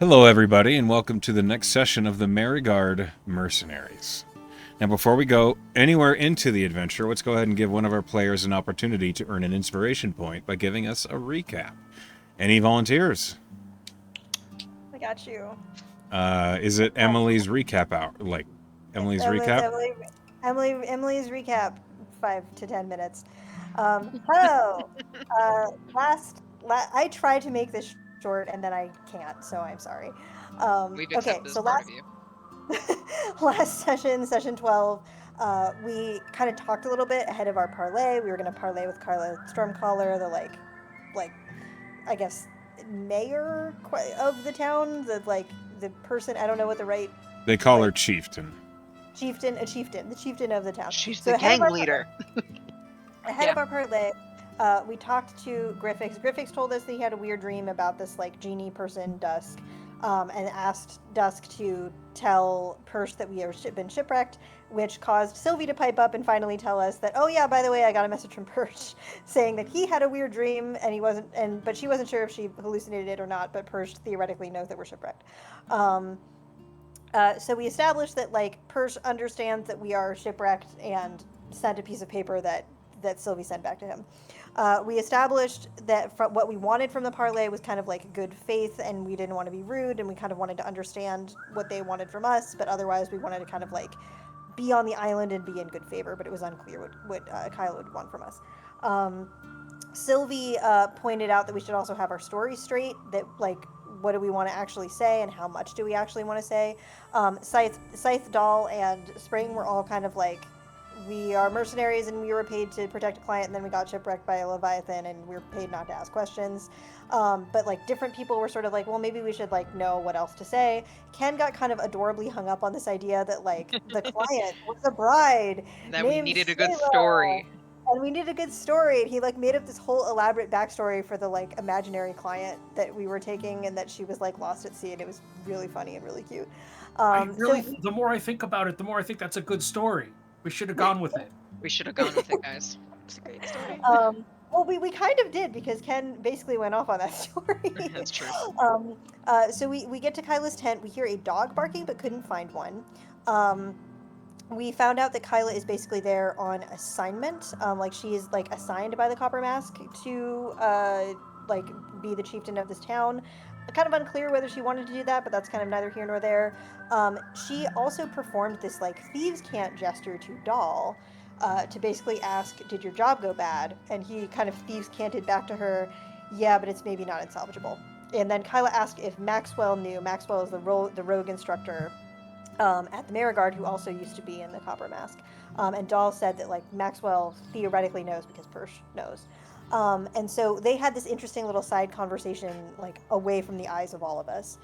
Hello, everybody, and welcome to the next session of the Mariguard Mercenaries. Now, before we go anywhere into the adventure, let's go ahead and give one of our players an opportunity to earn an inspiration point by giving us a recap. Any volunteers? I got you. Is it Emily's recap hour? Like, Emily's Emily's, recap? Emily, Emily's recap, 5 to 10 minutes. Hello. I tried to make this short and then I can't, so I'm sorry. We've Okay, accepted so this part of you. last session 12, we kind of talked a little bit ahead of our parlay. We were going to parlay with Carla Stormcaller, the like I guess mayor of the town, the person. I don't know what the right They call her like Chieftain. chieftain, the chieftain of the town. She's So the gang leader. ahead Yeah. of our parlay, we talked to Griffix. Griffix told us that he had a weird dream about this like genie person, Dusk, and asked Dusk to tell Persh that we have been shipwrecked, which caused Sylvie to pipe up and finally tell us that, oh yeah, by the way, I got a message from Persh saying that he had a weird dream and he wasn't, and but she wasn't sure if she hallucinated it or not. But Persh theoretically knows that we're shipwrecked. Um, so we established that like Persh understands that we are shipwrecked and sent a piece of paper that Sylvie sent back to him. We established that what we wanted from the parlay was kind of like good faith, and we didn't want to be rude, and we kind of wanted to understand what they wanted from us, but otherwise we wanted to kind of like be on the island and be in good favor. But it was unclear what Kyla would want from us. Um, Sylvie pointed out that we should also have our story straight. That like, what do we want to actually say, and how much do we actually want to say? Scythe, Doll, and Spring were all kind of like, we are mercenaries, and we were paid to protect a client, and then we got shipwrecked by a leviathan, and we were paid not to ask questions. But like different people were sort of like, well, maybe we should like know what else to say. Ken got kind of adorably hung up on this idea that like the client was a bride That we named needed a good Shayla, story. and we need a good story. And he like made up this whole elaborate backstory for the like imaginary client that we were taking, and that she was like lost at sea, and it was really funny and really cute. So The more I think about it, the more I think that's a good story. We should have gone with it. We should have gone with it, guys. It's a great story. well, we kind of did because Ken basically went off on that story. That's true. So we get to Kyla's tent. We hear a dog barking, but couldn't find one. Um, we found out that Kyla is basically there on assignment. Like she is like assigned by the Copper Mask to like be the chieftain of this town. Kind of unclear whether she wanted to do that, but that's kind of neither here nor there. She also performed this like thieves' cant gesture to Doll, to basically ask, "Did your job go bad?" And he kind of thieves canted back to her, "Yeah, but it's maybe not unsalvageable." And then Kyla asked if Maxwell knew. Maxwell is the rogue instructor at the Mariguard, who also used to be in the Copper Mask. And Dahl said that like Maxwell theoretically knows because Persh knows. And so they had this interesting little side conversation, like away from the eyes of all of us.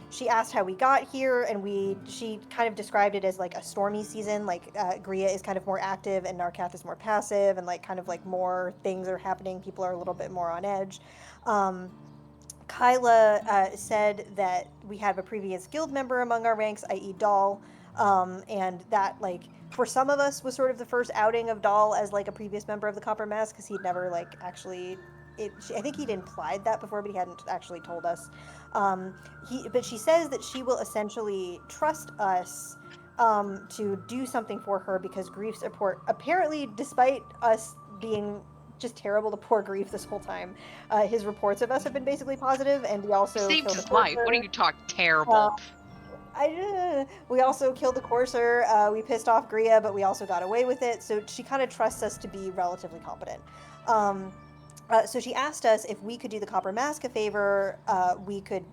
She asked how we got here, and she kind of described it as like a stormy season. Like Gria is kind of more active, and Narcath is more passive, and like kind of like more things are happening. People are a little bit more on edge. Um, Kyla said that we have a previous guild member among our ranks, i.e., Doll, and that like for some of us was sort of the first outing of Doll as like a previous member of the Copper Mask, because he'd never like actually. I think he'd implied that before, but he hadn't actually told us. But she says that she will essentially trust us to do something for her because Grief's report, apparently, despite us being just terrible to poor Grief this whole time, his reports of us have been basically positive, and we We also saved killed a his life. What are courser. you talking terrible? Uh, we also killed the courser. We pissed off Gria, but we also got away with it. So she kind of trusts us to be relatively competent. Um, so she asked us if we could do the Copper Mask a favor. We could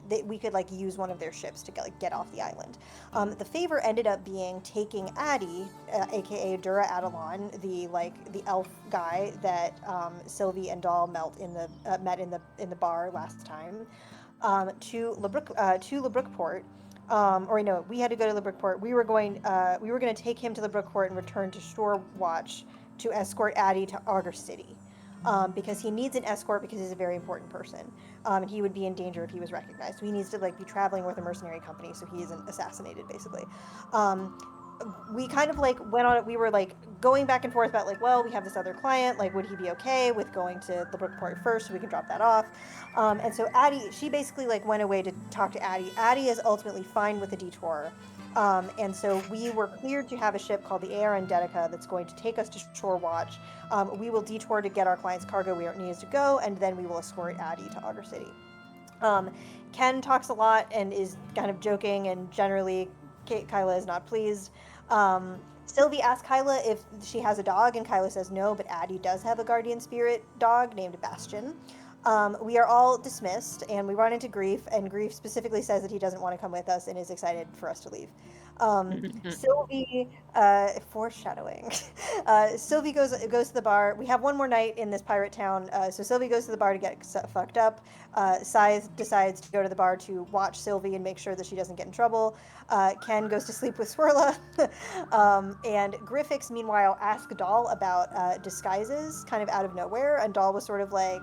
like use one of their ships to get off the island. The favor ended up being taking Addy, aka Dura Adelon, the elf guy that Sylvie and Doll met in the bar last time, to Lebrookport. Or no, we had to go to Lebrookport. We were going to take him to Lebrookport and return to Shore Watch to escort Addy to Augur City, because he needs an escort because he's a very important person, and he would be in danger if he was recognized. So he needs to like be traveling with a mercenary company so he isn't assassinated, basically. Um, we kind of like went on it. We were like going back and forth about like, well, we have this other client. Like, would he be okay with going to the Brookport first so we can drop that off? And so Addie, she basically like went away to talk to Addie. Addie is ultimately fine with the detour. And so we were cleared to have a ship called the ARN Dettika that's going to take us to Shore Watch. We will detour to get our client's cargo where it needs to go, and then we will escort Addie to Otter City. Ken talks a lot and is kind of joking, and generally Kyla is not pleased. Sylvie asks Kyla if she has a dog, and Kyla says no, but Addie does have a guardian spirit dog named Bastion. We are all dismissed, and we run into Grief, and Grief specifically says that he doesn't want to come with us and is excited for us to leave. Sylvie, foreshadowing. Sylvie goes to the bar. We have one more night in this pirate town, so Sylvie goes to the bar to get fucked up. Scythe decides to go to the bar to watch Sylvie and make sure that she doesn't get in trouble. Ken goes to sleep with Swirla. And Griffix, meanwhile, asks Doll about disguises kind of out of nowhere, and Doll was sort of like,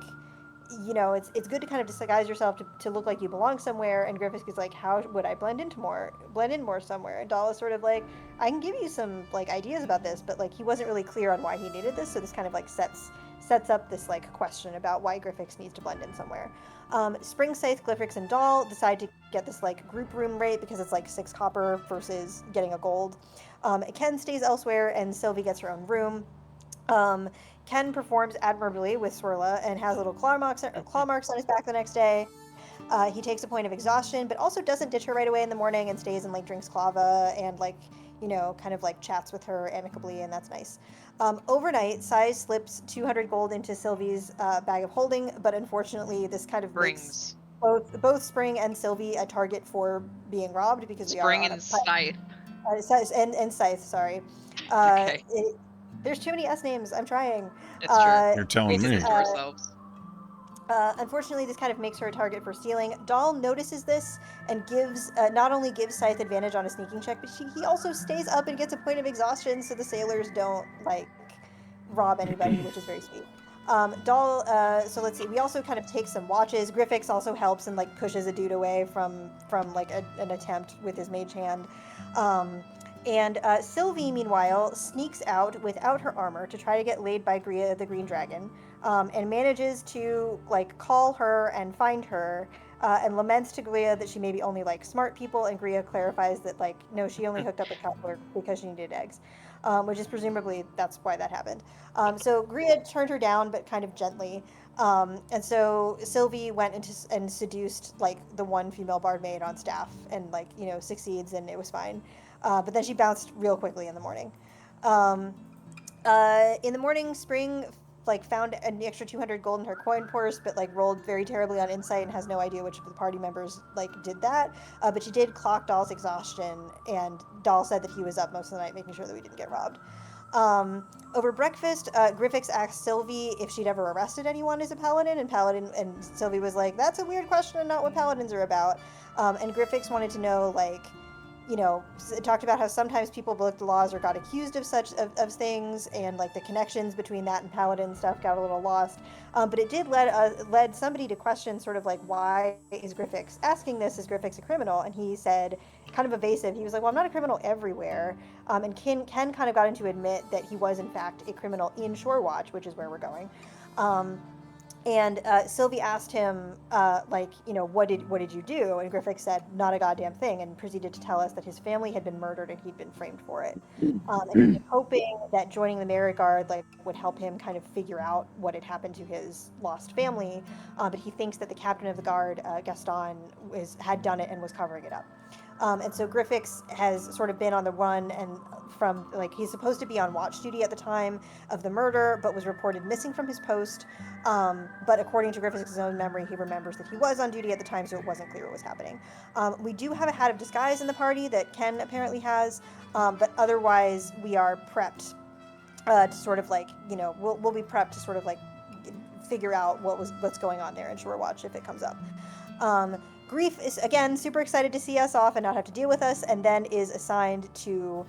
it's good to kind of disguise yourself to look like you belong somewhere. And Griffith is like, how would I blend in more somewhere? And Dahl is sort of like, I can give you some like ideas about this, but like he wasn't really clear on why he needed this. So this kind of like sets up this like question about why Griffix needs to blend in somewhere. Spring, Scythe, Glyphix, and Doll decide to get this like group room rate because it's like 6 copper versus getting a gold. Ken stays elsewhere, and Sylvie gets her own room. Ken performs admirably with Swirla and has little claw marks on his back the next day. He takes a point of exhaustion, but also doesn't ditch her right away in the morning and stays and like drinks clava and like, kind of like chats with her amicably, and that's nice. Overnight, Sai slips 200 gold into Sylvie's bag of holding, but unfortunately, this kind of makes both Spring and Sylvie a target for being robbed because Spring we are on and Scythe. and Scythe, sorry. Okay. There's too many S names. I'm trying. It's true. You're telling We did me. it to ourselves. Unfortunately, this kind of makes her a target for stealing. Dahl notices this and not only gives Scythe advantage on a sneaking check, but he also stays up and gets a point of exhaustion so the sailors don't like rob anybody, which is very sweet. Dahl, so let's see. We also kind of take some watches. Griffix also helps and like pushes a dude away from like an attempt with his mage hand. And Sylvie, meanwhile, sneaks out without her armor to try to get laid by Gria the Green Dragon, and manages to like call her and find her, and laments to Gria that she maybe only likes smart people, and Gria clarifies that like no, she only hooked up with Counselor because she needed eggs, which is presumably that's why that happened. So Gria turned her down, but kind of gently. And so Sylvie went and seduced like the one female barmaid on staff, and like succeeds, and it was fine. But then she bounced real quickly in the morning. In the morning, Spring like found an extra 200 gold in her coin purse, but like rolled very terribly on insight and has no idea which of the party members like did that. But she did clock Dahl's exhaustion, and Dahl said that he was up most of the night making sure that we didn't get robbed. Over breakfast, Griffix asked Sylvie if she'd ever arrested anyone as a paladin, and Sylvie was like, "That's a weird question and not what paladins are about." And Griffix wanted to know like, it talked about how sometimes people broke the laws or got accused of of things, and like the connections between that and paladin stuff got a little lost. But it did led somebody to question sort of like, why is Griffix asking this? Is Griffix a criminal? And he said, kind of evasive, he was like, well, I'm not a criminal everywhere. And Ken kind of got him to admit that he was in fact a criminal in Shore Watch, which is where we're going. And Sylvie asked him, what did you do? And Griffith said, not a goddamn thing, and proceeded to tell us that his family had been murdered and he'd been framed for it. And he was hoping that joining the Mariguard would help him kind of figure out what had happened to his lost family. But he thinks that the captain of the guard, Gaston, had done it and was covering it up. And so Griffix has sort of been on the run, and from he's supposed to be on watch duty at the time of the murder, but was reported missing from his post. But according to Griffith's own memory, he remembers that he was on duty at the time, so it wasn't clear what was happening. We do have a hat of disguise in the party that Ken apparently has, but otherwise we are prepped to sort of we'll be prepped to sort of figure out what's going on there in Shore Watch if it comes up. Grief is again super excited to see us off and not have to deal with us, and then is assigned to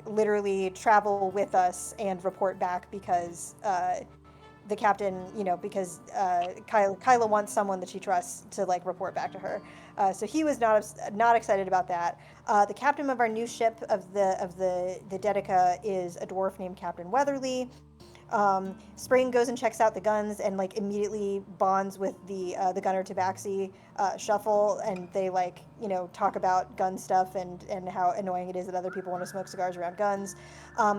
literally travel with us and report back because the captain, because Kyla wants someone that she trusts to like report back to her. So he was not excited about that. The captain of our new ship of the Dettika is a dwarf named Captain Weatherly. Spring goes and checks out the guns and like immediately bonds with the gunner Tabaxi, Shuffle, and they like talk about gun stuff and how annoying it is that other people want to smoke cigars around guns.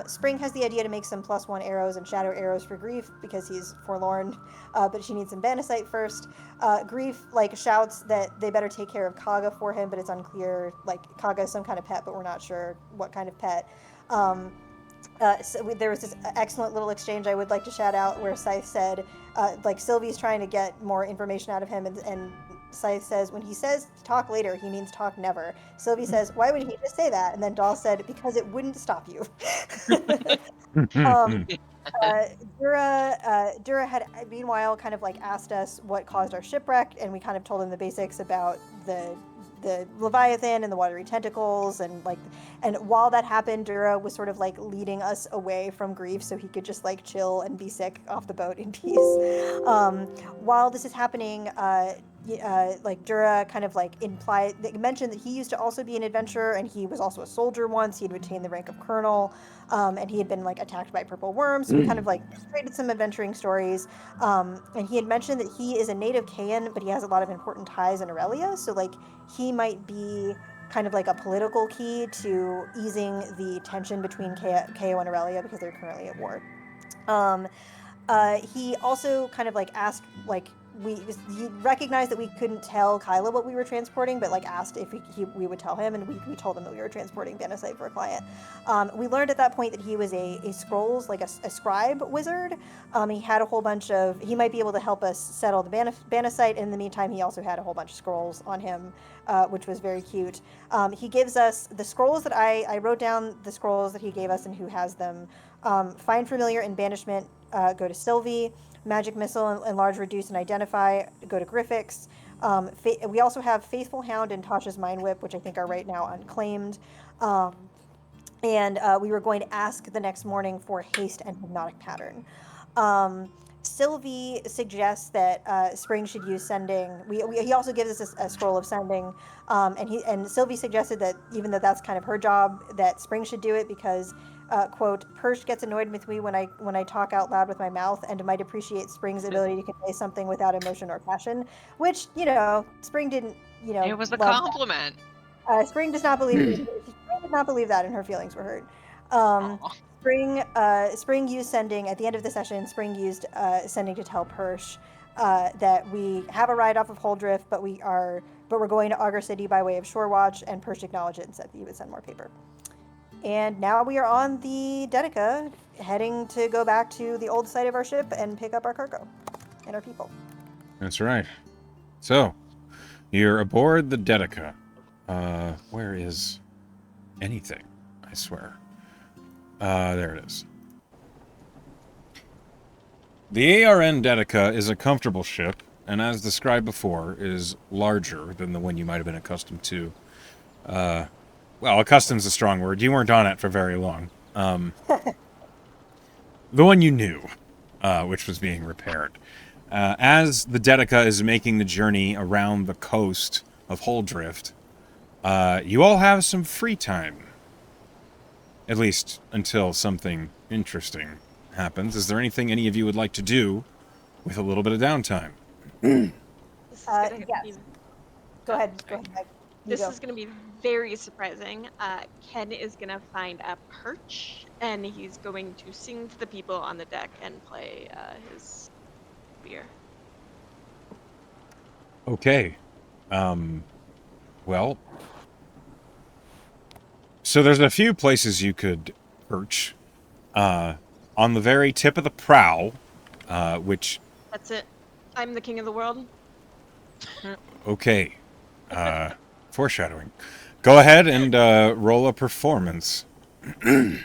Spring has the idea to make some +1 arrows and shadow arrows for Grief because he's forlorn, but she needs some Banasite first. Grief like shouts that they better take care of Kaga for him, but it's unclear. Like Kaga is some kind of pet, but we're not sure what kind of pet. There was this excellent little exchange I would like to shout out where Scythe said, like Sylvie's trying to get more information out of him, and Scythe says, when he says talk later, he means talk never. Sylvie says, why would he just say that? And then Doll said, because it wouldn't stop you. um, Dura had meanwhile kind of like asked us what caused our shipwreck, and we kind of told him the basics about the Leviathan and the watery tentacles, and while that happened, Dura was sort of like leading us away from Grief so he could just like chill and be sick off the boat in peace. While this is happening, like Dura kind of like mentioned that he used to also be an adventurer, and he was also a soldier once. He had retained the rank of colonel, and he had been like attacked by purple worms. So we kind of like traded some adventuring stories. And he had mentioned that he is a native Kayan, but he has a lot of important ties in Aurelia. So like he might be kind of like a political key to easing the tension between KO and Aurelia because they're currently at war. He also kind of like asked, like, he recognized that we couldn't tell Kyla what we were transporting, but like asked if we would tell him, and we told him that we were transporting Banasite for a client. We learned at that point that he was a scrolls, like a scribe wizard. He had a whole bunch of, he might be able to help us settle the Banasite. In the meantime, he also had a whole bunch of scrolls on him, which was very cute. He gives us the scrolls that I wrote down the scrolls that he gave us and who has them. Find Familiar and Banishment go to Sylvie. Magic Missile, Enlarge, Reduce, and Identify go to Griffix. We also have Faithful Hound and Tasha's Mind Whip, which I think are right now unclaimed. And we were going to ask the next morning for Haste and Hypnotic Pattern. Sylvie suggests that Spring should use Sending. He also gives us a scroll of Sending, and Sylvie suggested that even though that's kind of her job, that Spring should do it because, quote, Persh gets annoyed with me when I talk out loud with my mouth, and might appreciate Spring's ability to convey something without emotion or passion, which Spring didn't It was a love compliment. that. Spring does not believe Spring did not believe that, and her feelings were hurt. Aw. Spring used Sending at the end of the session. Spring used Sending to tell Persh that we have a ride off of Holdrift, but we're going to Augur City by way of Shore Watch, and Persh acknowledged it and said that he would send more paper. And now we are on the Dettika, heading to go back to the old site of our ship and pick up our cargo and our people. That's right. So, you're aboard the Dettika. Where is anything? I swear. There it is. The ARN Dettika is a comfortable ship, and as described before, is larger than the one you might have been accustomed to. Well, accustomed's a strong word. You weren't on it for very long. The one you knew, which was being repaired. As the Dettika is making the journey around the coast of Holdrift, you all have some free time. At least until something interesting happens. Is there anything any of you would like to do with a little bit of downtime? This is gonna Yes. be, Go ahead, Meg. this is gonna be very surprising. Ken is gonna find a perch, and he's going to sing to the people on the deck and play his beer. Okay. Well, so there's a few places you could perch. On the very tip of the prow, which... That's it. I'm the king of the world. Okay. Foreshadowing. Go ahead and roll a performance. Okay.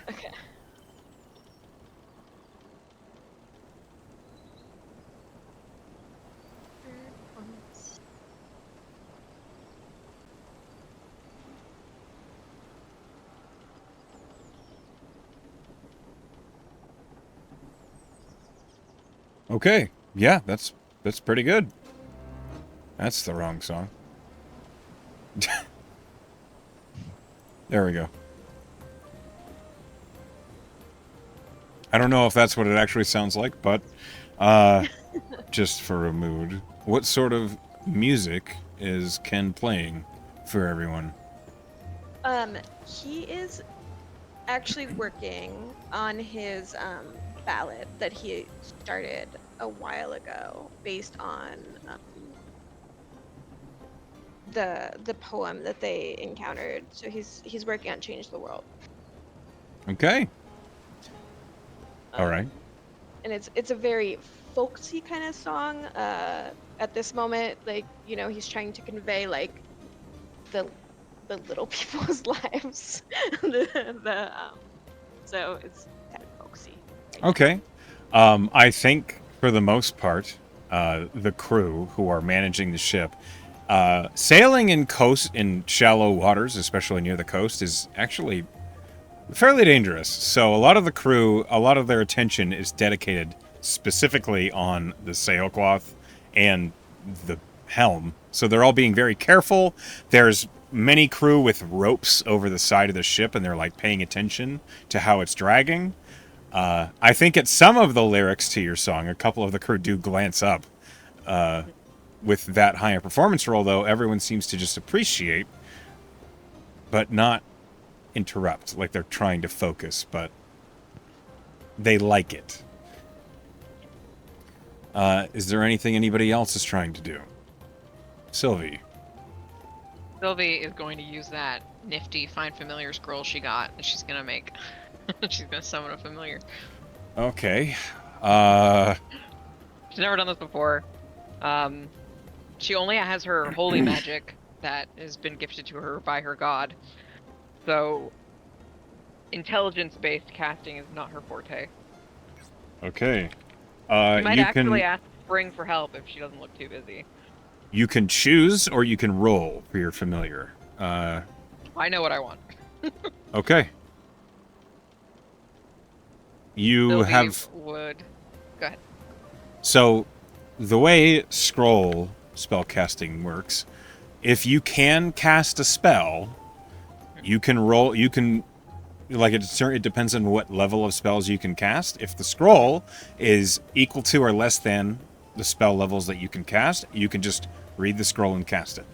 Okay. Yeah, that's pretty good. That's the wrong song. There we go. I don't know if that's what it actually sounds like, but just for a mood. What sort of music is Ken playing for everyone? He is actually working on his ballad that he started a while ago, based on the poem that they encountered. So he's working on Change the World. Okay. All right. And it's a very folksy kind of song. At this moment, like, he's trying to convey like the little people's lives. So it's kind of folksy. Okay. I think for the most part, the crew who are managing the ship, sailing in shallow waters, especially near the coast, is actually fairly dangerous. So a lot of the crew, a lot of their attention is dedicated specifically on the sailcloth and the helm. So they're all being very careful. There's many crew with ropes over the side of the ship, and they're like paying attention to how it's dragging. I think at some of the lyrics to your song, a couple of the crew do glance up. With that high a performance roll, though, everyone seems to just appreciate, but not interrupt. Like they're trying to focus, but they like it. Is there anything anybody else is trying to do? Sylvie. Sylvie is going to use that nifty find familiar scroll she got, and she's gonna make. She's gonna summon a familiar. Okay. She's never done this before. She only has her holy magic that has been gifted to her by her god. So, intelligence-based casting is not her forte. Okay. She might you actually can ask Spring for help if she doesn't look too busy. you can choose or you can roll for your familiar. I know what I want. Okay. You Sylvie have would. Go ahead. So, the way scroll spellcasting works, if you can cast a spell, you can roll. You can, like, it depends on what level of spells you can cast. If the scroll is equal to or less than the spell levels that you can cast, you can just read the scroll and cast it.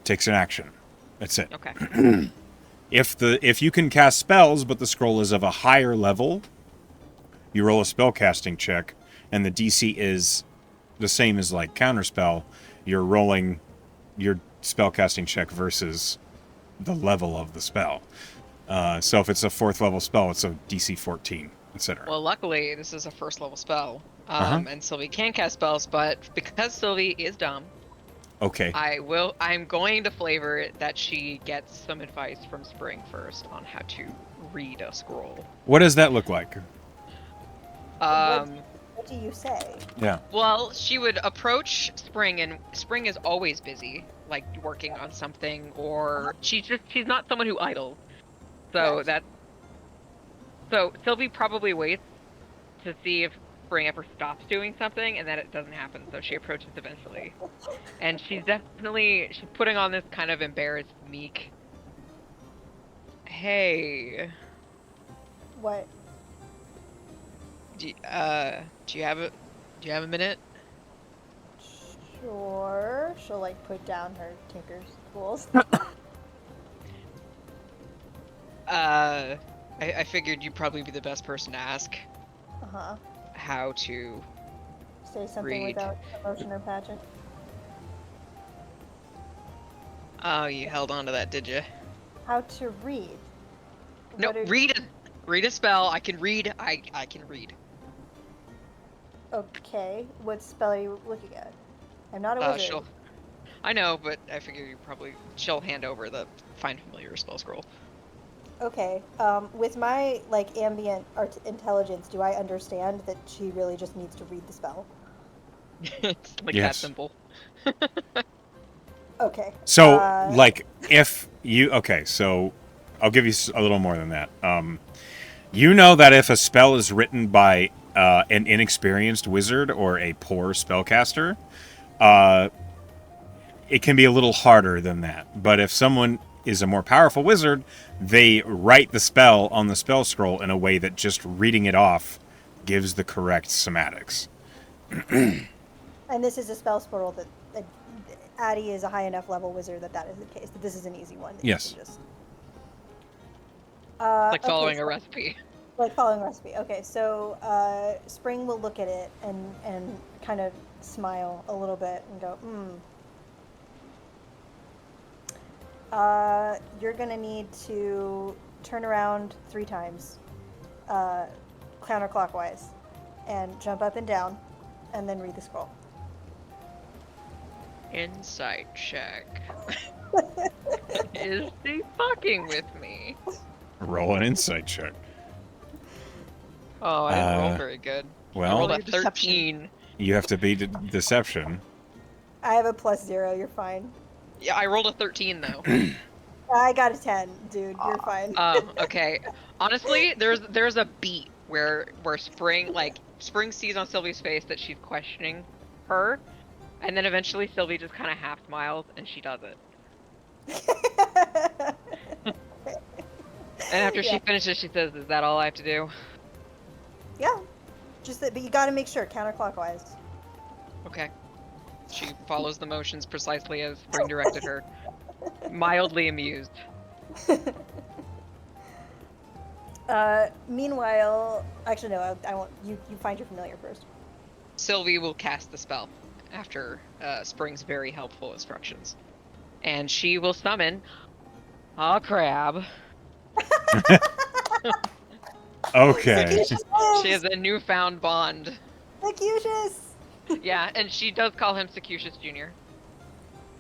Takes an action. That's it. Okay. If you can cast spells, but the scroll is of a higher level, you roll a spellcasting check, and the DC is the same as like counterspell. You're rolling your spellcasting check versus the level of the spell. So if it's a 4th level spell, it's a DC 14, etc. Well, luckily, this is a first level spell. Uh-huh. And Sylvie can cast spells, but because Sylvie is dumb, Okay. I'm going to flavor it that she gets some advice from Spring first on how to read a scroll. What does that look like? What do you say? Yeah. Well, she would approach Spring, and Spring is always busy, like working on something, or she's not someone who idles. So Right. so Sylvie probably waits to see if Spring ever stops doing something, and then it doesn't happen. So she approaches eventually, and she's putting on this kind of embarrassed, meek. Hey, What? do you have a minute? Sure. She'll like put down her tinker's tools. I figured you'd probably be the best person to ask Uh-huh. how to. Say something Read. without emotion or passion. Oh, you held on to that, did you? How to read. No, What are- read a spell. I can read. I can read. Okay. What spell are you looking at? I'm not a wizard. I know, but I figure she'll hand over the find familiar spell scroll. Okay. With my like ambient intelligence, do I understand that she really just needs to read the spell? It's like Yes. that simple. Okay. So, like, if you... Okay, so I'll give you a little more than that. You know that if a spell is written by an inexperienced wizard or a poor spellcaster, it can be a little harder than that. But if someone is a more powerful wizard, they write the spell on the spell scroll in a way that just reading it off gives the correct somatics. And this is a spell scroll that Addie is a high enough level wizard that is the case. That this is an easy one. That Yes. You can just, Like following a recipe. recipe. Like following a recipe. Okay, so Spring will look at it and kind of smile a little bit and go, you're gonna need to turn around 3 times, counterclockwise, and jump up and down, and then read the scroll. Insight check. Is she fucking with me? Roll an insight check. Oh, I didn't roll very good. I Well, rolled a Roll your deception. 13. you have to beat deception. I have a +0. You're fine. Yeah, I rolled a 13 though. I got a 10, dude. You're fine. Okay. Honestly, there's a beat where Spring sees on Sylvie's face that she's questioning her, and then eventually Sylvie just kind of half smiles and she does it. And after she Yeah. finishes, she says, "Is that all I have to do?" Yeah. Just that, but you got to make sure counterclockwise. Okay. She follows the motions precisely as Spring directed her. Mildly amused. Meanwhile, actually no, I won't. You find your familiar first. Sylvie will cast the spell after Spring's very helpful instructions. And she will summon a crab. Okay. She has a newfound bond. Secucious. Yeah, and she does call him Secucious Jr.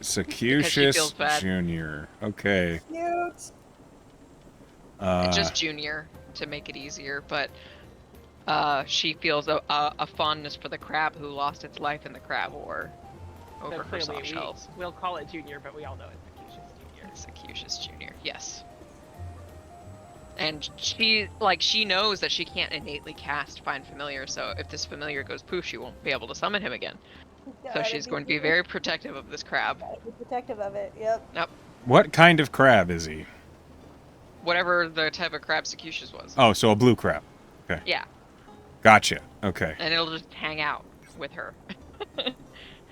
Secucious feels bad. Jr. Okay. Cute. Just Junior to make it easier, but she feels a fondness for the crab who lost its life in the crab war over So her soft clearly, shells. we'll call it Junior, but we all know it's Secucious Junior. Secucious Jr. Yes. And she knows that she can't innately cast Find Familiar, so if this familiar goes poof, she won't be able to summon him again. So she's going to be very protective of this crab. Be protective of it. Yep. What kind of crab is he? Whatever the type of crab Secucious was. Oh, so a blue crab. Okay. Yeah, Gotcha. Okay. and it'll just hang out with her.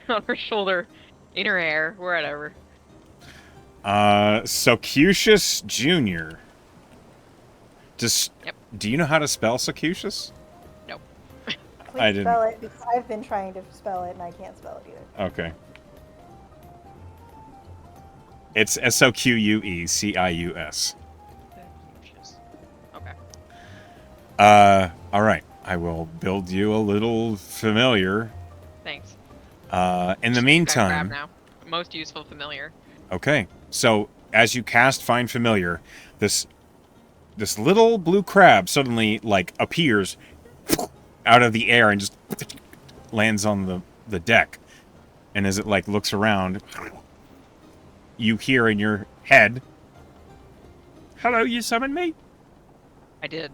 On her shoulder, in her hair, wherever. Secucious Jr. Yep. Do you know how to spell Secucious? Please I didn't- spell it because I've been trying to spell it and I can't spell it either. Okay. It's Soqueuecius. Secucious. Okay. All right. I will build you a little familiar. Thanks. In the Got crab meantime, now. Most useful familiar. okay. So as you cast Find Familiar, this little blue crab suddenly appears out of the air and just lands on the deck. And as it looks around, you hear in your head, "Hello, you summoned me?" I did.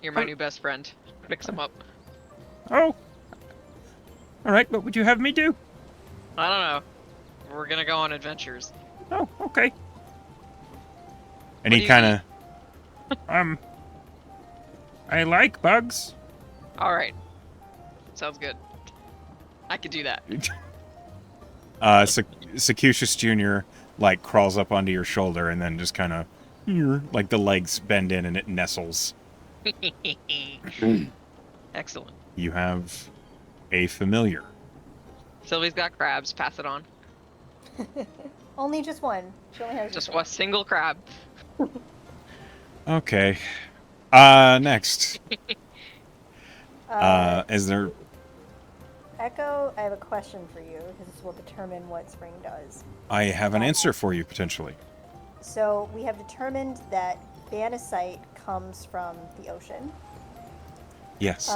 You're my new best friend. Mix them up. Oh. All right, what would you have me do? I don't know. We're gonna go on adventures. Oh, okay. And What he do you kind of, I like bugs. All right. Sounds good. I could do that. Secucious Jr. Crawls up onto your shoulder and then just kind of, the legs bend in and it nestles. Excellent. You have a familiar. Sylvie's got crabs. Pass it on. Only just one. She only has Just one. a single crab. Okay. Next. Uh, Is there... Echo, I have a question for you because this will determine what Spring does. I have an answer for you, potentially. So we have determined that Banasite comes from the ocean. Yes.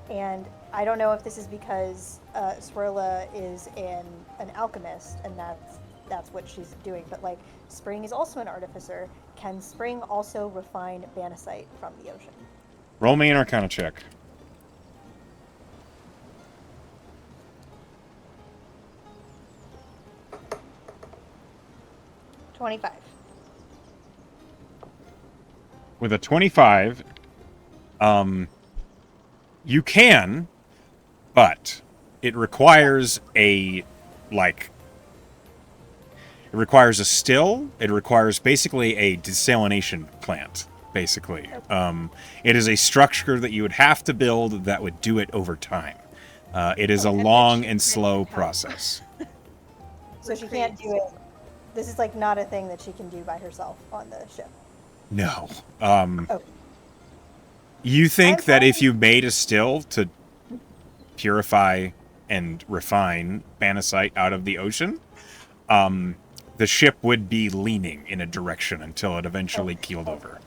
And I don't know if this is because Swirla is an alchemist and that's what she's doing. But Spring is also an artificer. Can Spring also refine Banasite from the ocean? Roll me an Arcana check. 25. With a 25, you can, but it requires a still. It requires basically a desalination plant. Basically, it is a structure that you would have to build that would do it over time. It is a Okay. long and She slow can't help. process. So she can't do it. This is like not a thing that she can do by herself on the ship. No. Oh, You think I'm that if fine. you made a still to purify and refine Banasite out of the ocean, the ship would be leaning in a direction until it eventually keeled over.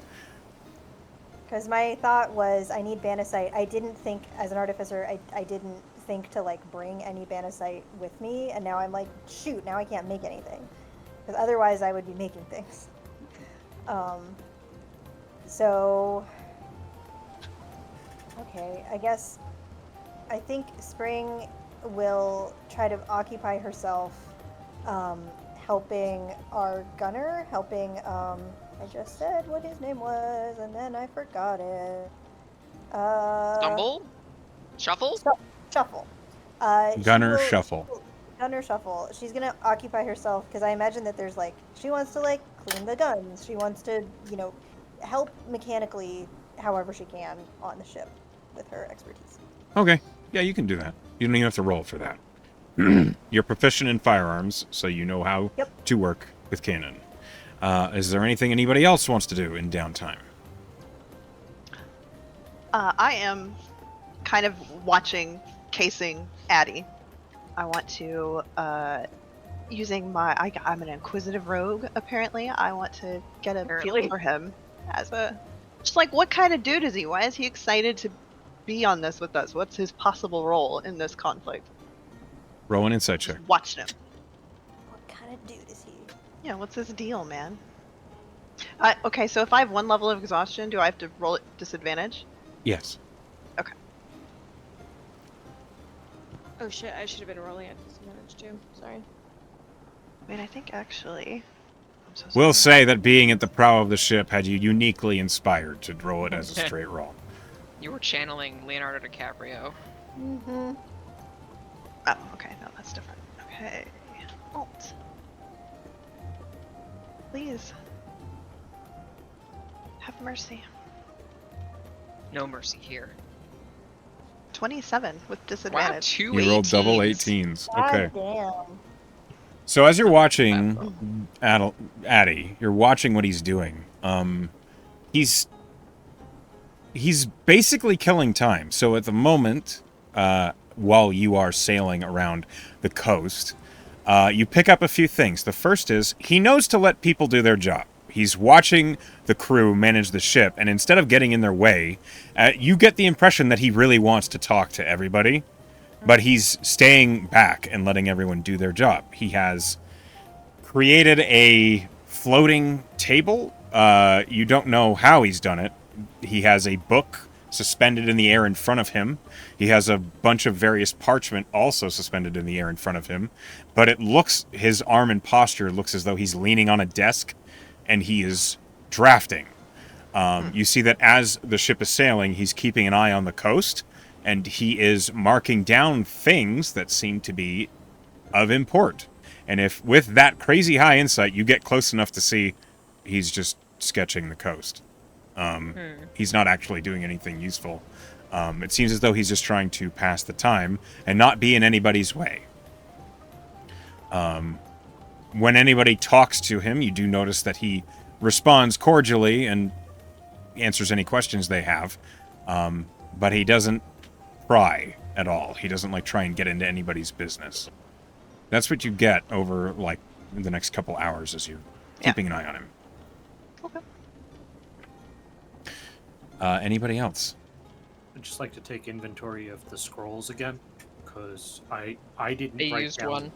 Because my thought was, I need Banasite. I didn't think, as an artificer, I didn't think to like bring any Banasite with me, and now I'm like, shoot, now I can't make anything. Because otherwise I would be making things. So, okay, I think Spring will try to occupy herself helping our gunner, I just said what his name was, and then I forgot it. Stumble? Shuffle? Shuffle. Gunner Shuffle. Gunner Shuffle. She's gonna occupy herself because I imagine that there's like she wants to like clean the guns. She wants to help mechanically however she can on the ship with her expertise. Okay. Yeah, you can do that. You don't even have to roll for that. You're proficient in firearms, so you know how Yep. to work with cannon. Is there anything anybody else wants to do in downtime? I am kind of watching, casing Addie. I want to, using I'm an inquisitive rogue, apparently. I want to get a feel Apparently. for him as just like, what kind of dude is he? Why is he excited to be on this with us? What's his possible role in this conflict? Roll an insight check. Just watching him. What kind of dude is he? Yeah, what's his deal, man? Okay, so if I have one level of exhaustion, do I have to roll at disadvantage? Yes. Okay. Oh shit, I should have been rolling at disadvantage too. Sorry. Wait, I think actually... I'm so We'll sorry. say that being at the prow of the ship had you uniquely inspired to roll it as a straight roll. You were channeling Leonardo DiCaprio. Mm-hmm. Oh, okay, no, that's different. Okay. Alt. Please. Have mercy. No mercy here. 27 with Wow, disadvantage. two You rolled double 18s. 18s. Okay. God damn. So as you're watching Addie, you're watching what he's doing. He's basically killing time. So at the moment, while you are sailing around the coast, you pick up a few things. The first is he knows to let people do their job. He's watching the crew manage the ship, and instead of getting in their way, you get the impression that he really wants to talk to everybody, but he's staying back and letting everyone do their job. He has created a floating table. You don't know how he's done it. He has a book suspended in the air in front of him. He has a bunch of various parchment also suspended in the air in front of him. But his arm and posture looks as though he's leaning on a desk and he is drafting. You see that as the ship is sailing, he's keeping an eye on the coast, and he is marking down things that seem to be of import. And if with that crazy high insight, you get close enough to see he's just sketching the coast. He's not actually doing anything useful. It seems as though he's just trying to pass the time and not be in anybody's way. When anybody talks to him, you do notice that he responds cordially and answers any questions they have. But he doesn't pry at all. He doesn't try and get into anybody's business. That's what you get over the next couple hours as you're keeping an eye on him. Okay. Anybody else? I'd just like to take inventory of the scrolls again, because I didn't I write used down. one.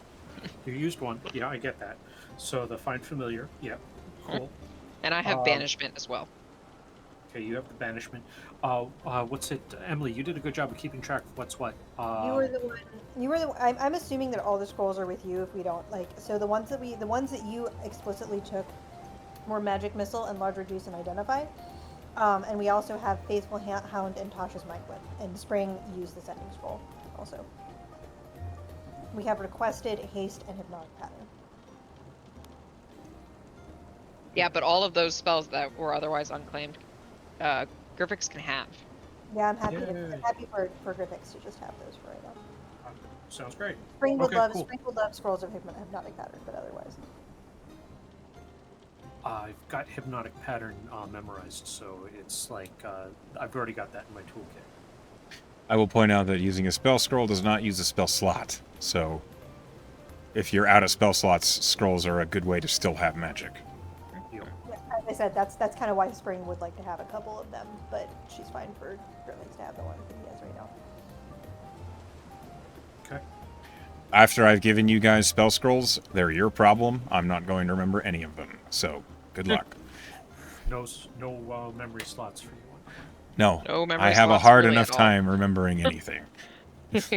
You used one. Yeah, I get that. So the Find Familiar. Yeah, cool. And I have banishment as well. Okay, you have the banishment. What's it, Emily? You did a good job of keeping track of what's what. You were the one. You were the. I'm assuming that all the scrolls are with you. If we don't like, so the ones that you explicitly took, were magic missile and large reduce and identify. And we also have Faithful Hound and Tasha's Mindwhip. And Spring used the sending scroll also. We have requested haste and hypnotic pattern. Yeah, but all of those spells that were otherwise unclaimed, Griffix can have. Yeah, I'm happy Yay. for Griffix to just have those for right now. Sounds great. Spring would Okay, love cool. Spring would love scrolls of hypnotic pattern, but otherwise. I've got hypnotic pattern memorized, so it's like I've already got that in my toolkit. I will point out that using a spell scroll does not use a spell slot. So, if you're out of spell slots, scrolls are a good way to still have magic. Deal. Yeah, as I said, that's kind of why Spring would like to have a couple of them, but she's fine for Griffix to have the one that he has right now. Okay. After I've given you guys spell scrolls, they're your problem. I'm not going to remember any of them. So, good luck. No memory slots for you. No, No memory I have a slots hard really enough at all. time remembering anything. Is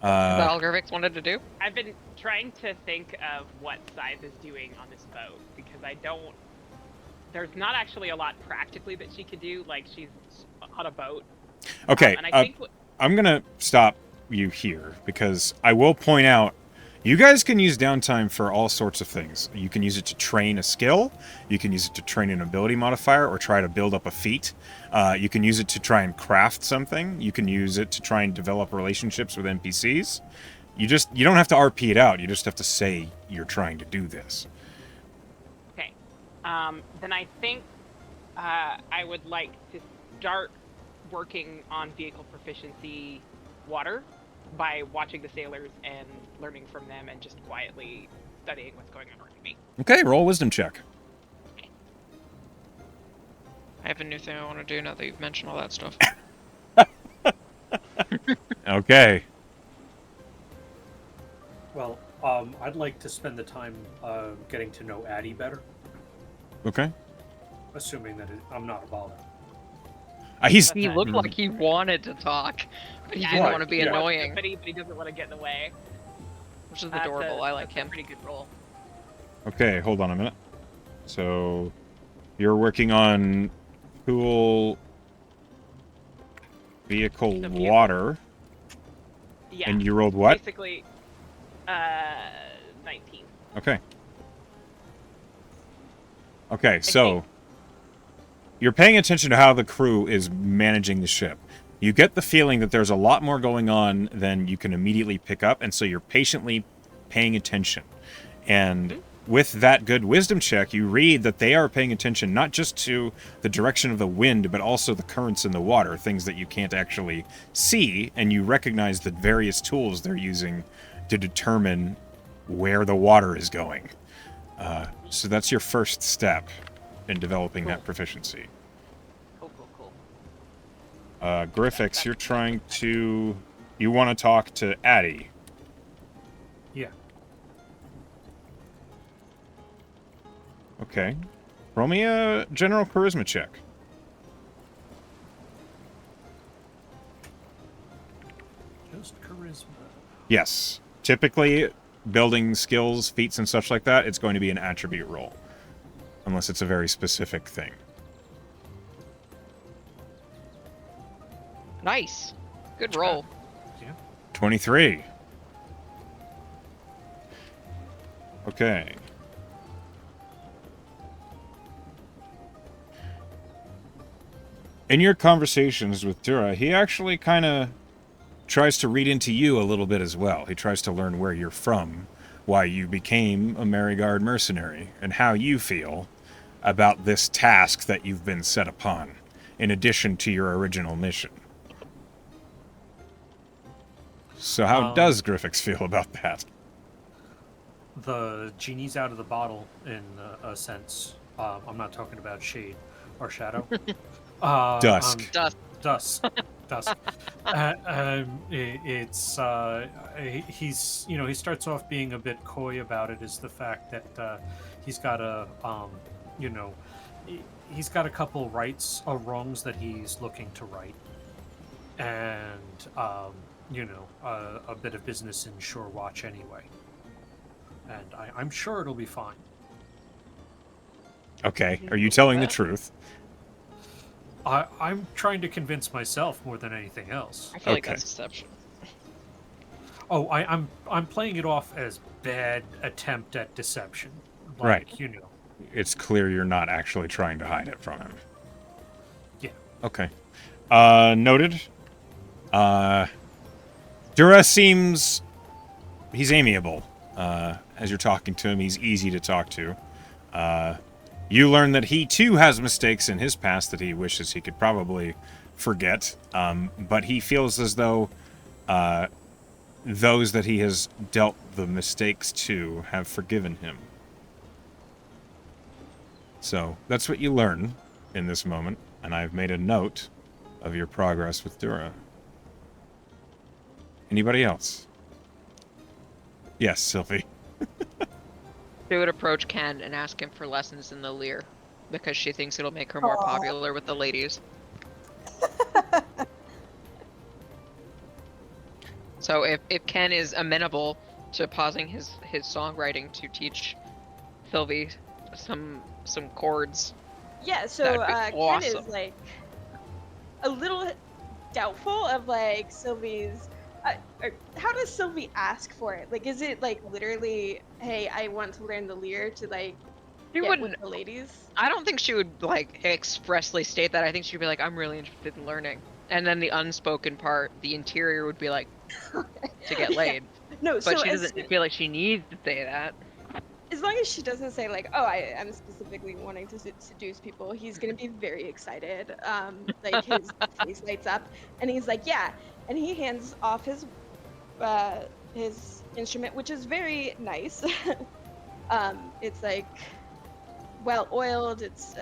that all Griffix wanted to do? I've been trying to think of what Scythe is doing on this boat because I don't. There's not actually a lot practically that she could do. Like she's on a boat. Okay, And I think I'm going to stop you here because I will point out you guys can use downtime for all sorts of things. You can use it to train a skill, you can use it to train an ability modifier or try to build up a feat. You can use it to try and craft something. You can use it to try and develop relationships with NPCs. You don't have to RP it out. You just have to say you're trying to do this. okay. Then I think I would like to start working on vehicle proficiency water by watching the sailors and learning from them and just quietly studying what's going on around me. Okay, roll a wisdom check. I have a new thing I want to do now that you've mentioned all that stuff. Okay. Well, I'd like to spend the time getting to know Addie better, Okay. assuming that I'm not a bother. He looked like he wanted to talk, but he didn't Right, want to be yeah. annoying, But he doesn't want to get in the way. which is That's adorable. I like that's a him. pretty good roll. Okay, hold on a minute. So, you're working on cool vehicle The vehicle. water, Yeah. and you rolled what? Basically, 19. Okay. Okay, so you're paying attention to how the crew is managing the ship. You get the feeling that there's a lot more going on than you can immediately pick up, and so you're patiently paying attention. And with that good wisdom check, you read that they are paying attention not just to the direction of the wind, but also the currents in the water, things that you can't actually see, and you recognize the various tools they're using to determine where the water is going. So that's your first step in developing that proficiency. Cool. Griffix, you're trying to... You want to talk to Addie. Yeah. Okay. Roll me a general charisma check. Just charisma. Yes. Typically, building skills, feats, and such like that, it's going to be an attribute roll. Unless it's a very specific thing. Nice. Good roll. 23. Okay. In your conversations with Dura, he actually kind of tries to read into you a little bit as well. He tries to learn where you're from, why you became a Mariguard mercenary, and how you feel about this task that you've been set upon, in addition to your original mission. So how does Griffix feel about that? The genie's out of the bottle in a sense. I'm not talking about shade or shadow. Dusk. Dust. Dusk. He's he starts off being a bit coy about it. Is the fact that he's got a he's got a couple wrongs that he's looking to right, and a bit of business in Shore Watch anyway. And I'm sure it'll be fine. Okay, are you telling the truth? I'm trying to convince myself more than anything else. I feel like Okay. that's deception. Oh, I'm playing it off as bad attempt at deception. Right. It's clear you're not actually trying to hide it from him. Yeah. Okay. Noted. Dura seems... He's amiable. As you're talking to him, he's easy to talk to. You learn that he, too, has mistakes in his past that he wishes he could probably forget. But he feels as though those that he has dealt the mistakes to have forgiven him. So, that's what you learn in this moment, and I've made a note of your progress with Dura. Anybody else? Yes, Sylvie. She would approach Ken and ask him for lessons in the leer, because she thinks it'll make her more Aw. popular with the ladies. So if Ken is amenable to pausing his songwriting to teach Sylvie some chords, Yeah, so that'd be Ken awesome. is like a little doubtful of like Sylvie's. Or how does Sylvie ask for it? Like, is it like literally, hey, I want to learn the lyre to like She get wouldn't. with the ladies? I don't think she would like expressly state that. I think she'd be like, "I'm really interested in learning," and then the unspoken part, the interior, would be like to get laid. No, But so she doesn't feel like she needs to say that. as long as she doesn't say like, oh, I'm specifically wanting to seduce people, he's gonna be very excited. Like his face lights up, and he's like, yeah, and he hands off his instrument, which is very nice. It's like well oiled, it's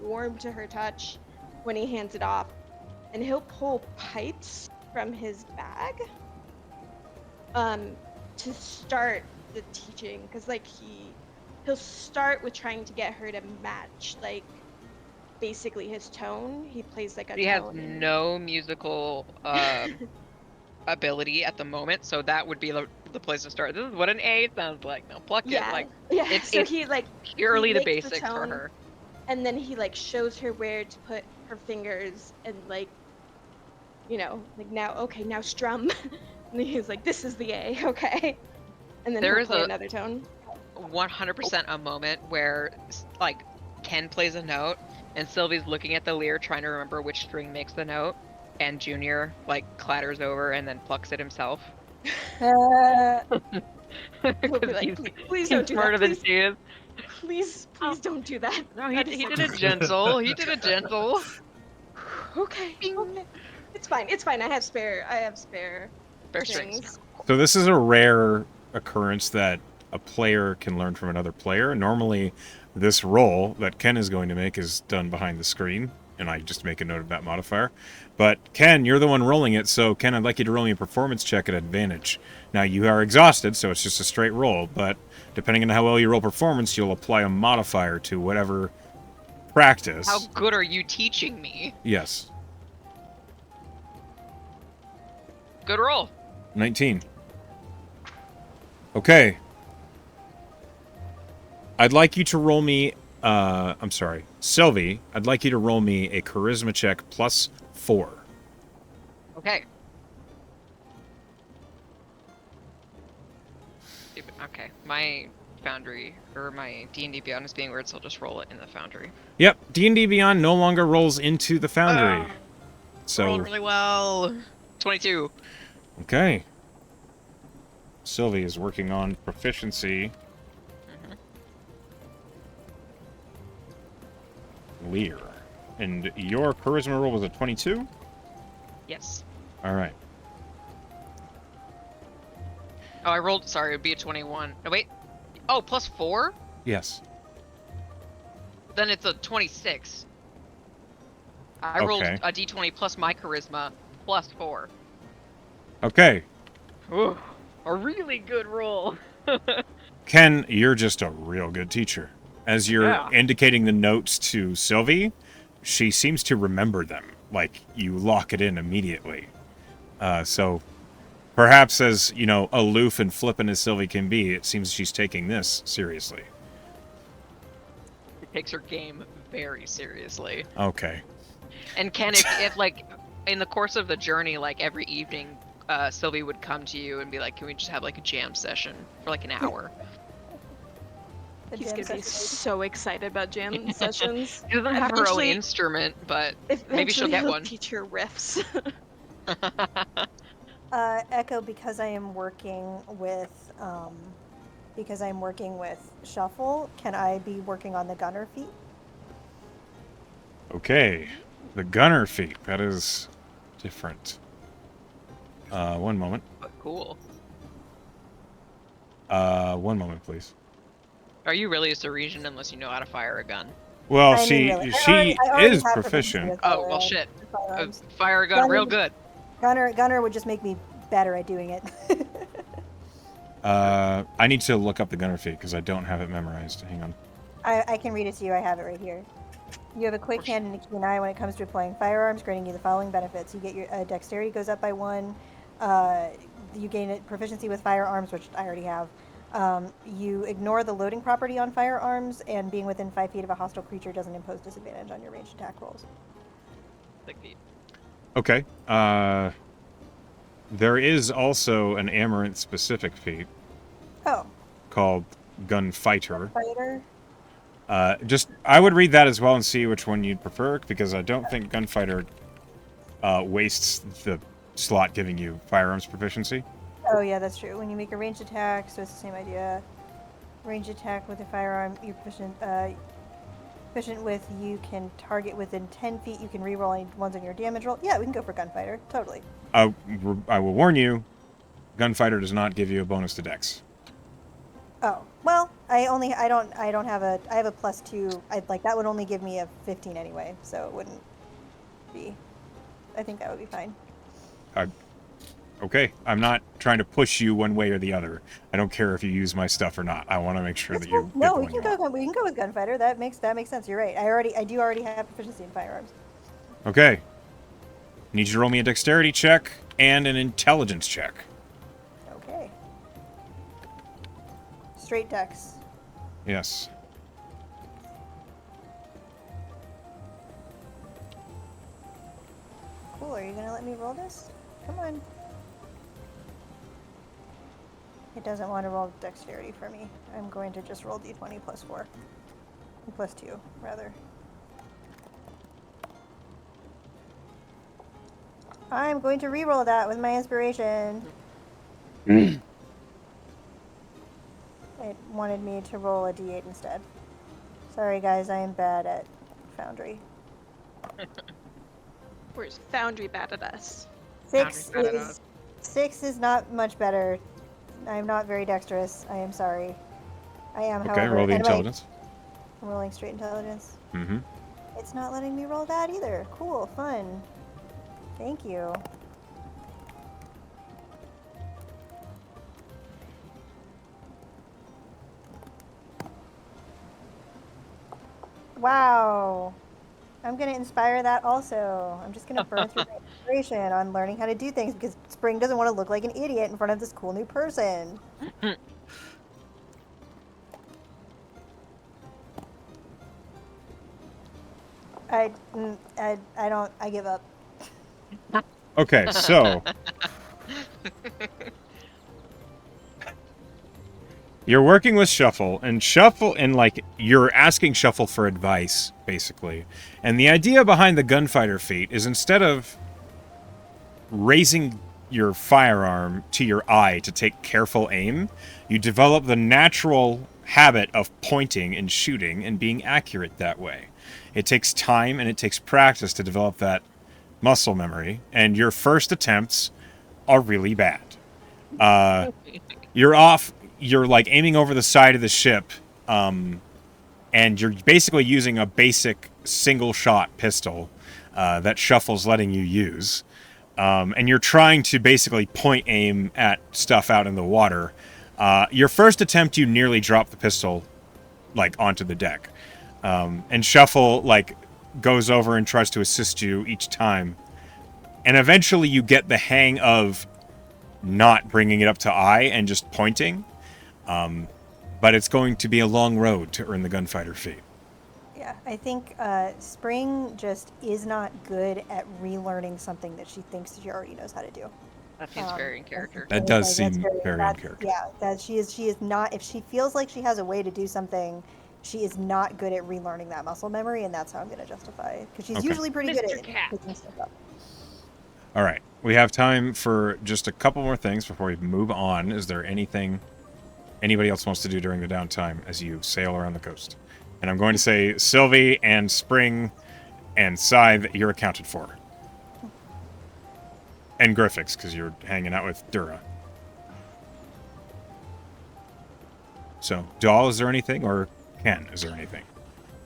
warm to her touch when he hands it off, and he'll pull pipes from his bag to start the teaching, because like he'll start with trying to get her to match like basically his tone. He plays like a He has tone. no musical ability at the moment, so that would be the place to start. This is what an A sounds like. Now pluck it. Yeah, Like yeah. it's So it's he like purely he the makes basics for tone, her. and then he like shows her where to put her fingers, and like, like now strum. And he's like, this is the A, okay. And then There he'll is play another tone. 100% a moment where like Ken plays a note and Sylvie's looking at the lyre trying to remember which string makes the note, and Junior like clatters over and then plucks it himself. Uh, He'll be like, please don't do smarter that. than she is. Please don't do that. No, he That is did such it gentle. He did it gentle. Okay. It's fine. I have spare Spare strings. So this is a rare occurrence that a player can learn from another player. Normally, this roll that Ken is going to make is done behind the screen, and I just make a note of that modifier. But Ken, you're the one rolling it, so Ken, I'd like you to roll me a performance check at advantage. Now, you are exhausted, so it's just a straight roll, but depending on how well you roll performance, you'll apply a modifier to whatever practice. How good are you teaching me? Yes. Good roll. 19. Okay. I'd like you to roll me, I'm sorry, Sylvie, I'd like you to roll me a charisma check +4. Okay. Okay, my Foundry, or my D&D Beyond is being weird, so I'll just roll it in the Foundry. Yep, D&D Beyond no longer rolls into the Foundry. So Rolled really well. 22. Okay. Sylvie is working on proficiency. Lear. And your charisma roll was a 22? Yes. All right. Oh, I rolled, sorry, it would be a 21. No, wait. Oh, +4? Yes. Then it's a 26. I rolled Okay. a d20 plus my charisma +4. Okay. Ooh, a really good roll. Ken, you're just a real good teacher. As you're Yeah. indicating the notes to Sylvie, she seems to remember them. Like, you lock it in immediately. So, perhaps as, aloof and flippant as Sylvie can be, it seems she's taking this seriously. She takes her game very seriously. Okay. And Ken, if like in the course of the journey, like every evening, Sylvie would come to you and be like, "Can we just have like a jam session for like an hour?" The He's jam gonna be session. so excited about jam sessions. She doesn't have her own Eventually- instrument, but maybe Eventually she'll get he'll one. teach her riffs. Echo, because I'm working with Shuffle, can I be working on the gunner feat? Okay. The gunner feat. That is different. One moment. But cool. 1 moment, please. Are you really a Sarisian unless you know how to fire a gun? Well, I mean, she really, she I already is have proficient. with Oh well, shit. firearms. Fire a gun real good. Gunner would just make me better at doing it. I need to look up the gunner feat because I don't have it memorized. Hang on. I can read it to you. I have it right here. You have a quick hand and a keen eye when it comes to applying firearms, granting you the following benefits. You get your dexterity goes up by 1. You gain a proficiency with firearms, which I already have. You ignore the loading property on firearms, and being within 5 feet of a hostile creature doesn't impose disadvantage on your ranged attack rolls. Okay. There is also an Amaranth-specific feat Oh, called Gunfighter. fighter. I would read that as well and see which one you'd prefer, because I don't think Gunfighter wastes the slot giving you firearms proficiency. Oh yeah, that's true. When you make a ranged attack, so it's the same idea. Ranged attack with a firearm, you're proficient with, you can target within 10 feet, you can reroll any ones on your damage roll. Yeah, we can go for gunfighter, totally. I will warn you, Gunfighter does not give you a bonus to Dex. Oh, well, I have a +2. That would only give me a 15 anyway, so it wouldn't be, I think that would be fine. Okay, I'm not trying to push you one way or the other. I don't care if you use my stuff or not. I want to make sure that you. No, we can go with gunfighter. That makes sense. You're right. I do already have proficiency in firearms. Okay. Need you to roll me a dexterity check and an intelligence check. Okay. Straight dex. Yes. Cool. Are you gonna let me roll this? Come on. It doesn't want to roll dexterity for me. I'm going to just roll d20 plus 4. Plus 2, rather. I'm going to re-roll that with my inspiration. It wanted me to roll a d8 instead. Sorry guys, I am bad at Foundry. Where's Foundry bad at us? 6 is not much better. I am not very dexterous. I am sorry. I am, Okay, however. roll the and intelligence. I'm rolling straight intelligence. Mm-hmm. It's not letting me roll that either. Cool, fun. Thank you. Wow. I'm going to inspire that also. I'm just going to burn through my inspiration on learning how to do things because Spring doesn't want to look like an idiot in front of this cool new person. I give up. Okay, so you're working with Shuffle, and you're asking Shuffle for advice, basically. And the idea behind the gunfighter feat is instead of raising your firearm to your eye to take careful aim, you develop the natural habit of pointing and shooting and being accurate that way. It takes time and it takes practice to develop that muscle memory, and your first attempts are really bad. You're aiming over the side of the ship, and you're basically using a basic single-shot pistol that Shuffle's letting you use. And you're trying to basically point aim at stuff out in the water. Your first attempt, you nearly drop the pistol like onto the deck. And Shuffle like goes over and tries to assist you each time, and eventually you get the hang of not bringing it up to eye and just pointing. But it's going to be a long road to earn the gunfighter feat. Yeah, I think Spring just is not good at relearning something that she thinks she already knows how to do. That seems very in character. That does seem very in character. Yeah, that she is not. If she feels like she has a way to do something, she is not good at relearning that muscle memory, and that's how I'm going to justify it. Because she's Okay. usually pretty good Mr. at Cat. picking stuff up. All right. We have time for just a couple more things before we move on. Is there anything anybody else wants to do during the downtime as you sail around the coast? And I'm going to say Sylvie and Spring and Scythe, you're accounted for. And Griffix, because you're hanging out with Dura. So, Doll, is there anything? Or Ken, is there anything?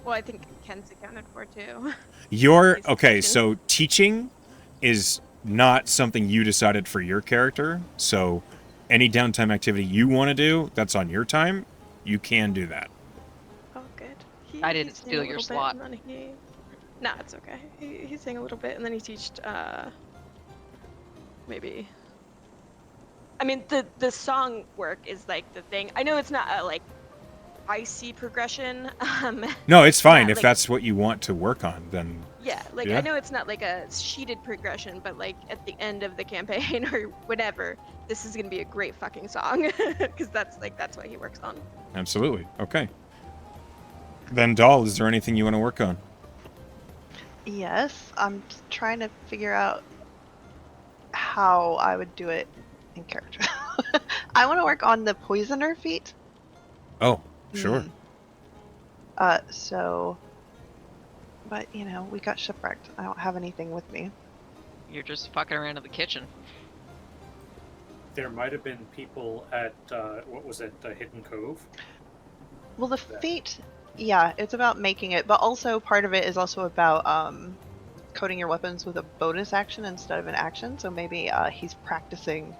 Well, I think Ken's accounted for too. You're He's okay, teaching. so teaching is not something you decided for your character. So any downtime activity you want to do, that's on your time, you can do that. Oh, good. I didn't he's steal saying a your little slot. bit, and then Nah, it's okay. He's saying a little bit, and then he teached, maybe... I mean, the song work is, like, the thing. I know it's not a, like, icy progression. No, it's fine. Yeah, If like- that's what you want to work on, then Yeah, like, Yeah. I know it's not, like, a sheeted progression, but, like, at the end of the campaign or whatever, this is gonna be a great fucking song. Because that's what he works on. absolutely. Okay. Then, Doll, is there anything you want to work on? Yes, I'm trying to figure out how I would do it in character. I want to work on the poisoner feat. Oh, sure. So, but you know, we got shipwrecked. I don't have anything with me. You're just fucking around in the kitchen. There might have been people at what was it, Hidden Cove? Well, the feat, yeah, it's about making it, but also part of it is also about coating your weapons with a bonus action instead of an action. So maybe he's practicing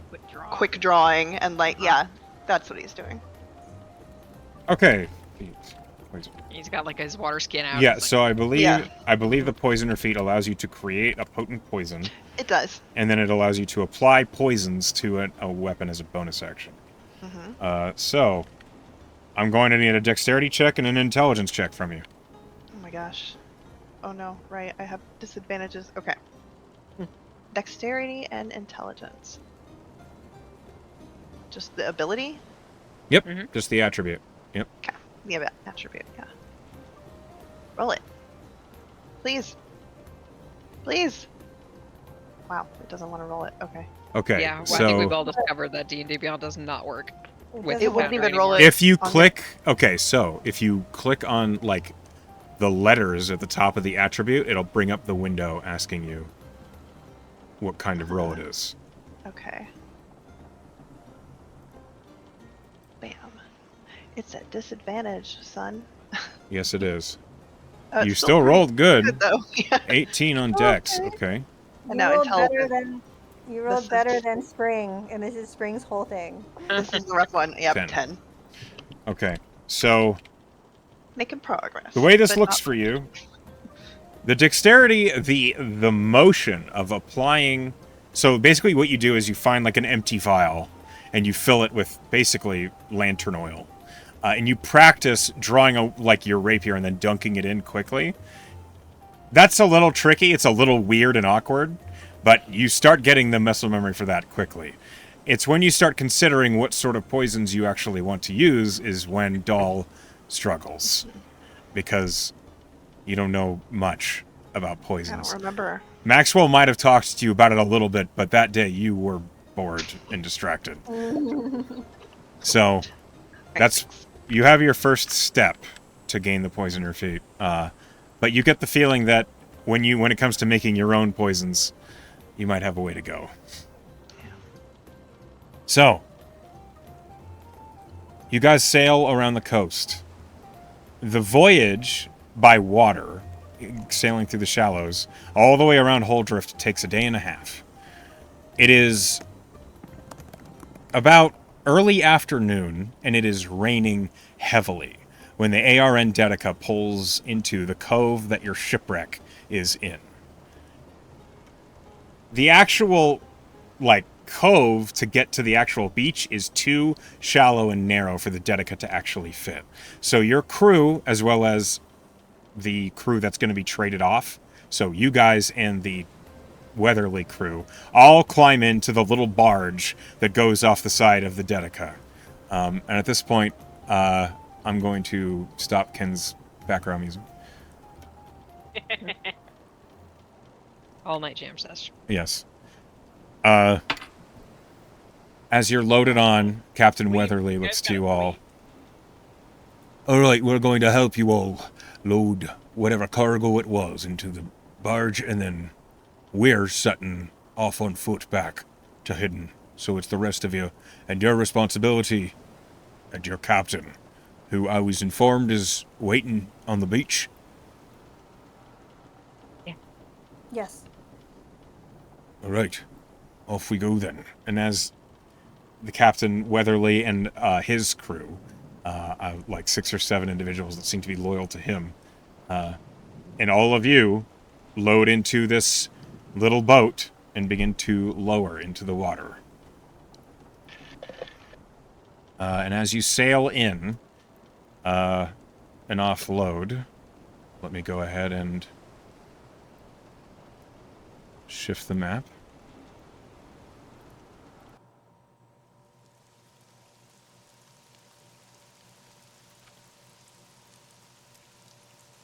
Quick draw. quick drawing and like, yeah, that's what he's doing. Okay. He's got like his water skin out. Yeah, It's so I believe Yeah. the poisoner feat allows you to create a potent poison, It does. and then it allows you to apply poisons to a weapon as a bonus action. So I'm going to need a dexterity check and an intelligence check from you. Oh my gosh. Oh no, right, I have disadvantages. Okay. Dexterity and intelligence. Just the ability? Yep, Mhm. just the attribute. Yep. Okay. Yeah, attribute, yeah. Roll it. Please. Please. Wow, it doesn't want to roll it. Okay. Okay. yeah, well, I so think we've all discovered that D&D Beyond does not work. With It wouldn't sound even writing roll work. it. if you on the- click, okay, so if you click on like the letters at the top of the attribute, it'll bring up the window asking you what kind of roll it is. Okay. Bam. It's at disadvantage, son. Yes, it is. It's You still pretty rolled good. good though. Yeah. 18 on dex. Okay. And now intelligence. You rolled This better is- than Spring, and this is Spring's whole thing. This is the rough one. Yep, 10. 10. Okay. So Making progress. the way this but looks not- for you, the dexterity, the motion of applying. So basically, what you do is you find like an empty vial, and you fill it with basically lantern oil, and you practice drawing like your rapier and then dunking it in quickly. That's a little tricky. It's a little weird and awkward, but you start getting the muscle memory for that quickly. It's when you start considering what sort of poisons you actually want to use is when Doll struggles, because you don't know much about I poisons. don't remember. Maxwell might have talked to you about it a little bit, but that day you were bored and distracted. So that's you have your first step to gain the poisoner feat. But you get the feeling that when it comes to making your own poisons, you might have a way to go. So you guys sail around the coast. The voyage by water, sailing through the shallows, all the way around Holdrift takes a day and a half. It is about early afternoon, and it is raining heavily when the ARN Dettika pulls into the cove that your shipwreck is in. The actual, like, cove to get to the actual beach is too shallow and narrow for the Dettika to actually fit. So your crew, as well as the crew that's going to be traded off, so you guys and the Weatherly crew, all climb into the little barge that goes off the side of the Dettika. And at this point, I'm going to stop Ken's background music. All night jam session. Yes. As you're loaded on, Captain Weatherly looks to you all. All right, we're going to help you all load whatever cargo it was into the barge, and then we're setting off on foot back to Hidden. So it's the rest of you and your responsibility and your captain, who I was informed is waiting on the beach. Yes. All right, off we go then. And as the Captain Weatherly and his crew, like 6 or 7 individuals that seem to be loyal to him, and all of you load into this little boat and begin to lower into the water. And as you sail in and offload, let me go ahead and shift the map.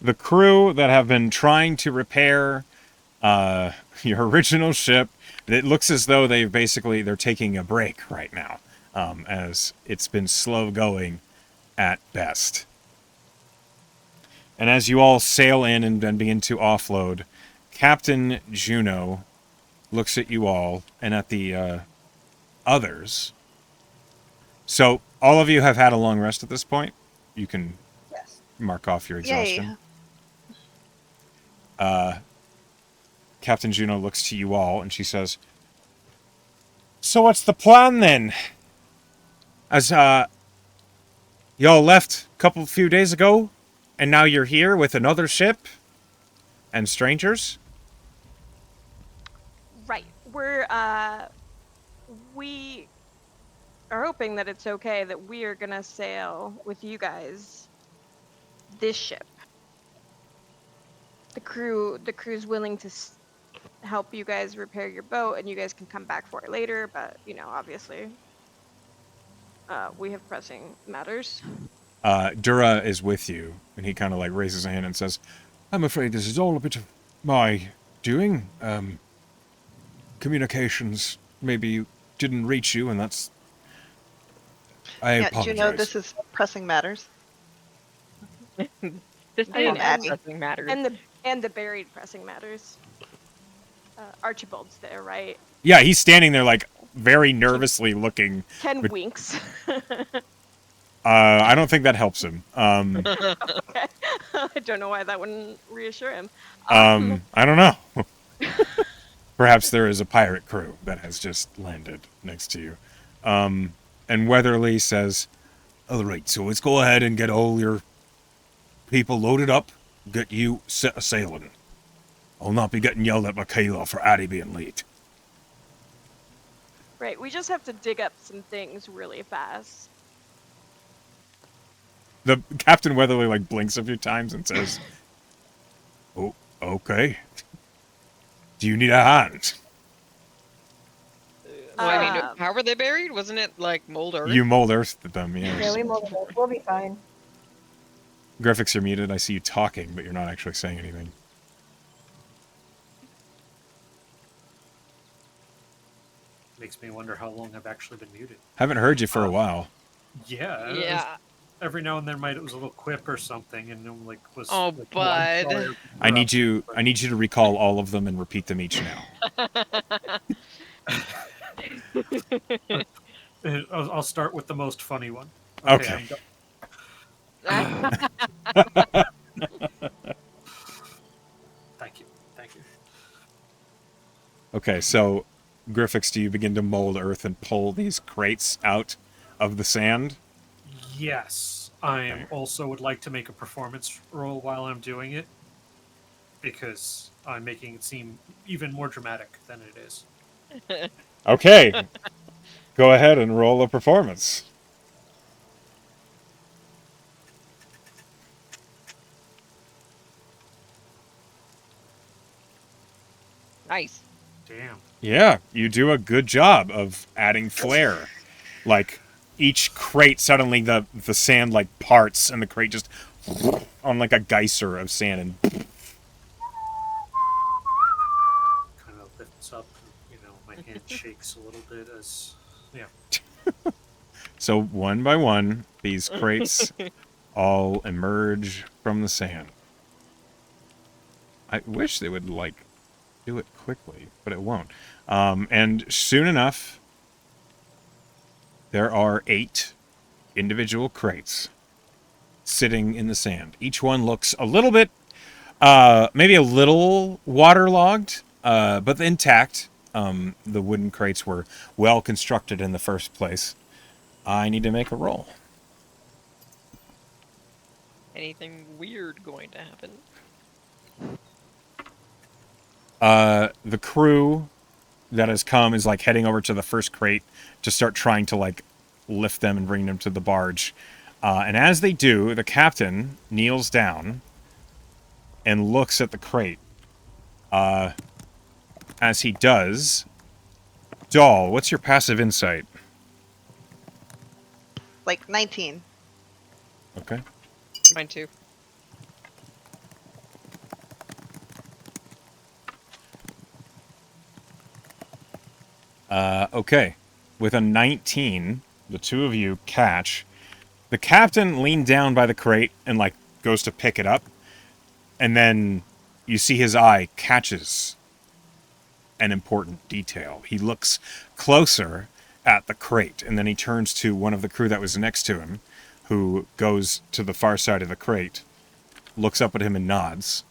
The crew that have been trying to repair your original ship, it looks as though they're taking a break right now, as it's been slow going at best. And as you all sail in and then begin to offload, Captain Juno looks at you all and at the others. So all of you have had a long rest at this point. You can Yes. mark off your exhaustion. Yay. Captain Juno looks to you all and she says, "So what's the plan then? As y'all left a few days ago, and now you're here with another ship and strangers?" Right. We are hoping that it's okay that we are gonna sail with you guys this ship. The crew's willing to help you guys repair your boat, and you guys can come back for it later. But obviously, we have pressing matters. Dura is with you, and he kind of like raises a hand and says, "I'm afraid this is all a bit of my doing. Communications maybe didn't reach you, and that's... I apologize." Juno, this is pressing matters. This I mean, is Abby. pressing matters. And the buried pressing matters. Archibald's there, right? Yeah, he's standing there like very nervously looking. Ken But- winks. I don't think that helps him. Okay. I don't know why that wouldn't reassure him. I don't know. Perhaps there is a pirate crew that has just landed next to you. And Weatherly says, "All right, so let's go ahead and get all your people loaded up, get you set a sailing. I'll not be getting yelled at by Kayla for Addie being late." Right, we just have to dig up some things really fast. The Captain Weatherly like blinks a few times and says, "Oh, okay. Do you need a hand?" Well, I mean, Um, how were they buried? Wasn't it like mold earth? You mold earthed them, yes. Yeah, we molded it. We'll be fine. Graphics, you're muted. I see you talking, but you're not actually saying anything. Makes me wonder how long I've actually been muted. Haven't heard you for a while. Yeah. Yeah. Every now and then, it was a little quip or something, and I'm like, was. Oh, like, one bud. fire I need you. but- I need you to recall all of them and repeat them each now. I'll start with the most funny one. Okay. I'm done. Thank you. Thank you. Okay, so Griffix, do you begin to mold earth and pull these crates out of the sand? Yes. I also would like to make a performance roll while I'm doing it, because I'm making it seem even more dramatic than it is. Okay. Go ahead and roll a performance. Nice. Damn. Yeah, you do a good job of adding flair. Like each crate suddenly the sand like parts and the crate just on like a geyser of sand and Kind of lifts up, and, my hand shakes a little bit as, yeah. so one by one these crates all emerge from the sand. I wish they would like do it quickly, but it won't. And soon enough, there are 8 individual crates sitting in the sand. Each one looks a little bit, maybe a little waterlogged, but intact. The wooden crates were well constructed in the first place. I need to make a roll. Anything weird going to happen? The crew that has come is like heading over to the first crate to start trying to like lift them and bring them to the barge. And as they do, the captain kneels down and looks at the crate. As he does, Doll, what's your passive insight? Like 19. Okay. Mine too. Okay. With a 19, the two of you catch. The captain leaned down by the crate and, like, goes to pick it up. And then you see his eye catches an important detail. He looks closer at the crate, and then he turns to one of the crew that was next to him, who goes to the far side of the crate, looks up at him and nods.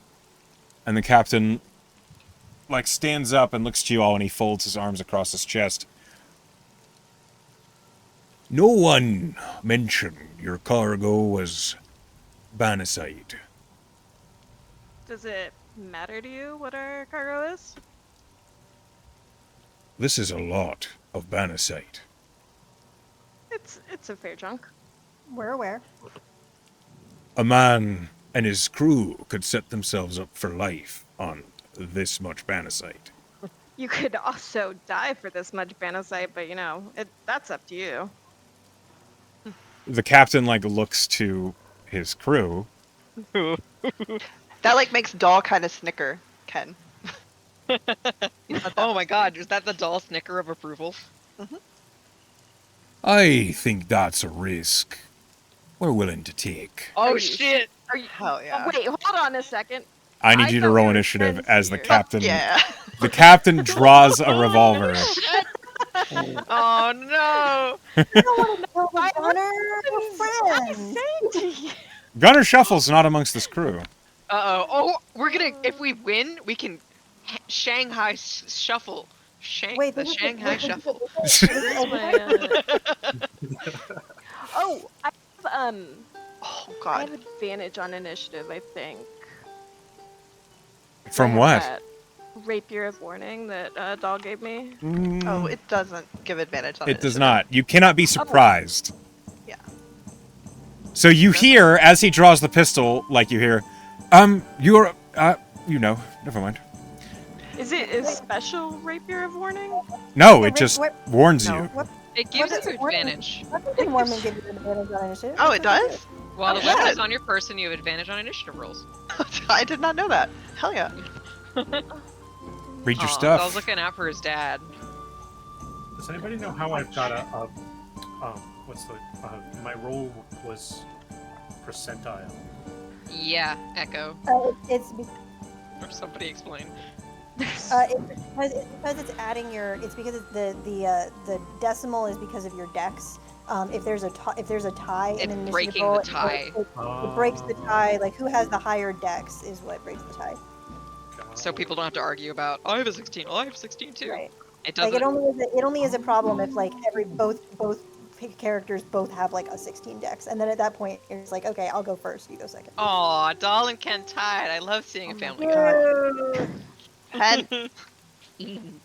And the captain, like, stands up and looks to you all, and he folds his arms across his chest. No one mentioned your cargo was Banasite. Does it matter to you what our cargo is? This is a lot of Banasite. It's a fair chunk. We're aware. A man and his crew could set themselves up for life on this much Banasite. You could also die for this much Banasite, but that's up to you. The captain, like, looks to his crew. That like makes Doll kind of snicker, Ken. Oh my god, is that the doll snicker of approval? I think that's a risk we're willing to take. Oh Are you shit! Are you? Hell yeah. Wait, hold on a second. I need you to thought roll we were initiative friends as the here. captain. Yeah. The captain draws a revolver. Oh no! I don't want to know Why- the honor. We're I'm friends. saying to you. Gunner Shuffle's not amongst this crew. Oh, we're gonna. If we win, we can Shanghai shuffle. Wait, The this is- Shanghai this is- shuffle. this is my, Oh, I have Oh I god. have advantage on initiative, I think. From I have what? that rapier of warning that Doll gave me. Oh, it doesn't give advantage on It does initiative. not. You cannot be surprised. Yeah. So you hear, as he draws the pistol, like you hear, you're, never mind. Is it a special rapier of warning? No, Yeah, it just what- warns No. you. What It gives What you is- what- advantage. did Mormon give you an advantage on initiative? Oh, it does? While the Oh, weapon shit. is on your person, you have advantage on initiative rolls. I did not know that. Hell yeah. Read your Aw, stuff. Doll's looking out for his dad. Does anybody know how I've got my roll was percentile? Yeah, Echo. It's Or somebody explain. It's because it's adding your. It's because it's the decimal is because of your dex. If there's a tie in It's an initiative breaking roll, the tie. it breaks the tie. Like who has the higher dex is what breaks the tie. So people don't have to argue about, I have a 16, I have a 16 too. Right. It Like doesn't. it only is a problem if like both characters both have like a 16 dex, and then at that point you're just like, okay, I'll go first, you go second. Aw, Doll and Ken tied. I love seeing a family go. God. Head. I'm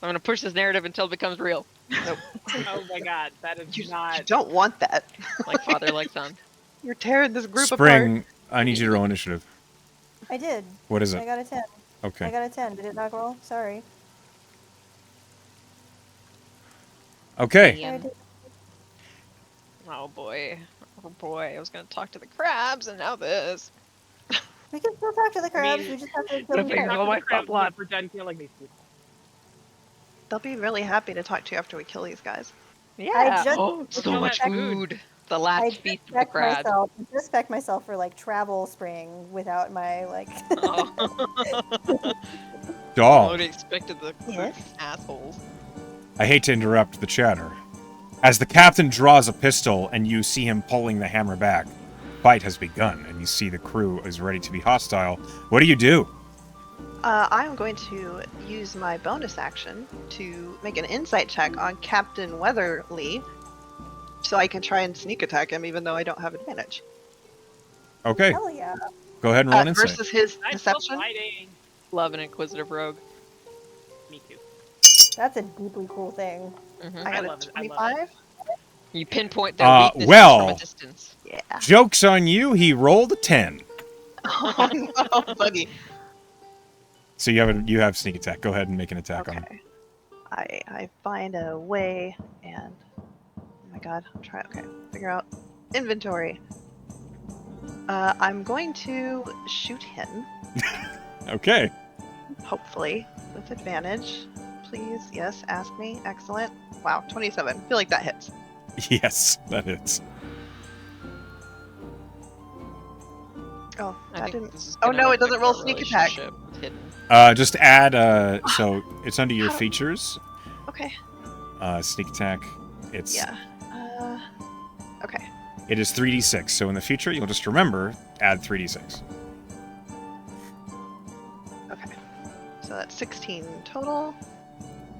gonna push this narrative until it becomes real. Nope. Oh my god, that is You not. don't want that. Like father, like son. You're tearing this group apart. Spring, I need you to roll initiative. I did. What is I it? got a 10. I Okay. got a 10. Did it not roll? Sorry. Okay. I did. Oh boy. Oh boy. I was gonna talk to the crabs, and now this. We can still talk to the crabs. mean, We just have to kill But them if they first. know my Crabs subplot. never done killing these people. They'll be really happy to talk to you after we kill these guys. Yeah. just- Oh, so Kill much that food. The I last just feast of the spec crabs. myself. I just spec myself for like travel spring without my like. Oh. Doll, Nobody expected the Yes? assholes. I hate to interrupt the chatter. As the captain draws a pistol and you see him pulling the hammer back, fight has begun, and you see the crew is ready to be hostile. What do you do? I am going to use my bonus action to make an insight check on Captain Weatherly, so I can try and sneak attack him, even though I don't have advantage. Okay, Hell yeah! go ahead and roll an insight. Versus his Nice deception. fighting. Love an inquisitive rogue. Me too. That's a deeply cool thing. Mhm. I got love a it, I love it. 25. You pinpoint their weaknesses well. from a distance. Yeah. Joke's on you, he rolled a 10. Oh no, buddy. So you have sneak attack. Go ahead and make an attack on him. Okay. I find a way, and oh my god, I'm trying. Okay, figure out inventory. I'm going to shoot him, Okay. hopefully with advantage. Please, yes, ask me. Excellent. Wow, 27. Feel like that hits. Yes, that hits. Oh, I that think didn't. this is Oh gonna no, it affect doesn't roll our sneak attack. relationship with Hidden. Just add, so it's under your features. Okay. Sneak attack. It's Yeah. Okay. It is 3d6. So in the future, you'll just remember add 3d6. Okay. So that's 16 total.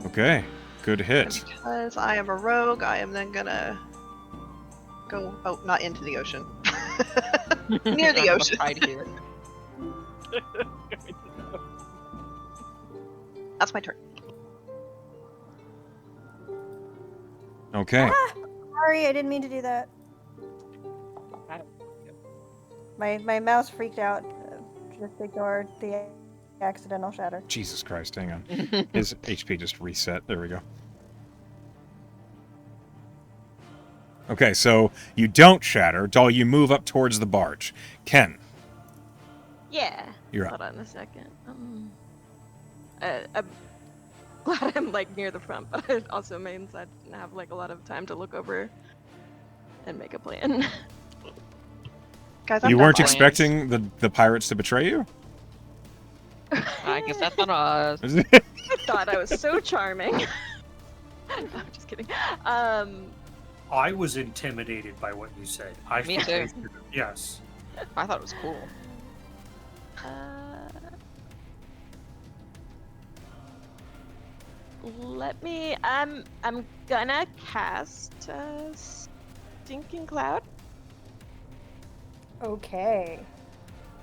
Okay, good And hit. because I am a rogue, I am then gonna go. Oh, not into the ocean. Near the ocean. Hide here. That's my turn. Okay. Sorry, I didn't mean to do that. My mouse freaked out. Just ignore the accidental shatter. Jesus Christ, hang on. His HP just reset. There we go. Okay, so you don't shatter. Doll, you move up towards the barge. Ken, Yeah. you're up. Hold on a second. I'm glad I'm like near the front, but I also means I didn't have like a lot of time to look over and make a plan. Guys, I'm You not weren't lying. expecting the pirates to betray you? I guess that's on us. I thought I was so charming. No, I'm just kidding. I was intimidated by what you said. I Me think they too. should- Yes. I thought it was cool. Let me. I'm gonna cast Stinking Cloud. Okay.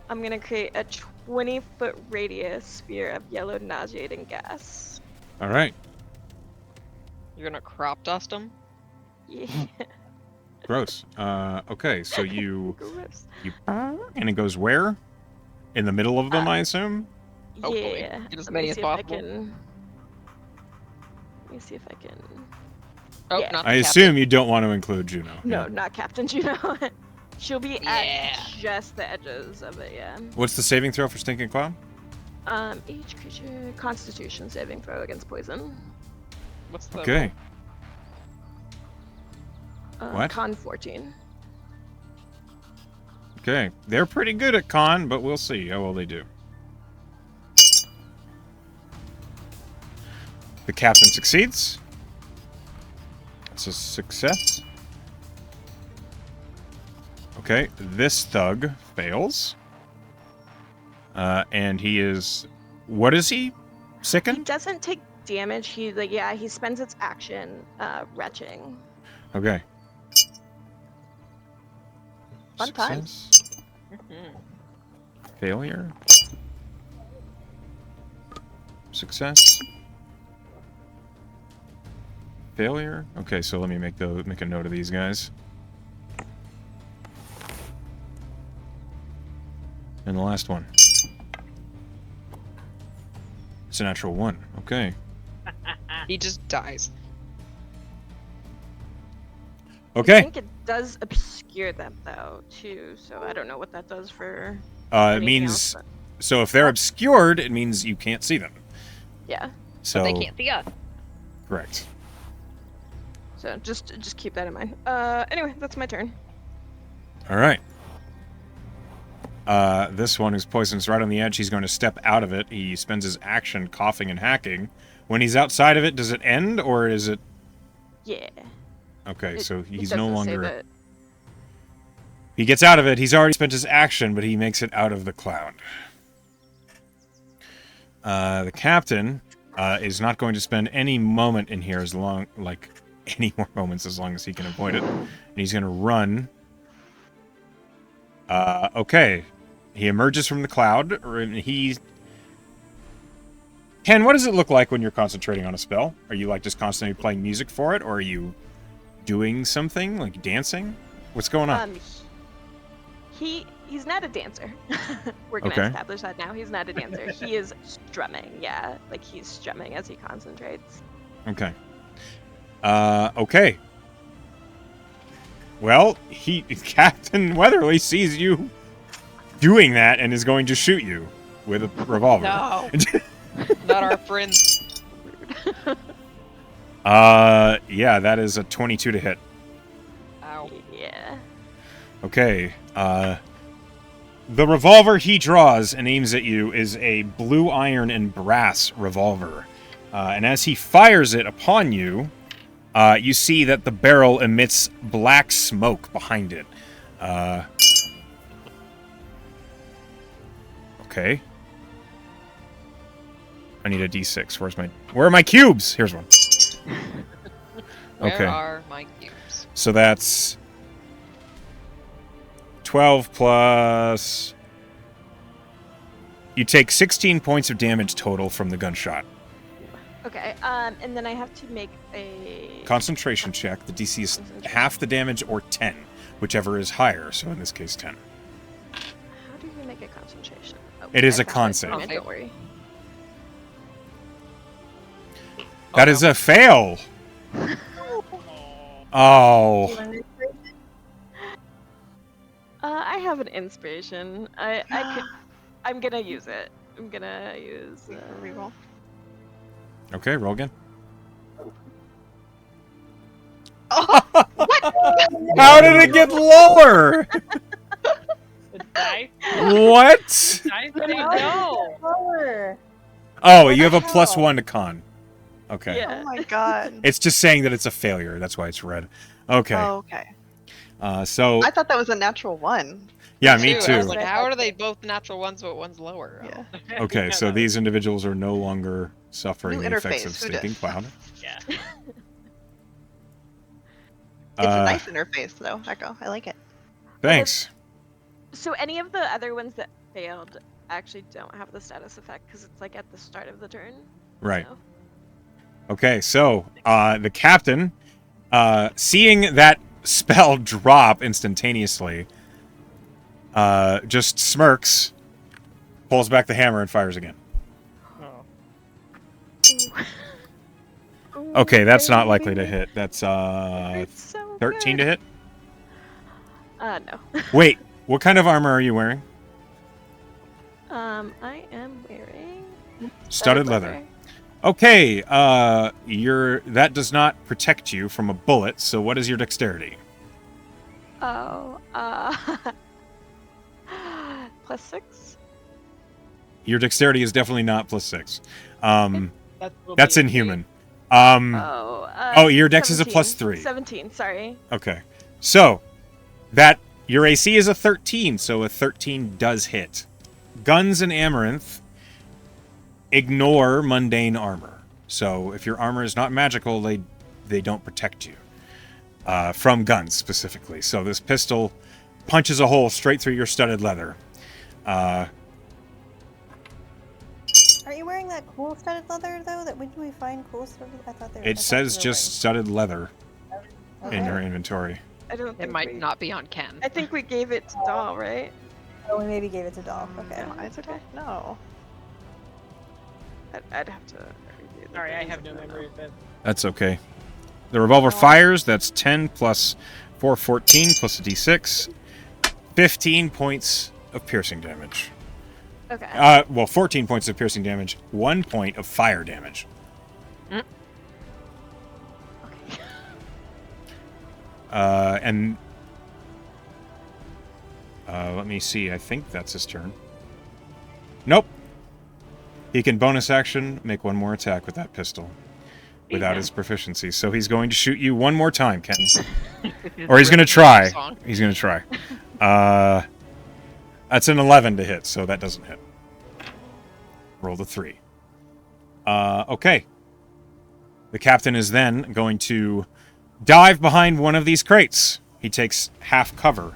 I'm gonna create a 20-foot radius sphere of yellow nauseating gas. All right. You're gonna crop dust them? Yeah. Gross. Okay, so you Gross. and it goes where? In the middle of them, I assume. Hopefully. Yeah. Get as Let many me as see if I possible. can- Let me see if I can. Oh, Yeah. not I the assume you don't want to include Juno. No, Yeah. not Captain Juno. She'll be Yeah. at just the edges of it. Yeah. What's the saving throw for Stinking Cloud? Each creature Constitution saving throw against poison. captain. What's the Okay. What? Con 14. Okay. They're pretty good at con, but we'll see how well they do. The captain succeeds. That's a success. Okay, this thug fails. And he is... What is he? He Sickened? doesn't take damage, he spends its action retching. Okay. Fun times. Success. Mhm. Failure. Success. Failure. Okay, so let me make a note of these guys. And the last one. It's a natural 1. Okay. He just dies. I Okay. think it does obscure them though too, so I don't know what that does for. It anything means else, but- so if they're obscured, it means you can't see them. yeah. So But they can't see us. correct. So just keep that in mind. Anyway, that's my turn. All right. This one who's poison's right on the edge. He's going to step out of it. He spends his action coughing and hacking. When he's outside of it, does it end or is it? Yeah. Okay, It- so it he's no doesn't say longer. that- He gets out of it. He's already spent his action, but he makes it out of the cloud. The captain is not going to spend any moment in here any more moments as long as he can avoid it. And he's going to run. Okay. He emerges from the cloud. Ken, what does it look like when you're concentrating on a spell? Are you just constantly playing music for it, or are you doing something like dancing? What's going on? He's not a dancer. We're gonna Okay. establish that now. He's not a dancer. He is strumming. Yeah, he's strumming as he concentrates. Okay. Okay. Well, Captain Weatherly sees you doing that and is going to shoot you with a revolver. No. Not our friends. Yeah, that is a 22 to hit. Ow. Yeah. Okay. The revolver he draws and aims at you is a blue iron and brass revolver. And as he fires it upon you, you see that the barrel emits black smoke behind it. Okay. I need a d6. Where are my cubes? Here's one. Where Okay. are my cubes? So that's 12 plus... You take 16 points of damage total from the gunshot. Okay. And then I have to make a Concentration check. The DC is half the damage or 10, whichever is higher. So in this case, 10. How do you make a concentration? Oh, It is I a found con it. save. Never mind, Don't worry. That is a fail! Oh. I have an inspiration. I'm gonna use it. I'm gonna use reroll. Okay, roll again. How did it get lower? The dice. What? Dice say no. Lower. Oh, you have a +1 to con. Okay. Yeah. Oh my god. It's just saying that it's a failure. That's why it's red. Okay. Oh, okay. So, I thought that was a natural 1. yeah, me I too. was like, how are they both natural ones, but one's lower? Yeah. Okay, Yeah, so no. these individuals are no longer suffering New the effects interface, of who Stinking dis? Cloud. Yeah. It's Uh, a nice interface, though, Echo. I like it. Thanks. So any of the other ones that failed actually don't have the status effect because it's at the start of the turn. Right. So. Okay, so the captain, seeing that spell drop instantaneously, just smirks, pulls back the hammer, and fires again. Ooh, Okay, that's not likely to baby. hit. That's It's so 13 to good. hit. No. Wait, what kind of armor are you wearing? I am wearing Studded leather. Okay, that does not protect you from a bullet. So what is your dexterity? Oh, +6. Your dexterity is definitely not +6. Will That's be inhuman. Oh, Your dex is a 17. +3. 17, sorry. Okay. So, your AC is a 13, so a 13 does hit. Guns and Amaranth ignore mundane armor. So if your armor is not magical, they don't protect you from guns specifically. So this pistol punches a hole straight through your studded leather. Aren't you wearing that cool studded leather though? When did we find cool studded? I thought they. It says just studded leather in your inventory. I don't It think might we... not be on Ken. I think we gave it to Doll, right? Oh, we maybe gave it to Doll. Okay. No, it's okay. No. I'd have to review the Sorry, I things have no if memory of this. That's okay. The revolver fires. That's 10 plus 4, 14 plus a d6. 15 points of piercing damage. Okay. Well, 14 points of piercing damage. 1 point of fire damage. Okay. And let me see. I think that's his turn. Nope. He can bonus action make one more attack with that pistol without his proficiency. So he's going to shoot you one more time, Ken. Or he's going to try. He's going to try. That's an 11 to hit, so that doesn't hit. Roll the 3. Okay. The captain is then going to dive behind one of these crates. He takes half cover.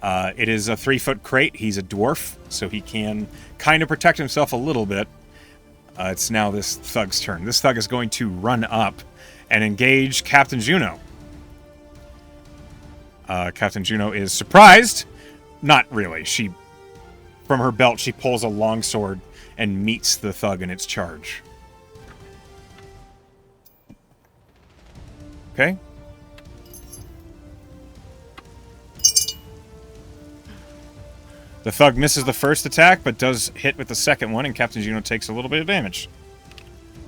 It is a 3-foot crate. He's a dwarf, so he can kind of protect himself a little bit. It's now this thug's turn. This thug is going to run up and engage Captain Juno. Captain Juno is surprised. Not really. From her belt, she pulls a longsword and meets the thug in its charge. Okay. The thug misses the first attack, but does hit with the second one, and Captain Juno takes a little bit of damage.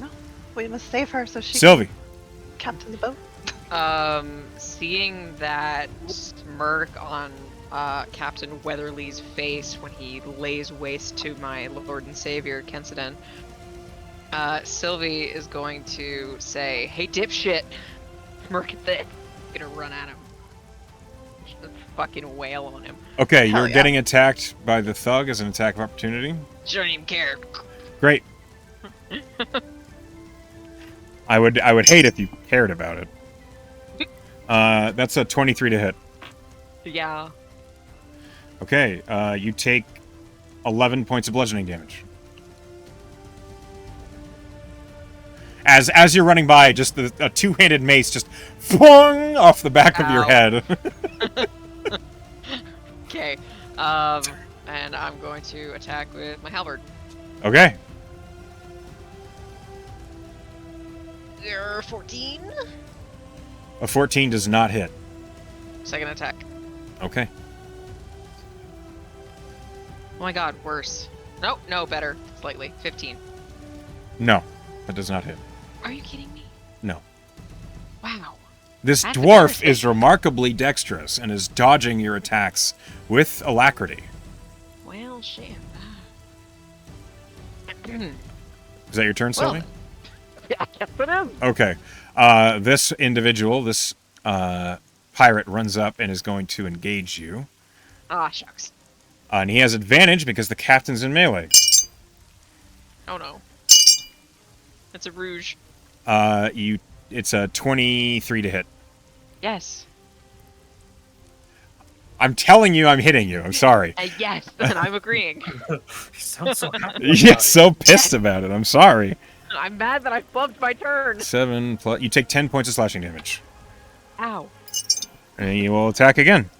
No. We must save her so she Sylvie. can captain the boat. Seeing that smirk on Captain Weatherly's face when he lays waste to my Lord and Savior, Kensidon, Sylvie is going to say, "Hey, dipshit!" Smirk at this. Gonna run at him. Just fucking wail on him. Okay, Hell you're yeah. getting attacked by the thug as an attack of opportunity. She don't even care. Great. I would hate if you cared about it. That's a 23 to hit. Yeah. Okay, you take 11 points of bludgeoning damage. As you're running by, just a two-handed mace just flung off the back of your Ow. head. Okay. And I'm going to attack with my halberd. Okay. There, 14. A 14 does not hit. Second attack. Okay. Oh my god, worse. Nope, no, better. Slightly. 15. No, that does not hit. Are you kidding me? No. Wow. This That's dwarf embarrassing. is remarkably dexterous and is dodging your attacks with alacrity. Well, shit. Is that your turn, Well, Sylvie? yeah, I guess it is. Okay. This individual, this pirate, runs up and is going to engage you. Ah, shucks. And he has advantage because the captain's in melee. Oh no. It's a rouge. It's a 23 to hit. Yes. I'm telling you I'm hitting you. I'm sorry. Yes, and I'm agreeing. He sounds so happy. Yeah, so pissed about it. I'm sorry. I'm mad that I flubbed my turn. 7 plus... You take 10 points of slashing damage. Ow. And you will attack again.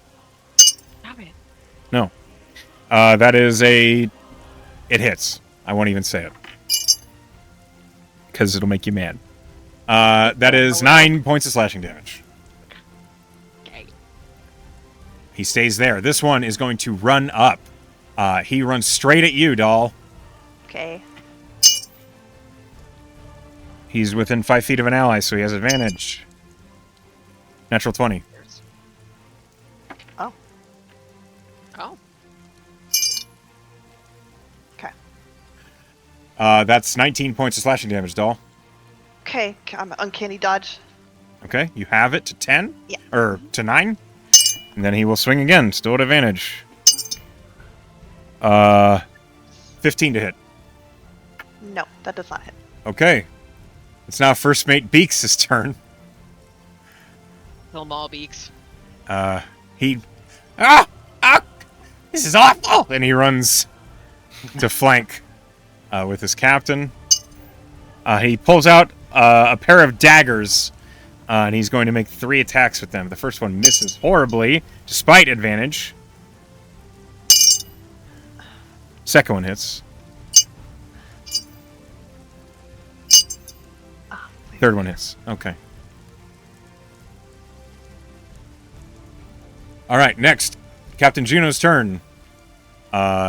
Stop it. No. That is a... It hits. I won't even say it. Because it'll make you mad. That is 9 points of slashing damage. Okay. He stays there. This one is going to run up. He runs straight at you, doll. Okay. He's within 5 feet of an ally, so he has advantage. Natural 20. Oh. Oh. Okay. That's 19 points of slashing damage, doll. Okay. I'm uncanny dodge. Okay, you have it to 10? Yeah. Or to 9? And then he will swing again, still at advantage. 15 to hit. No, that does not hit. Okay. It's now First Mate Beaks' turn. Kill 'em all, Beaks. He... Ah! Ah! This is awful! And he runs to flank with his captain. He pulls out a pair of daggers, and he's going to make 3 attacks with them. The first one misses horribly, despite advantage. Second one hits. Third one hits. Okay. All right, next. Captain Juno's turn.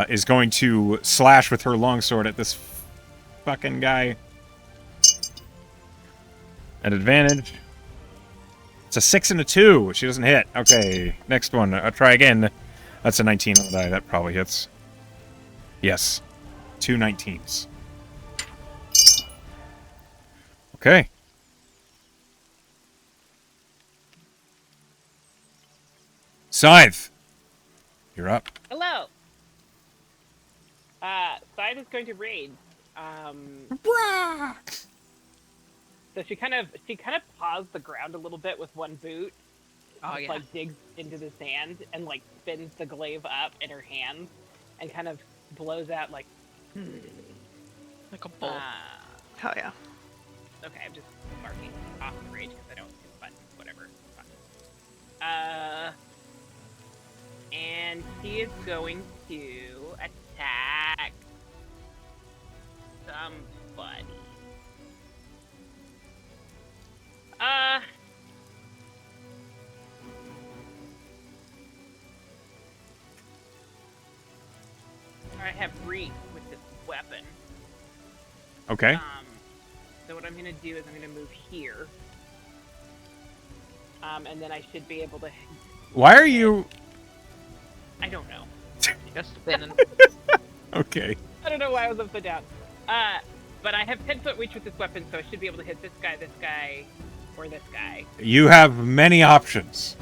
Is going to slash with her longsword at this fucking guy. At advantage. It's a 6 and a 2. She doesn't hit. Okay, next one. I'll try again. That's a 19 on the die. That probably hits. Yes. 2 19s. Okay. Scythe. You're up. Hello. Side is going to raid. So she kind of paws the ground a little bit with one boot. Oh, just, yeah. like digs into the sand and like spins the glaive up in her hands and kind of blows out like. Like a bull. Hell yeah. Okay, I'm just marking off the rage because I don't see the button. Whatever. And she is going to attack somebody. I have reach with this weapon. Okay. So what I'm gonna do is I'm gonna move here. And then I should be able to. Why are you... I don't know. Just spinning. Okay. I don't know why I was upside down. But I have 10-foot reach with this weapon, so I should be able to hit this guy, or this guy. You have many options.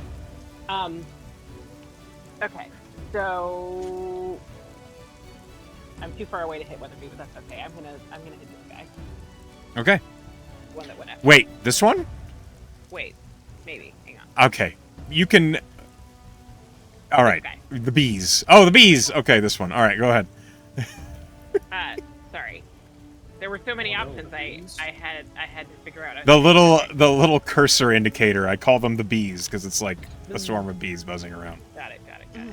Okay. So I'm too far away to hit Weatherby, but that's okay. I'm gonna hit this guy. Okay. One that went after. Wait, this one? Wait, maybe. Hang on. Okay. You can... All right. Okay. The bees. Oh, the bees! Okay, this one. All right, go ahead. Sorry. There were so many options I had to figure out. The little cursor indicator, I call them the bees, because it's like a swarm of bees buzzing around. Got it. Okay. All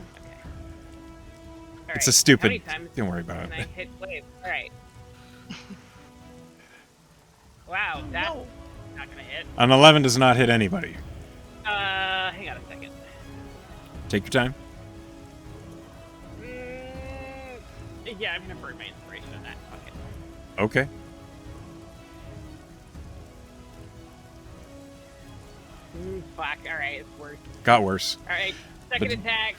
It's right. a stupid... How many times Don't worry about can I it. hit Glaive? All right. Wow, that's not gonna hit. An 11 does not hit anybody. Hang on a second. Take your time. Yeah, I'm gonna burn my inspiration on that. Fuck it. Okay. Fuck. All right, it's worse. Got worse. All right, second But- attack.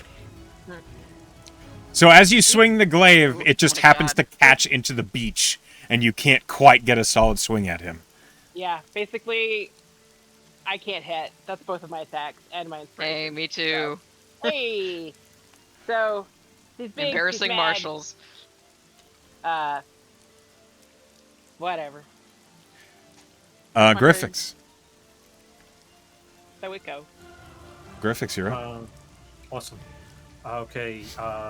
So as you swing the glaive, it just Oh my happens God. to catch into the beach, and you can't quite get a solid swing at him. Yeah, basically, I can't hit. That's both of my attacks and my inspiration. Hey, me too. Hey. So, she's big. Embarrassing she's mad. marshals. Whatever. Griffix. So it goes. Griffix, you're up. Awesome. Okay,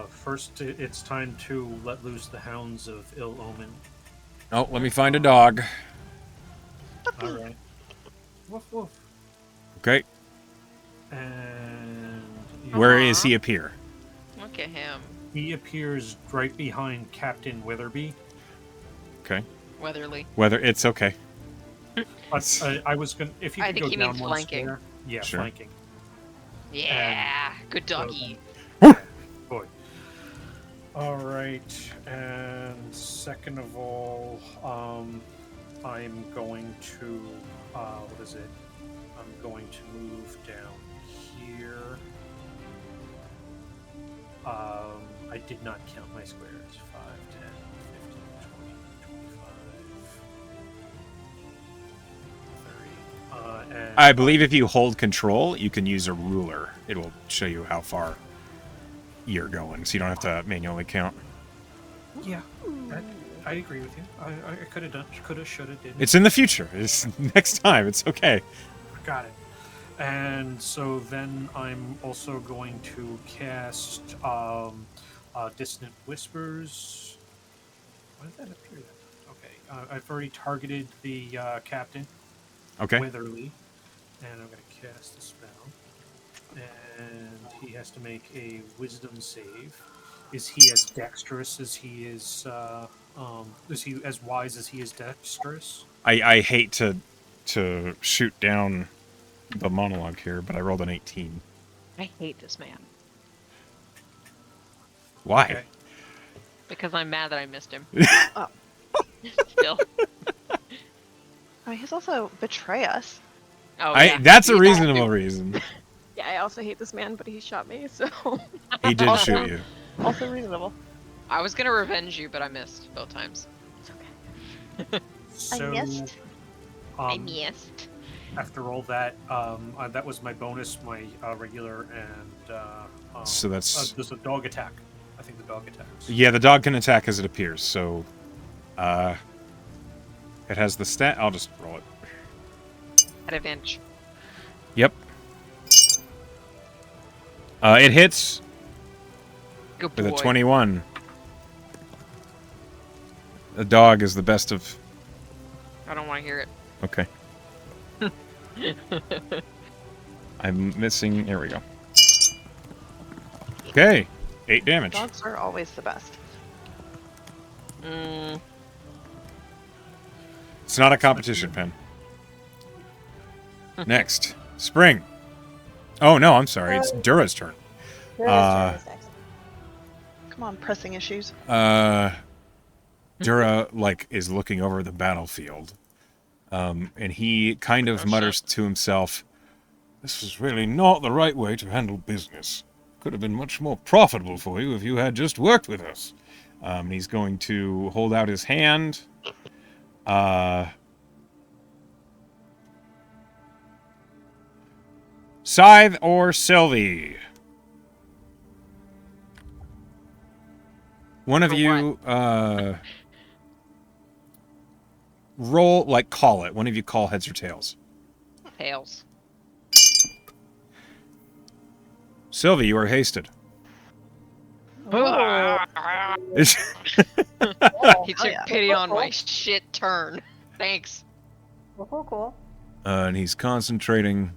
first it's time to let loose the hounds of ill omen. Oh, let me find a dog. All right. Woof woof. Okay. And Where is he appear? Look at him. he appears right behind Captain Witherby. Okay. Weatherly. Whether it's okay. But I was gonna, if you I could think go he down means one flanking. square. Yeah, Sure. flanking. Yeah. Good doggy. Boy. All right, and second of all, I'm going to what is it? I'm going to move down here. I did not count my squares. 5, 10, 15, 20, 25, 30. And I believe if you hold control, you can use a ruler. It will show you how far you're going, so you don't have to manually count. yeah, I agree with you. I could have done, could have, should have, didn't. It's in the future. It's next time. It's okay. Got it. And so then I'm also going to cast Dissonant Whispers. Why did that appear then? Okay, I've already targeted the captain, Okay. Weatherly, and I'm going to cast a spell. And he has to make a Wisdom save. Is he as dexterous as he is? Is he as wise as he is dexterous? I hate to shoot down the monologue here, but I rolled an 18. I hate this man Why? Okay. Because I'm mad that I missed him. Oh. Still. I mean, he's also betray us. Oh, yeah. That's a He's reasonable reason. Yeah, I also hate this man, but he shot me, so He did Also- shoot you. Also reasonable. I was gonna revenge you, but I missed both times. it's okay. So, missed. I missed. after all that, that was my bonus, my regular, and So that's there's a dog attack. I think the dog attacks. yeah. The dog can attack as it appears. So, it has the stat. I'll just roll it. At advantage. Yep. It hits Good with boy. a 21. The dog is the best of. I don't want to hear it. Okay. I'm missing. There we go. Okay, 8 damage. Dogs are always the best. Mm, It's not a competition, Pen. Next, Spring. Oh no, I'm sorry. It's Dura's turn. Dura's Uh, turn is next. Come on, pressing issues. Dura is looking over the battlefield, and he kind of mutters to himself, "This is really not the right way to handle business. Could have been much more profitable for you if you had just worked with us." He's going to hold out his hand. Scythe or Sylvie? One of For you, roll, call it. One of you call heads or tails. tails. Sylvie, you are hasted. He Oh, took yeah. pity on my shit turn. Thanks. cool. And he's concentrating.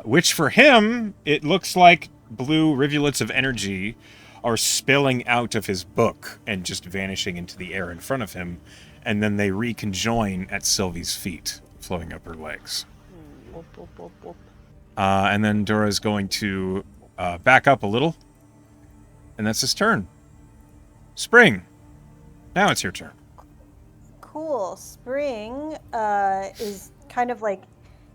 Which for him, it looks like blue rivulets of energy are spilling out of his book and just vanishing into the air in front of him, and then they reconjoin at Sylvie's feet, floating up her legs. Whoop, whoop, whoop, whoop. And then Dora's going to back up a little, and that's his turn. Spring, now it's your turn. Cool. Spring is kind of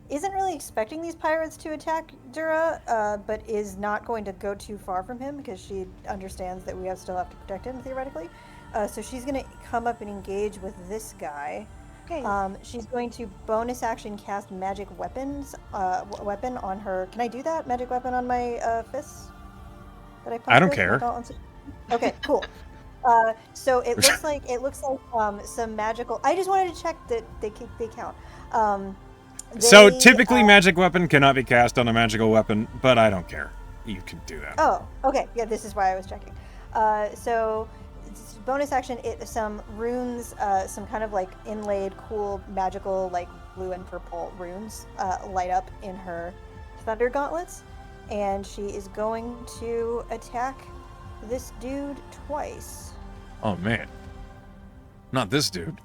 isn't really expecting these pirates to attack Dura, but is not going to go too far from him because she understands that we still have to protect him theoretically. So she's going to come up and engage with this guy. Okay. She's going to bonus action cast magic weapons weapon on her. Can I do that? Magic weapon on my fists? That I don't punch with? care. Okay, cool. So it looks like some magical. I just wanted to check that they count. So They, typically magic weapon cannot be cast on a magical weapon, but I don't care. You can do that. Oh, okay. Yeah, this is why I was checking. So it's bonus action, some runes, some kind of inlaid, cool, magical, blue and purple runes light up in her thunder gauntlets, and she is going to attack this dude twice. Oh man. Not this dude.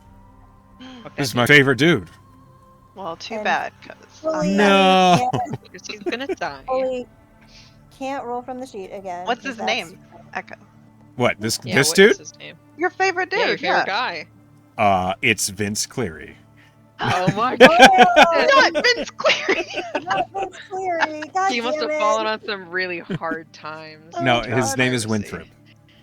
Okay. This is my favorite dude. Well, too And- bad, because Fully, No. Because he's gonna die. fully can't roll from the sheet again. what's 'cause his that's- name? Echo. What, this Yeah, this what dude? is his name? Your favorite dude, Yeah, your favorite guy. It's Vince Cleary. Oh my god. Not Vince Cleary. Not Vince Cleary. God He must damn have it. fallen on some really hard times. Oh, No, God, his name is mercy. Winthrop.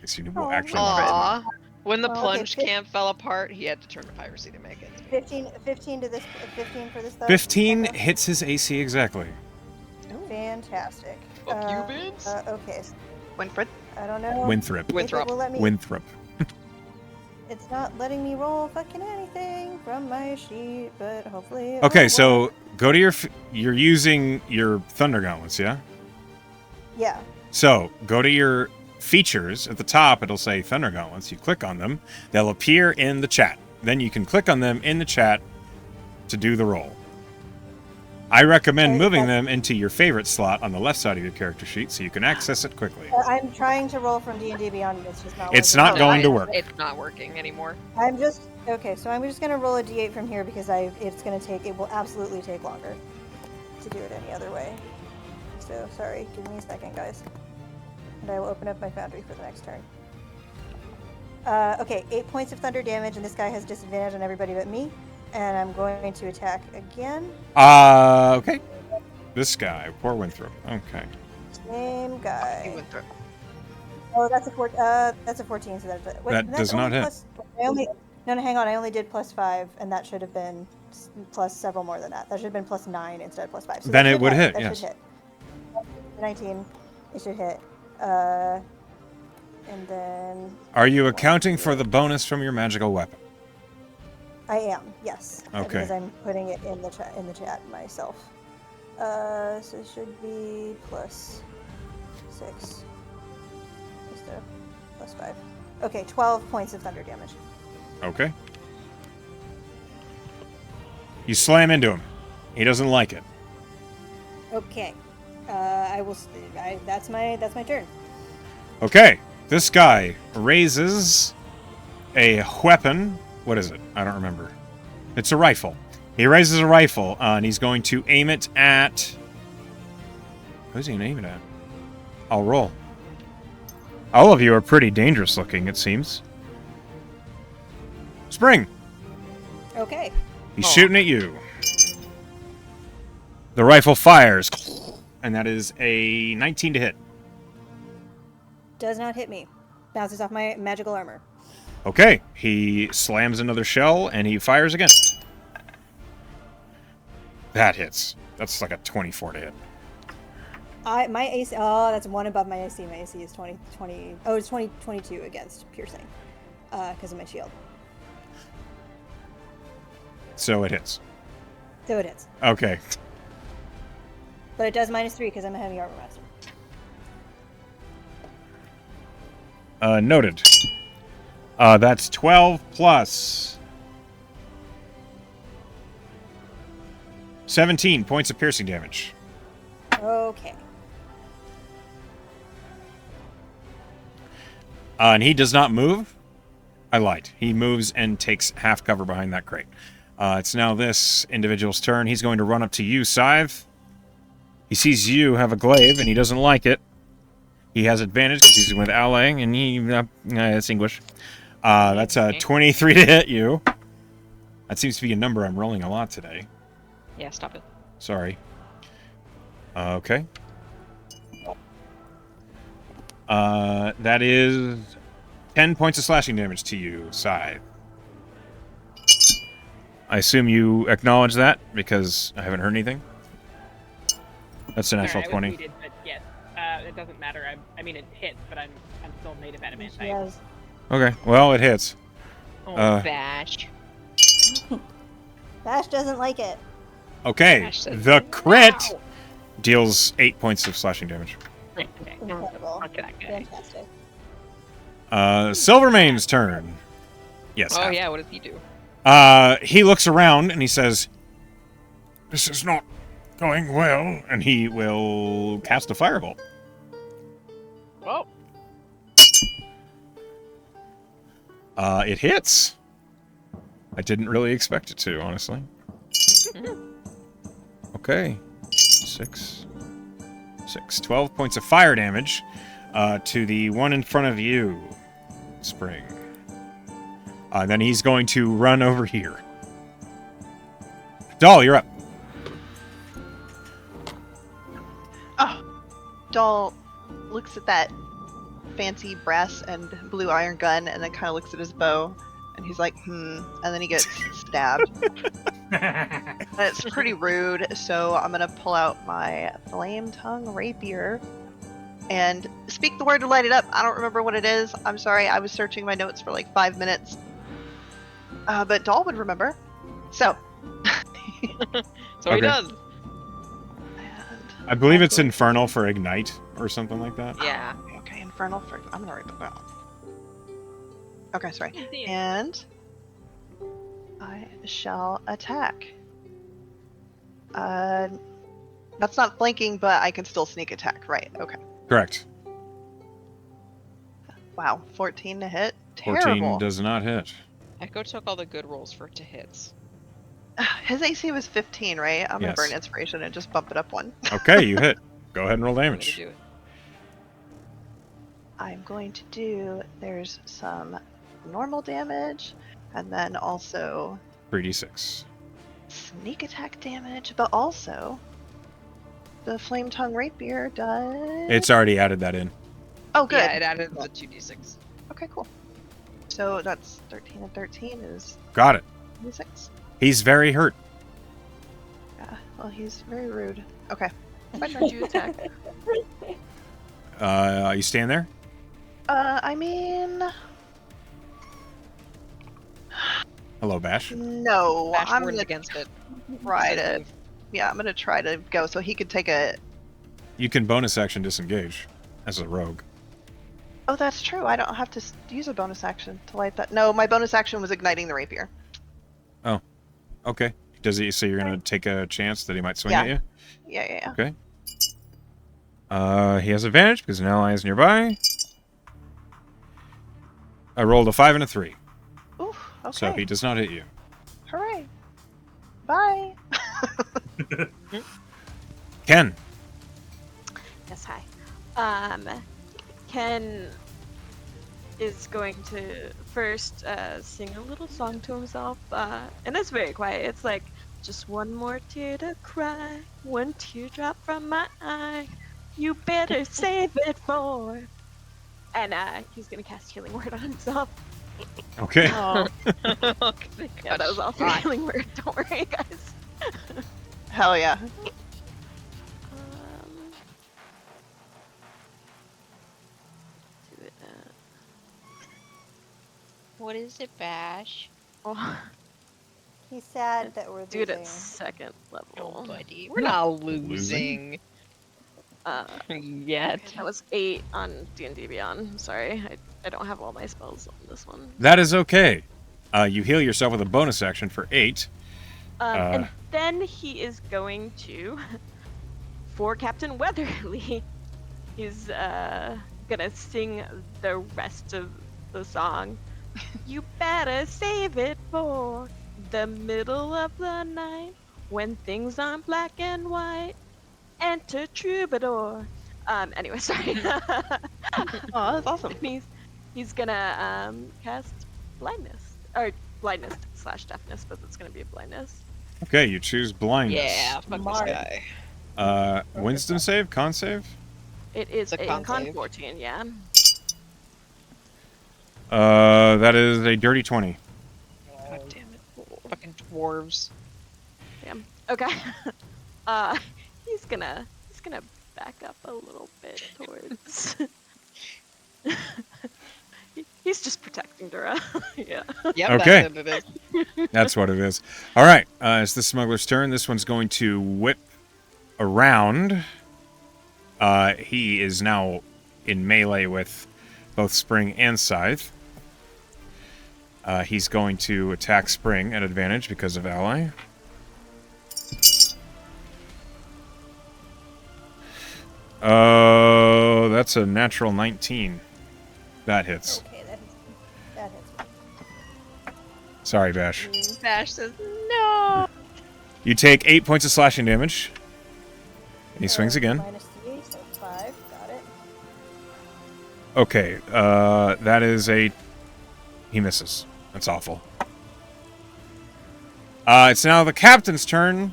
Yes, you Oh, actually want to know. Aw. When the Oh, okay, plunge fif- camp fell apart, he had to turn to piracy to make it. 15 to this. 15 for this. Though. 15 Okay. hits his AC exactly. Fantastic. Fuck you, Vince. Okay. Winfred. I don't know. Winthrop. If it Winthrop. will let me. Winthrop. It's not letting me roll fucking anything from my sheet, but hopefully. It Okay, will so work. go to you're using your Thunder Gauntlets, yeah? Yeah. So go to your features at the top. It'll say Thunder Gauntlets. You click on them. They'll appear in the chat. Then you can click on them in the chat to do the roll. I recommend Okay, moving that's- them into your favorite slot on the left side of your character sheet so you can access it quickly. I'm trying to roll from D&D Beyond, and it's just not. It's working. not going to work. It's not working anymore. I'm just okay. So I'm just gonna roll a D8 from here because it's gonna take. It will absolutely take longer to do it any other way. So sorry. Give me a second, guys, and I will open up my foundry for the next turn. Okay, 8 points of thunder damage, and this guy has disadvantage on everybody but me. And I'm going to attack again. Okay. This guy, poor Winthrop. Okay. Same He guy. went through. Oh, that's a 14. So That does not hit. No, hang on. I only did +5, and that should have been plus several more than that. That should have been +9 instead of +5. So Then that it should would hit. hit, That yes. should hit. 19. It should hit. And then Are you accounting for the bonus from your magical weapon? I am, yes. Okay. Because I'm putting it in the chat myself. So it should be +6 instead of +5. Okay, 12 points of thunder damage. Okay. You slam into him. He doesn't like it. Okay. I will. That's my turn. Okay. This guy raises a weapon. What is it? I don't remember. It's a rifle. He raises a rifle, and he's going to aim it at... Who's he going to aim it at? I'll roll. All of you are pretty dangerous looking, it seems. Spring! Okay. He's shooting at you. The rifle fires, and that is a 19 to hit. Does not hit me. Bounces off my magical armor. Okay, he slams another shell, and he fires again. That hits. That's like a 24 to hit. My AC. Oh, that's one above my AC. My AC is 20. Oh, it's 22 against piercing, because of my shield. So it hits. So it hits. Okay. But it does -3 because I'm a heavy armor master. Noted. That's 12 plus 17 points of piercing damage. Okay. And he does not move. I lied. He moves and takes half cover behind that crate. It's now this individual's turn. He's going to run up to you, Scythe. He sees you have a glaive, and he doesn't like it. He has advantage because he's with allying, and he... that's English. That's a 23 to hit you. That seems to be a number I'm rolling a lot today. Yeah, stop it. Sorry. Okay. That is 10 points of slashing damage to you, Scythe. I assume you acknowledge that because I haven't heard anything. That's a natural Sorry, 20. I was muted, but yes, it doesn't matter. I mean, it hits, but I'm still made of adamant. She has. Okay, well, it hits. Oh, Uh, Bash. Bash doesn't like it. Okay, Gosh, that's- the crit Wow. deals 8 points of slashing damage. Okay. Incredible. Look at that guy. Fantastic. Silvermane's turn. Yes. Oh half. yeah, what does he do? He looks around and he says, "This is not going well," and he will cast a firebolt. Well, It hits. I didn't really expect it to, honestly. Okay. 12 points of fire damage to the one in front of you, Spring. Then he's going to run over here. Doll, you're up. Oh, Doll looks at that fancy brass and blue iron gun and then kind of looks at his bow and he's like, and then he gets stabbed. And it's pretty rude, so I'm gonna pull out my flame tongue rapier and speak the word to light it up. I don't remember what it is. I'm sorry. I was searching my notes for like 5 minutes. But Doll would remember. So. So he Okay. does. And I believe I'm it's going- infernal for ignite or something like that. Yeah. Okay, infernal for. I'm gonna write that down. Okay, sorry. Yeah. And I shall attack. That's not flanking, but I can still sneak attack, right? Okay. Correct. Wow, 14 to hit. 14 Terrible. does not hit. Echo took all the good rolls for to hits. His AC was 15, right? I'm gonna Yes. burn inspiration and just bump it up one. Okay, you hit. Go ahead and roll I'm gonna damage. do it. I'm going to do. There's some normal damage, and then also 3d6. sneak attack damage, but also the flame tongue rapier does. It's already added that in. Oh, good. Yeah, it added the 2d6. Okay, cool. So that's 13 and 13 is Got it. 26. He's very hurt. Yeah, well, he's very rude. Okay. When did you attack? You stand there? I mean, Hello, Bash. no. Bash I'm warns gonna against it. try to. Yeah, I'm gonna try to go so he could take a. You can bonus action disengage as a rogue. Oh, that's true. I don't have to use a bonus action to light that. No, my bonus action was igniting the rapier. Okay. Does he? So you're gonna take a chance that he might swing Yeah. at you? Yeah. Okay. He has advantage because an ally is nearby. I rolled a 5 and a 3, Ooh, okay. so he does not hit you. Hooray. Bye. Ken. Yes, hi. Ken is going to first sing a little song to himself, and it's very quiet. It's like, just one more tear to cry, one teardrop from my eye, you better save it for. And he's gonna cast Healing Word on himself. Okay. Oh, Yeah, that was all for Healing Word. Don't worry, guys. hell yeah. Do it. What is it, Bash? Oh, He's sad that we're do it losing. at second Oh, level. buddy. We're not losing. Yet. That was 8 on D&D Beyond. Sorry, I don't have all my spells on this one. That is okay. You heal yourself with a bonus action for 8. And then he is going to, for Captain Weatherly, he's gonna sing the rest of the song. You better save it for the middle of the night when things aren't black and white. Enter Troubadour. Anyway, sorry. Oh, that's awesome. He's gonna cast blindness / deafness, but it's gonna be a blindness. Okay, you choose blindness. Yeah, fuck Mark. this guy. Wisdom save? Con save? It is It's a a con con save. 14, yeah. That is a dirty 20. God damn it. Fucking dwarves. Damn. Okay. He's gonna back up a little bit towards. He's just protecting Dura. Yeah. Yep, Okay. that's what it is. That's what it is. All right, it's the smuggler's turn. This one's going to whip around. He is now in melee with both Spring and Scythe. He's going to attack Spring at advantage because of ally. That's a natural 19. That hits. Okay, that hits. Sorry, Bash. Bash says, no! You take 8 points of slashing damage. And he swings again. -3, so 5. Got it. Okay, that is a... He misses. That's awful. It's now the captain's turn.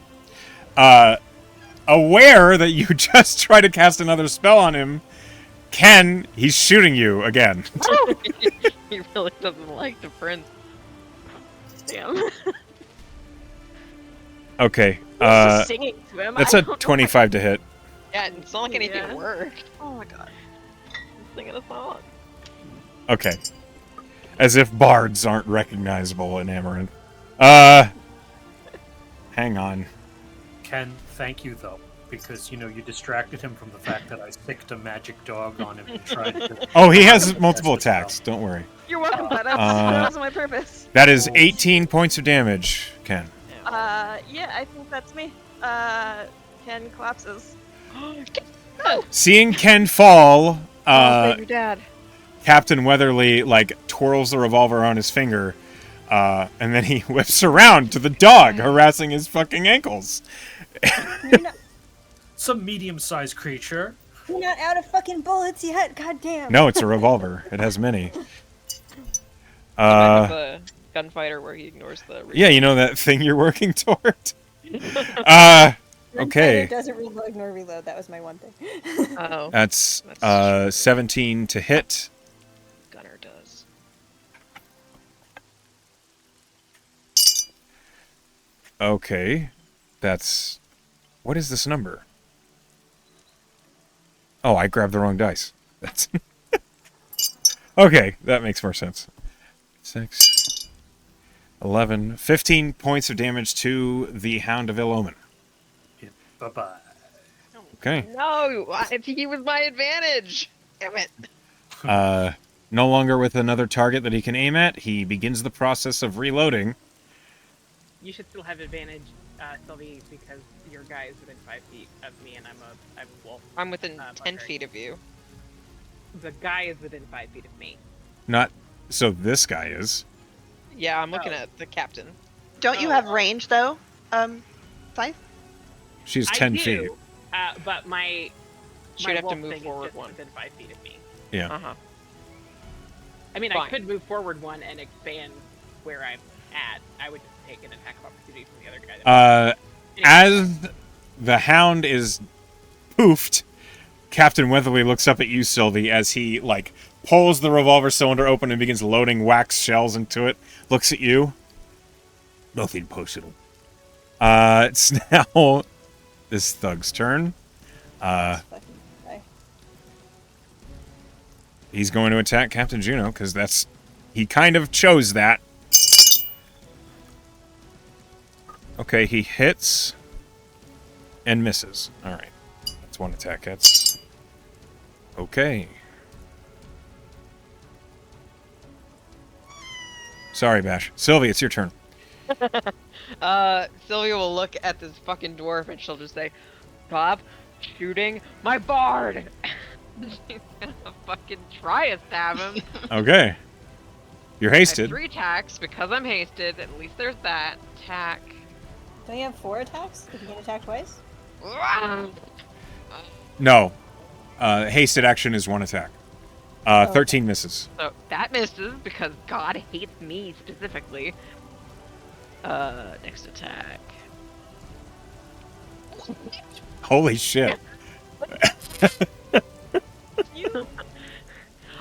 Aware that you just tried to cast another spell on him, Ken, he's shooting you again. He really doesn't like the prince. Damn. He's Okay, just singing to him. that's I a don't know 25 to hit. Yeah, it's not like anything Yeah. worked. Oh my god. Singing a song. Okay. As if bards aren't recognizable in Amaranth. Hang on. Ken, thank you though, because you distracted him from the fact that I sicked a magic dog on him and tried to. Oh, he has multiple attacks. Don't worry. You're welcome, but that Uh, was my purpose. That is Oh. 18 points of damage, Ken. Yeah, I think that's me. Ken collapses. Seeing Ken fall, Save your dad. Captain Weatherly twirls the revolver on his finger, and then he whips around to the dog harassing his fucking ankles. You're not, Some medium-sized creature. you're not out of fucking bullets yet. God damn. No, it's a revolver. It has many. The gunfighter where he ignores the. Yeah, you know that thing you're working toward. Okay. It doesn't reload nor reload. That was my one thing. Oh, That's That's 17 to hit. Gunner does. Okay, that's. What is this number? Oh, I grabbed the wrong dice. That's. Okay, that makes more sense. 6, 11, 15 points of damage to the Hound of Ill Omen. Bye-bye. Okay. No, he was my advantage. Damn it. No longer with another target that he can aim at, he begins the process of reloading. You should still have advantage, Sylvie, because your guy is within 5 feet of me, and I'm a wolf. I'm within 10 barbarian. feet of you. The guy is within 5 feet of me. Not. So this guy is. Yeah, I'm looking Oh. at the captain. Don't you Oh. have range though? Scythe? She's I 10 do, feet. But my She'd my have to wolf move thing is forward just one. within 5 feet of me. Yeah. Uh huh. I mean, Fine. I could move forward one and expand where I'm at. I would just take an attack of opportunity from the other guy. As the Hound is poofed, Captain Weatherly looks up at you, Sylvie, as he, pulls the revolver cylinder open and begins loading wax shells into it. Looks at you. Nothing personal. It's now this thug's turn. Fucking guy. He's going to attack Captain Juno, because he kind of chose that. Okay, he hits and misses. Alright. That's one attack. That's okay. Sorry, Bash. Sylvie, it's your turn. Sylvia will look at this fucking dwarf and she'll just say, "Stop shooting my bard!" She's gonna fucking try to stab him. Okay. You're I have hasted. 3 attacks because I'm hasted. At least there's that. Attack. Don't you have 4 attacks? If you can attack twice? No. Hasted action is 1 attack. 13 misses. So that misses because God hates me specifically. Next attack. Holy shit.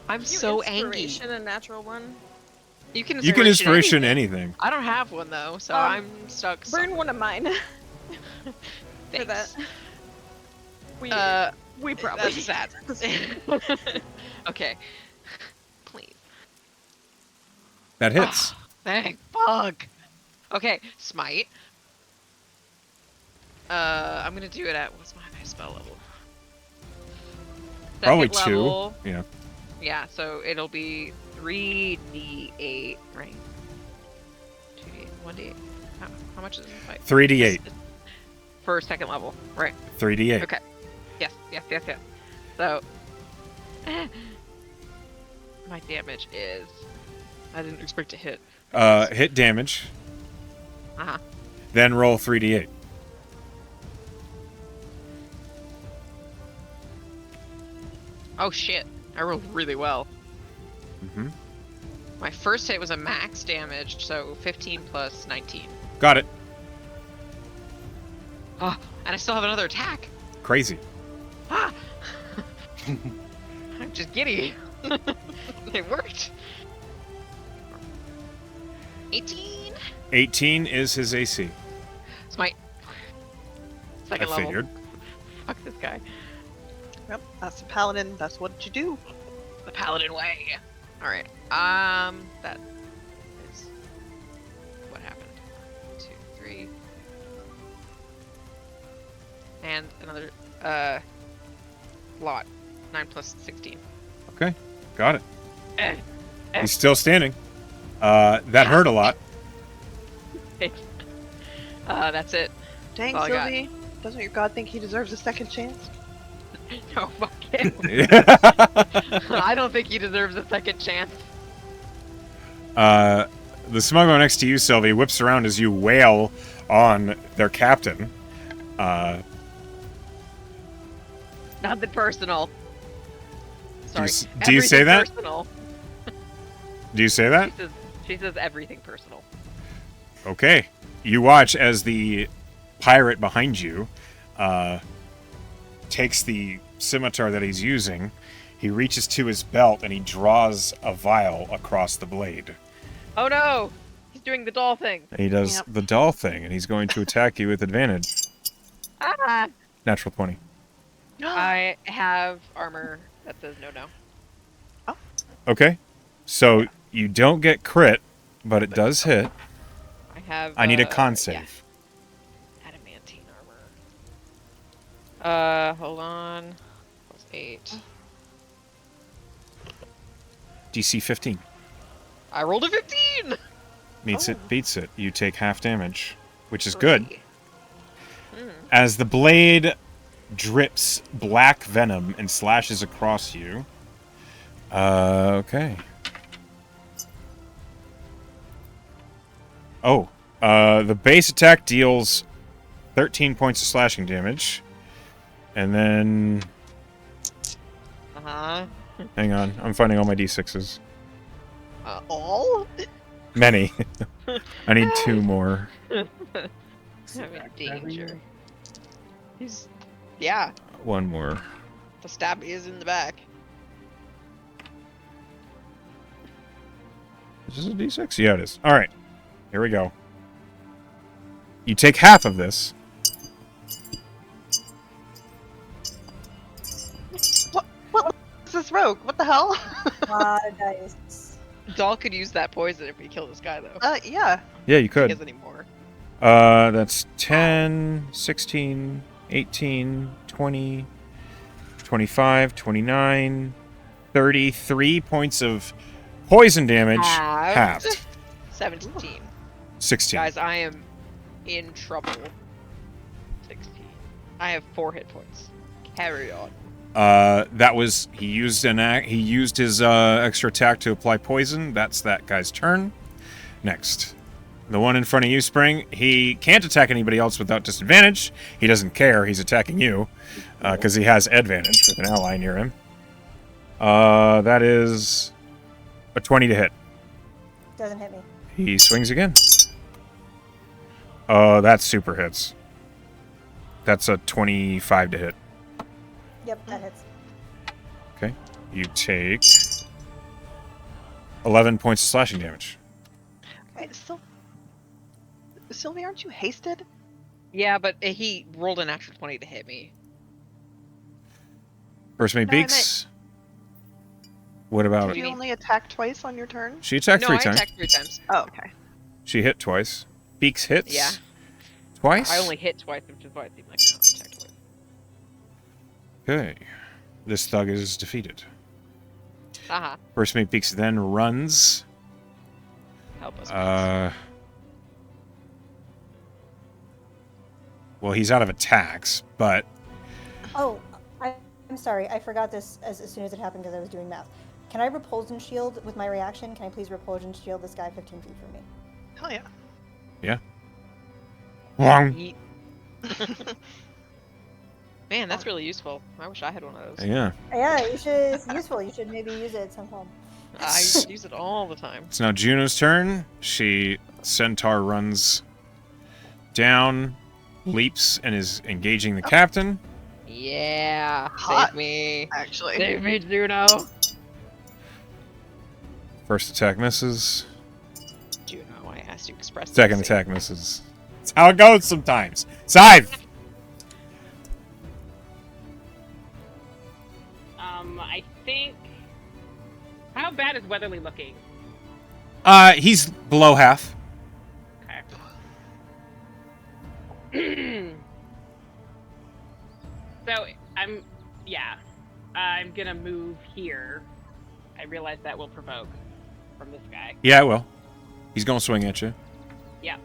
I'm so angry. Inspiration, a natural one. You can You can inspiration anything. anything. I don't have one though, so Um, I'm stuck. Burn somewhere. one of mine for Thanks. that. We probably. That's sad. Okay. Please. That hits. Thank fuck. Okay, smite. I'm gonna do it at what's my high spell level? Probably Second 2. level. Yeah. Yeah, so it'll be 3d8, right? 2d8, 1d8. How much is it? 3d8. For second level, right? 3d8. Okay. Yes. So, my damage is. I didn't expect to hit. Hit damage. Uh huh. Then roll 3d8. Oh shit! I rolled really well. Mm-hmm. My first hit was a max damage, so 15 plus 19. Got it. Oh, and I still have another attack. Crazy. Ah! I'm just giddy. It worked. 18. 18 is his AC. It's my second I level. figured. Fuck this guy. Yep, that's the paladin. That's what you do. The paladin way. All right. That is what happened. 2, 3, and another lot. 9 plus 16. Okay, got it. Eh, He's still standing. That hurt a lot. That's it. Dang, All I got. Sylvie. Doesn't your god think he deserves a second chance? No, fuck him. I don't think he deserves a second chance. The smuggler next to you, Sylvie, whips around as you wail on their captain. Nothing personal. Sorry. Do you say Everything that? Personal. Do you say that? She says everything personal. Okay. You watch as the pirate behind you takes the scimitar that he's using. He reaches to his belt and he draws a vial across the blade. Oh no! He's doing the doll thing. And he does Yep. the doll thing, and he's going to attack you with advantage. Ah! Natural 20. I have armor that says no. Okay. So you don't get crit, but it does hit. I have. I need a con yeah, save. adamantine armor. Hold on. Plus 8. DC 15. I rolled a 15. Meets it, beats it. You take half damage, which is good. 3. As the blade drips black venom and slashes across you. Okay. Oh, the base attack deals 13 points of slashing damage. And then... Uh-huh. Hang on, I'm finding all my d6s. All? Many. I need 2 more. I'm in danger. He's... Yeah, 1 more. the stabby is in the back. Is this a d6? Yeah, it is. Alright. Here we go. You take half of this. What is this rogue? What the hell? Dice. Doll could use that poison if we kill this guy, though. Yeah. Yeah, you He could. has any more. That's 10, 16, 18, 20, 25, 29, 33 points of poison damage. Halved. 17. 16. Guys, I am in trouble. 16. I have 4 hit points. Carry on. That was he used his extra attack to apply poison. That's that guy's turn. Next. The one in front of you, Spring, he can't attack anybody else without disadvantage. He doesn't care. He's attacking you because he has advantage with an ally near him. That is a 20 to hit. Doesn't hit me. He swings again. That super hits. That's a 25 to hit. Yep, that hits. Okay. You take 11 points of slashing damage. Wait, Sylvie, aren't you hasted? Yeah, but he rolled a natural 20 to hit me. First mate No, I Beaks. What about Did it? you only attack twice on your turn? She attacked No, 3 I times. attacked 3 times. Oh, okay. She hit twice. Beaks hits. Yeah. Twice. I only hit twice, which is why it seemed like I only attacked twice. Okay. This thug is defeated. Haha. First mate Beaks then runs. Help us. Well, he's out of attacks, but Oh, I'm sorry. I forgot this as soon as it happened because I was doing math. Can I repulsion shield with my reaction? Can I please repulsion shield this guy 15 feet from me? Hell yeah. Wrong. Yeet. Man, that's really useful. I wish I had one of those. Yeah. Yeah, it's useful. You should maybe use it at some point. I use it all the time. It's now Juno's turn. Centaur runs down, leaps, and is engaging the captain. Yeah. Hot. Save me. Actually. Save me, Juno. First attack misses. Juno, I asked you expressly. Second to save attack misses. That's how it goes sometimes. Scythe! I think. How bad is Weatherly looking? He's below half. Okay. So I'm gonna move here. I realize that will provoke from this guy. Yeah, well, he's gonna swing at you. Yeah.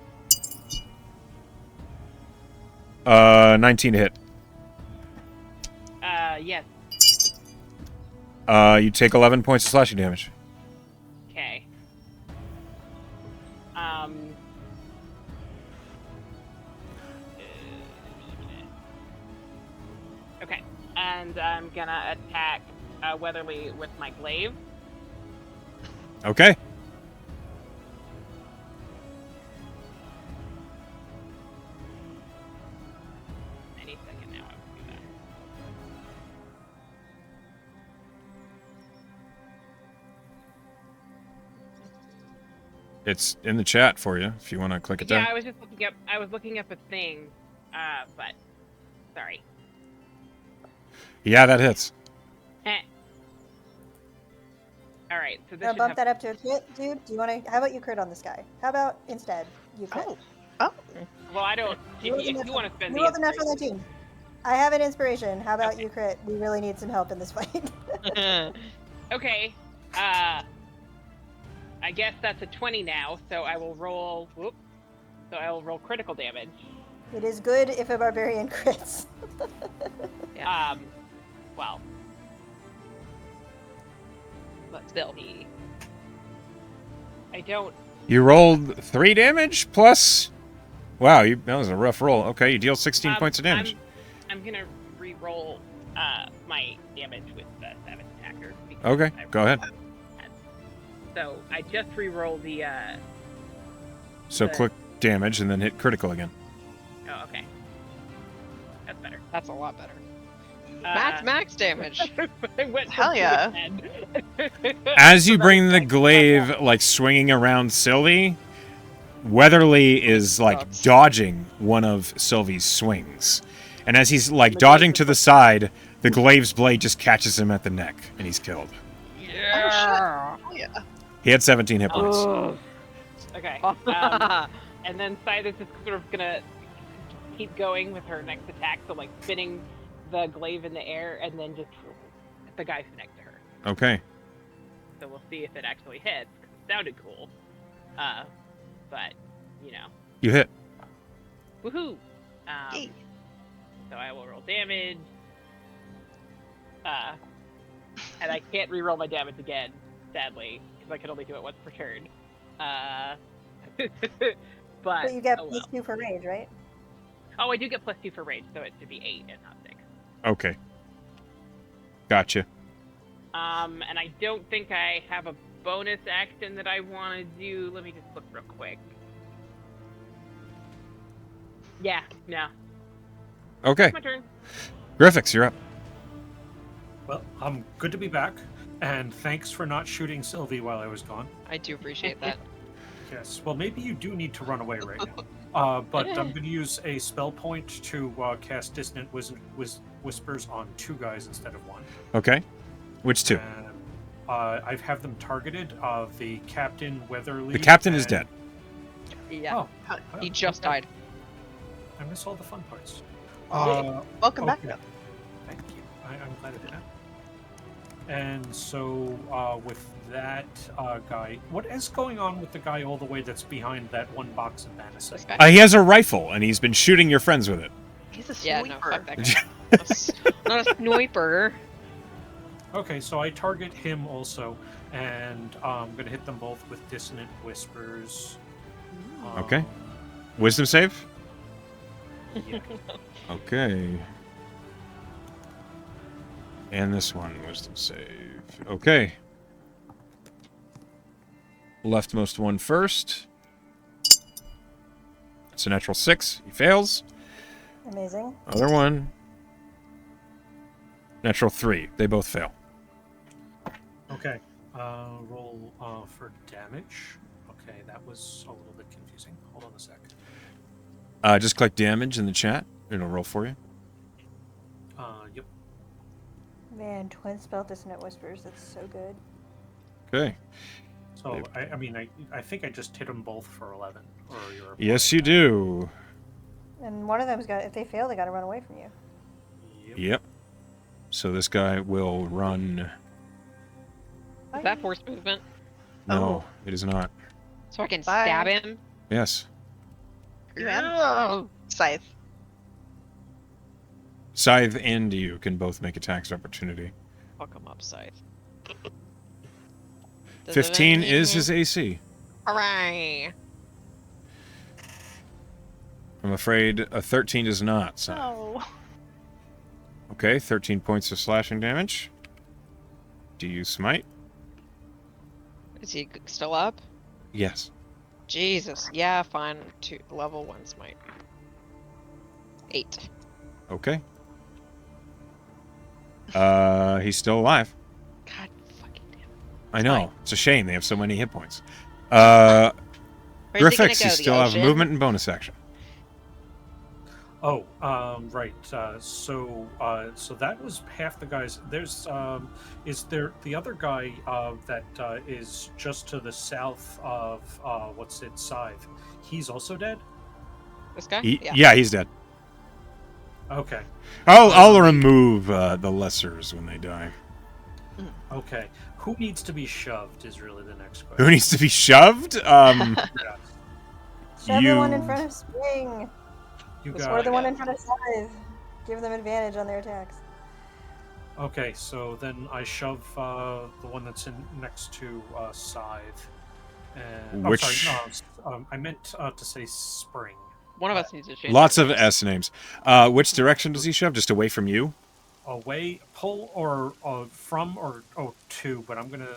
19 to hit. Yes. You take 11 points of slashing damage. Okay. Okay, and I'm gonna attack Weatherly with my glaive. Okay. Any second now, I will do that. It's in the chat for you if you want to click it Yeah, there. I was just looking up. I was looking up a thing, but sorry. Yeah, that hits. All right, so this Now should bump have. that up to a crit, dude. Do you want to? How about you crit on this guy? How about instead you crit? Oh, Well, I don't. You rolled a If you natural- want to spend you the rolled a natural 19. I have an inspiration. How about Okay. you crit? We really need some help in this fight. Okay. I guess that's a 20 now, so I will roll. Whoop. So I will roll critical damage. It is good if a barbarian crits. Well. Let's Still. see. I don't. You rolled 3 damage plus. Wow, that was a rough roll. Okay, you deal 16 points of damage. I'm gonna re-roll my damage with the savage attacker. Okay, go ahead. So I just re-roll the. So the- click damage and then hit critical again. Oh, okay. That's better. That's a lot better. Uh, Max damage. I went Hell from yeah. 2 to 10. As you bring the glaive like swinging around Sylvie, Weatherly is like Sucks. dodging one of Sylvie's swings. And as he's like dodging to the side, the glaive's blade just catches him at the neck and he's killed. Yeah. oh yeah. He had 17 hit points. Oh. Okay. And then Sidas is sort of gonna keep going with her next attack, so like spinning the glaive in the air and then just the guy who's next to her. Okay. So we'll see if it actually hits, 'cause it sounded cool. But, you know. You hit. Woohoo! Yay. So I will roll damage. And I can't re-roll my damage again, sadly, because I can only do it once per turn. But you get oh plus well. 2 for rage, right? Oh, I do get +2 for rage, so it should be 8 and not 6. Okay. Gotcha. And I don't think I have a bonus action that I want to do. Let me just look real quick. Yeah, no. Okay. My turn. Griffix, you're up. Well, I'm good to be back, and thanks for not shooting Sylvie while I was gone. I do appreciate that. Yes, well, maybe you do need to run away right now. But I'm going to use a spell point to cast Dissonant Whispers on 2 guys instead of 1. Okay. Which 2? And, I have them targeted. The Captain Weatherly. The captain is and- dead. Yeah. Oh, He just okay. died. I miss all the fun parts. Welcome back. okay. Thank you. I'm glad I did that. And so, with that guy, what is going on with the guy all the way that's behind that one box in Banasai? This guy? He has a rifle, and he's been shooting your friends with it. He's a Yeah, sweeper. no, fuck that guy. Not a sniper. Okay, so I target him also, and I'm going to hit them both with Dissonant Whispers. Okay. Wisdom save? Yeah. Okay. And this one, wisdom save. Okay. Leftmost one first. It's a natural 6. He fails. Amazing. Other one. Natural 3. They both fail. Okay. Roll for damage. Okay, that was a little bit confusing. Hold on a sec. Just click damage in the chat. It'll roll for you. Yep. Man, twin spell dissonant whispers. That's so good. Okay. So I mean I think I just hit them both for 11. Or you're Yes, you do. And one of them's got. If they fail, they got to run away from you. Yep. So this guy will run. Is that force movement? No, it is not. So I can Bye. stab him? Yes. You am? Ugh. Scythe. Scythe and you can both make attacks of opportunity. Fuck him up, Scythe. Does 15 it- is his AC. Hooray! I'm afraid a 13 is not. So. No. Okay, 13 points of slashing damage. Do you smite? Is he still up? Yes. Jesus. Yeah, fine. Level 1 smite. 8. Okay. He's still alive. God fucking damn it. I know. fine. It's a shame they have so many hit points. Where's he gonna Griffix, go? you The still have ocean? movement and bonus action. Oh, right. So that was half the guys. There's is there the other guy that is just to the south of what's it, Scythe? He's also dead. This guy? Yeah, he's dead. Okay. I'll remove the lessers when they die. Okay. Who needs to be shoved is really the next question. Who needs to be shoved? Yeah. Shove You- the one in front of Spring. You Or got the it. one in front of Scythe. Give them advantage on their attacks. Okay, so then I shove the one that's in next to Scythe. And, Which- sorry, no, I meant to say Spring. One of us needs to change. Lots our of names. S names. Which direction does he shove? Just away from you? Away, pull, or from, or to, but I'm gonna,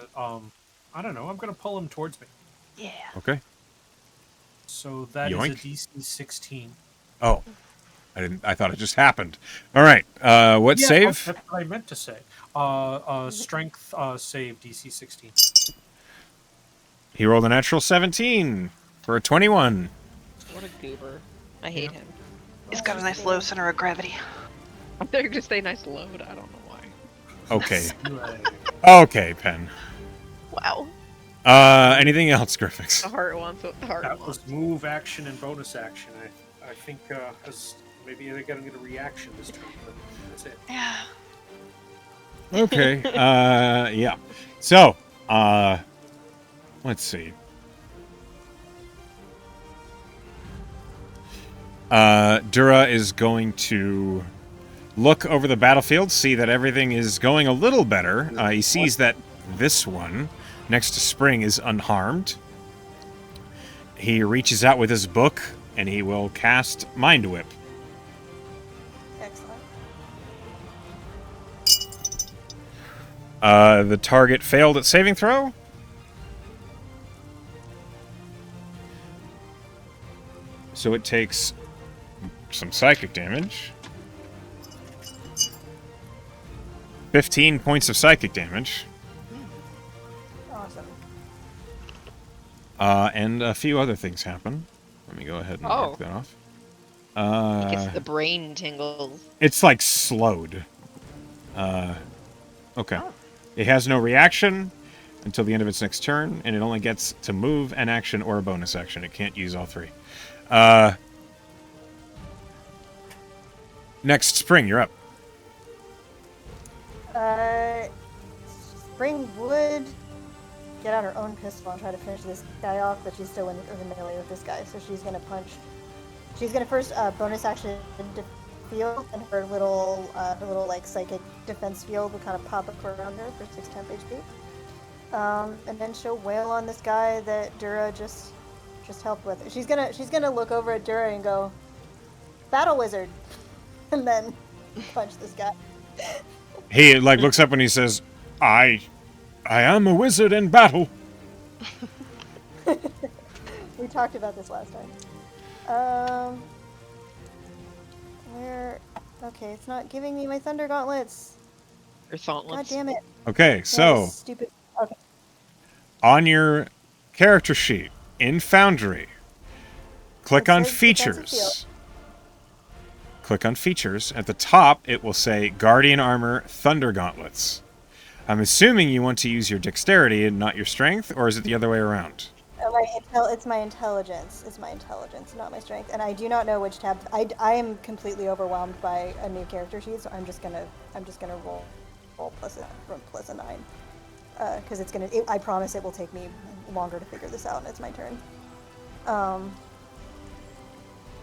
I don't know, I'm gonna pull him towards me. Yeah. Okay. So that is Yoink. a DC 16. Oh. I thought it just happened. All right. What Yeah, save? That's what I meant to say. Strength save DC 16. He rolled a natural 17 for a 21. What a goober. I hate him. He's got a nice low center of gravity. They're gonna stay nice load. I don't know why. Okay. Right. Okay, Pen. Wow. Anything else, Griffix? The heart wants what the heart That wants. was move, action, and bonus action. I think maybe they're gonna get a reaction this turn, but that's it. Yeah. Okay. Yeah. So, let's see. Dura is going to look over the battlefield, see that everything is going a little better. He sees that this one, next to Spring, is unharmed. He reaches out with his book, and he will cast Mind Whip. Excellent. The target failed at saving throw. So it takes some psychic damage. 15 points of psychic damage. Awesome. And a few other things happen. Let me go ahead and mark that off. He gets the brain tingles. It's like slowed. Okay. It has no reaction until the end of its next turn, and it only gets to move, an action, or a bonus action. It can't use all three. Next, Spring, you're up. Spring would get out her own pistol and try to finish this guy off, but she's still in melee with this guy, so she's gonna punch. She's gonna first bonus action into field, and her little like psychic defense field will kind of pop up around her for 6 temp HP. And then she'll wail on this guy that Dura just helped with. She's gonna look over at Dura and go, "Battle wizard," and then punch this guy. He looks up and he says, I am a wizard in battle." We talked about this last time. Where? Okay, it's not giving me my thunder gauntlets. Or God Gauntlets. damn it. Okay, That so is stupid. Okay. on your character sheet in Foundry, click It on says defensive features. click on features. At the top, it will say Guardian Armor Thunder Gauntlets. I'm assuming you want to use your dexterity and not your strength, or is it the other way around? It's my intelligence. It's my intelligence, not my strength. And I do not know which tab. I am completely overwhelmed by a new character sheet, so I'm just gonna roll plus a 9. Because I promise it will take me longer to figure this out, and it's my turn.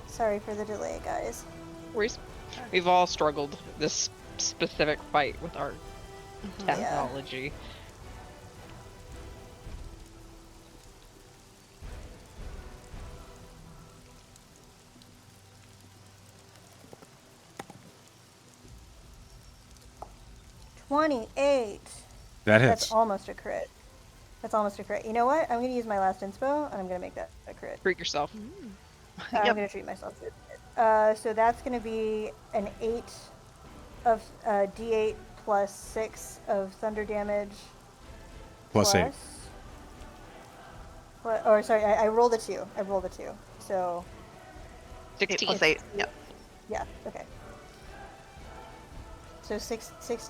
Sorry for the delay, guys. We've all struggled this specific fight with our Yeah. technology. $28. That That's hits. almost a crit. You know what? I'm gonna use my last inspo, and I'm gonna make that a crit. Treat yourself. I'm Yep. gonna treat myself to it. So that's gonna be an 8 of D8 plus 6 of thunder damage. Plus 8. Or sorry, I rolled a 2. So 8 16. plus 8. Yep. yeah, okay. So 16?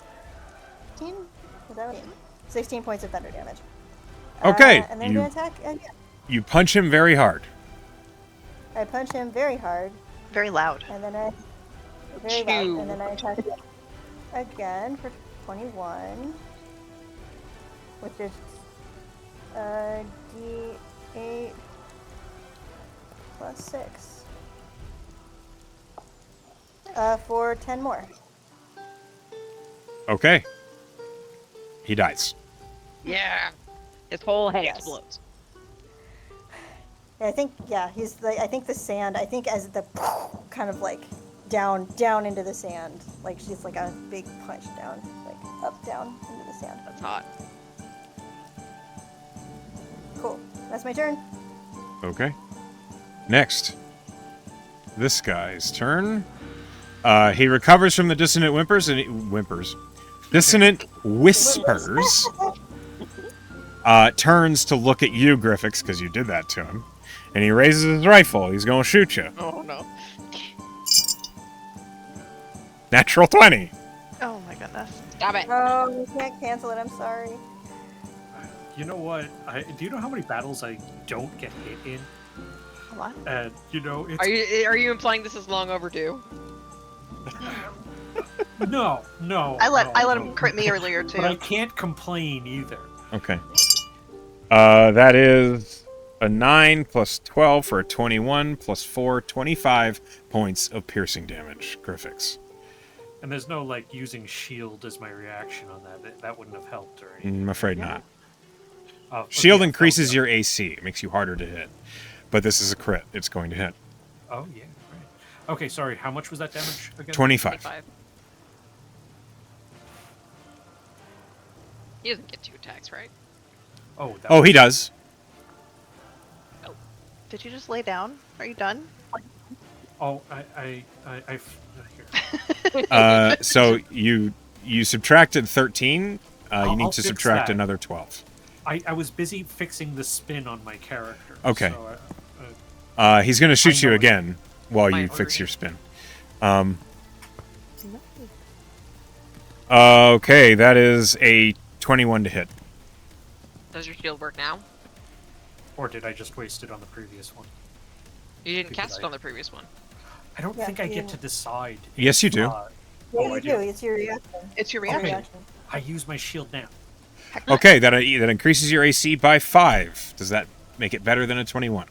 Is that what I mean? 16 points of thunder damage. Okay, And then I'm gonna attack again. You punch him very hard. I punch him very hard, Very loud. and then I very loud, and then I attack again for 21, which is D8 plus 6 for 10 more. Okay. He dies. Yeah. His whole head Yes. explodes. I think he's like I think the sand. I think as the kind of like down into the sand, like she's like a big punch down, like up down into the sand. That's hot. Cool. That's my turn. Okay. Next. This guy's turn. He recovers from the dissonant dissonant whispers. Turns to look at you, Griffix, because you did that to him. And he raises his rifle. He's going to shoot you. Oh no. Natural 20. Oh my goodness. Stop it. Oh, you can't cancel it. I'm sorry. You know what? Do you know how many battles I don't get hit in? A lot. And it's Are you implying this is long overdue? no. I let no. him crit me earlier too. But I can't complain either. Okay. That is a 9 plus 12 for a 21 plus 4, 25 points of piercing damage, Griffix. And there's no like using shield as my reaction on that. That wouldn't have helped or anything. I'm afraid not. Okay, Shield yeah, increases okay. your AC. It makes you harder to hit. But this is a crit. It's going to hit. Oh yeah, right. Okay, sorry. How much was that damage again? 25. 25. He doesn't get 2 attacks, right? Oh, that Oh, was- he does. Did you just lay down? Are you done? Oh, here. So you subtracted 13. You I'll need to fix subtract that. another 12. I was busy fixing the spin on my character. Okay. So He's going to shoot you know it. again while My you fix order. your spin. Okay, that is a 21 to hit. Does your shield work now? or did I just waste it on the previous one? You didn't Because cast it on the previous one. I don't Yeah, think I you- get to decide. Yes, you do. Yeah, Oh, I you do. do. It's your reaction. It's your Your reaction. I use my shield now. Heck no. Okay, that increases your AC by 5. Does that make it better than a 21?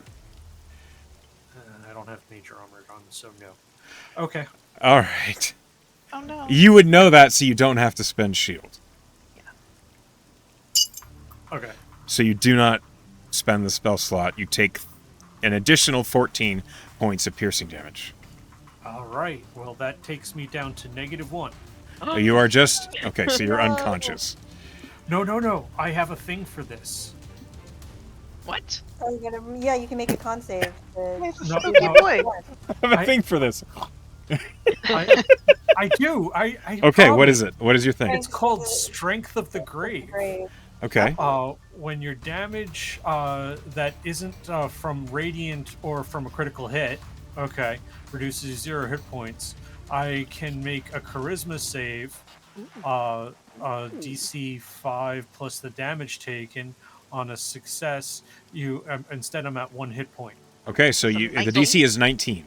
I don't have major armor on, so no. Okay. All right. Oh no. You would know that, so you don't have to spend shield. Okay. So you do not spend the spell slot. You take an additional 14 points of piercing damage. All right. Well, that takes me down to -1. You are just... Okay, so you're unconscious. No. I have a thing for this. What? Oh, yeah, you can make a con save. He's a No, spooky no. boy. I have a thing for this. I do. I Okay, what promise. is it? What is your thing? It's called Strength of the Grave. Great. Okay. When your damage that isn't from radiant or from a critical hit, okay, reduces 0 hit points. I can make a charisma save, DC 5 plus the damage taken. On a success, instead I'm at 1 hit point. Okay, so So the 19? DC is 19.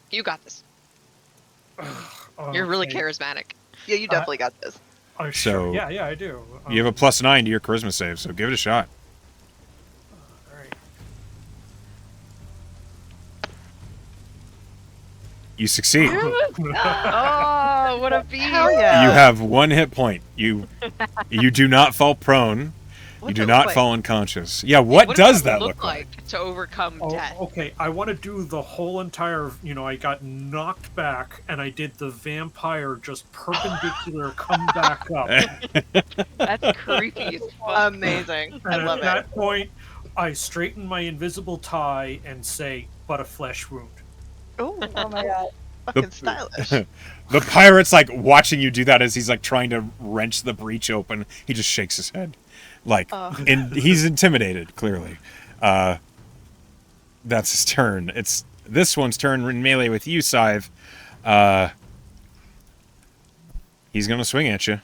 You got this. You're really Okay. charismatic. Yeah, you definitely got this. Sure. So- Yeah, I do. You have a +9 to your charisma save, so give it a shot. All right. You succeed. Oh, what a beast! Hell yeah! You have 1 hit point. You do not fall prone. What's You do it not look like? fall unconscious. Yeah, what does that look like? to overcome Oh, death? okay. I want to do the whole entire. I got knocked back, and I did the vampire just perpendicular come back up. That's creepy as fuck. Amazing. I And love at it. that point, I straighten my invisible tie and say, "But a flesh wound." Oh, Oh my god. fucking stylish. The pirate's like watching you do that as he's like trying to wrench the breach open. He just shakes his head. Like, and he's intimidated, clearly. That's his turn. It's this one's turn in melee with you, Scythe. He's gonna swing at you.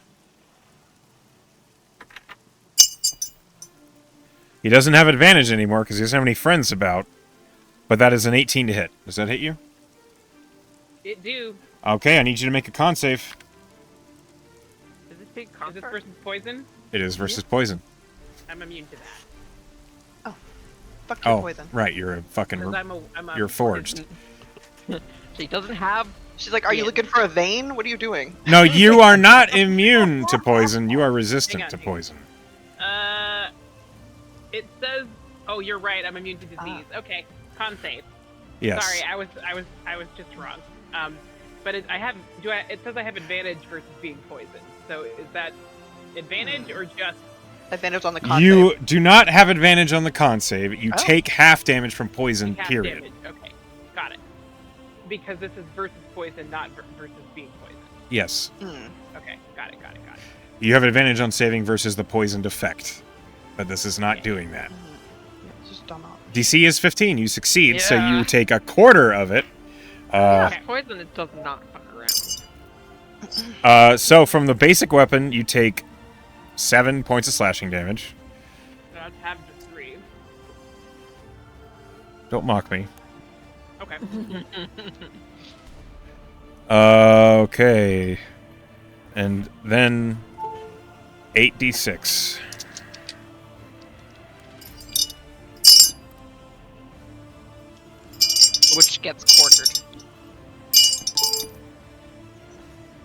He doesn't have advantage anymore because he doesn't have any friends about. But that is an 18 to hit. Does that hit you? It do. Okay, I need you to make a con save. Is this versus poison? It is versus poison. I'm immune to that. Fuck your Oh, poison. right. You're a fucking. Because I'm a You're forged. She doesn't have. She's like, "Are you Yeah. looking for a vein? What are you doing?" No, you are not immune to poison. You are resistant Hang on, to hang on. poison. It says. Oh, you're right. I'm immune to disease. Okay, con save. Yes. Sorry, I was just wrong. But it says I have advantage versus being poisoned. So is that advantage or just? Advantage on the con You save. do not have advantage on the con save. You Oh. take half damage from poison, half period. damage? Okay, got it. Because this is versus poison, not versus being poisoned. Yes. Hmm. Okay, got it. You have advantage on saving versus the poisoned effect. But this is not doing that. Just dumb out. DC is 15. You succeed, so Yeah. you take a quarter of it. Okay. Poison it does not fuck around. So from the basic weapon, you take 7 points of slashing damage. So I'd have just 3. Don't mock me. Okay. Okay. And then 8d6. Which gets quartered.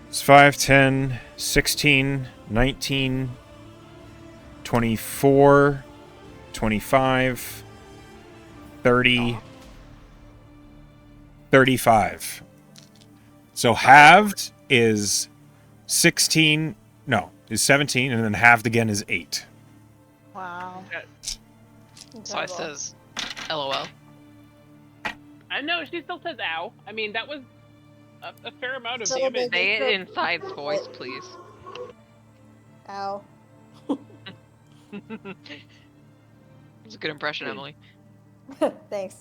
It's 5, 10, 16, 19, 24, 25, 30, 35. So halved is 16, no, is 17, and then halved again is 8. Wow. So it Incredible. says, LOL. I know she still says "ow." I mean, that was a fair amount of So damage. they- Say it in Side's voice, please. Ow. It's a good impression, Emily. Thanks.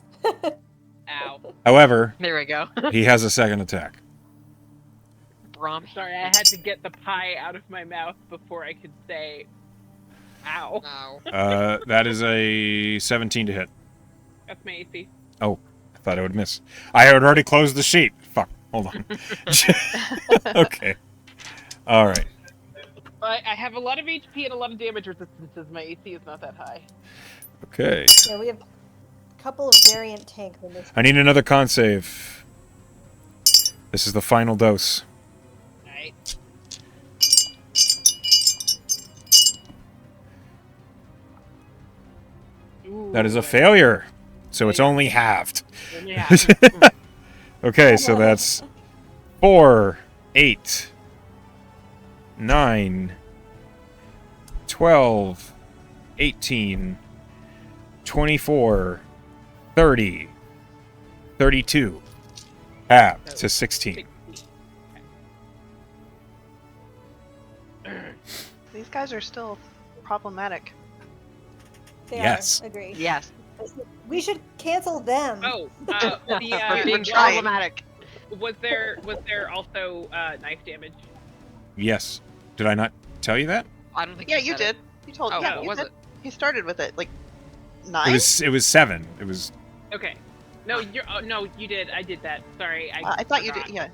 Ow. However, There we go. he has a second attack. Brom. Sorry, I had to get the pie out of my mouth before I could say "ow." Ow. That is a 17 to hit. That's my AC. Oh, I thought I would miss. I had already closed the sheet. Fuck. Hold on. Okay. All right. I have a lot of HP and a lot of damage resistances. My AC is not that high. Okay. Yeah, we have a couple of variant tank in this. I need another con save. This is the final dose. Alright. That is a failure. So it's only halved. Yeah. Okay, so that's 4, 8, 9, 12, 18, 24, 30, 32. Halved to 16. These guys are still problematic. They Yes. are, agree. Yes. We should cancel them. Oh, For the being We're trying. problematic. Was there also knife damage? Yes. Did I not tell you that? I don't think Yeah, you you said did. it. You told. Oh, yeah, what you was did. it? He started with it like 9. It was 7. It was Okay. No, you're. Oh, no, you did. I did that. Sorry, I thought you forgot. did. Yeah.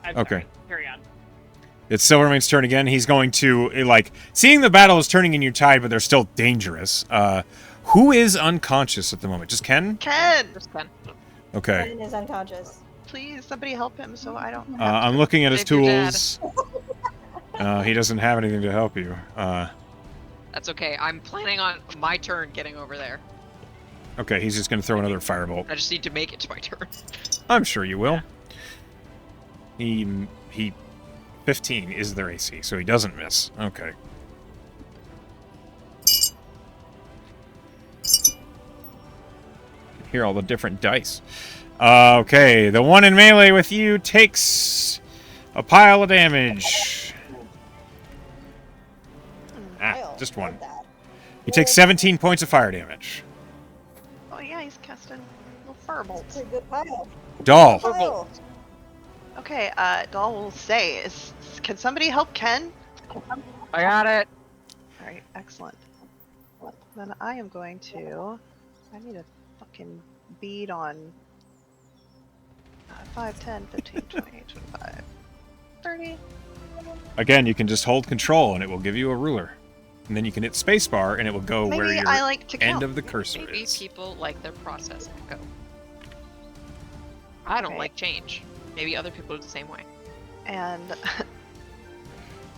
I'm Okay. sorry. Carry on. It's Silvermane's turn again. He's going to, like, seeing the battle is turning in your tide, but they're still dangerous. Who is unconscious at the moment? Just Ken? Ken, Just Ken. Okay. Ken is unconscious. please, somebody help him so I don't. Have I'm looking at his Save your dad. tools. He doesn't have anything to help you. That's okay. I'm planning on my turn getting over there. Okay, he's just going to throw another firebolt. I just need to make it to my turn. I'm sure you will. He 15 is their AC, so he doesn't miss. Okay. Hear all the different dice. Okay, the one in melee with you takes a pile of damage. Kyle, Just love one. that. He takes 17 points of fire damage. Oh yeah, he's casting little firebolts. It's a good pile. Doll. Kyle. Okay, Doll will say, can somebody help Ken? I got it. All right, excellent. Then I am going to. I need a fucking bead on 5, 10, 15, 20, 25, 30. Again, you can just hold control and it will give you a ruler. And then you can hit spacebar and it will go where Maybe your I like to count. end of the cursor Maybe is. people like their process to go. I don't Okay. like change. Maybe other people are the same way. And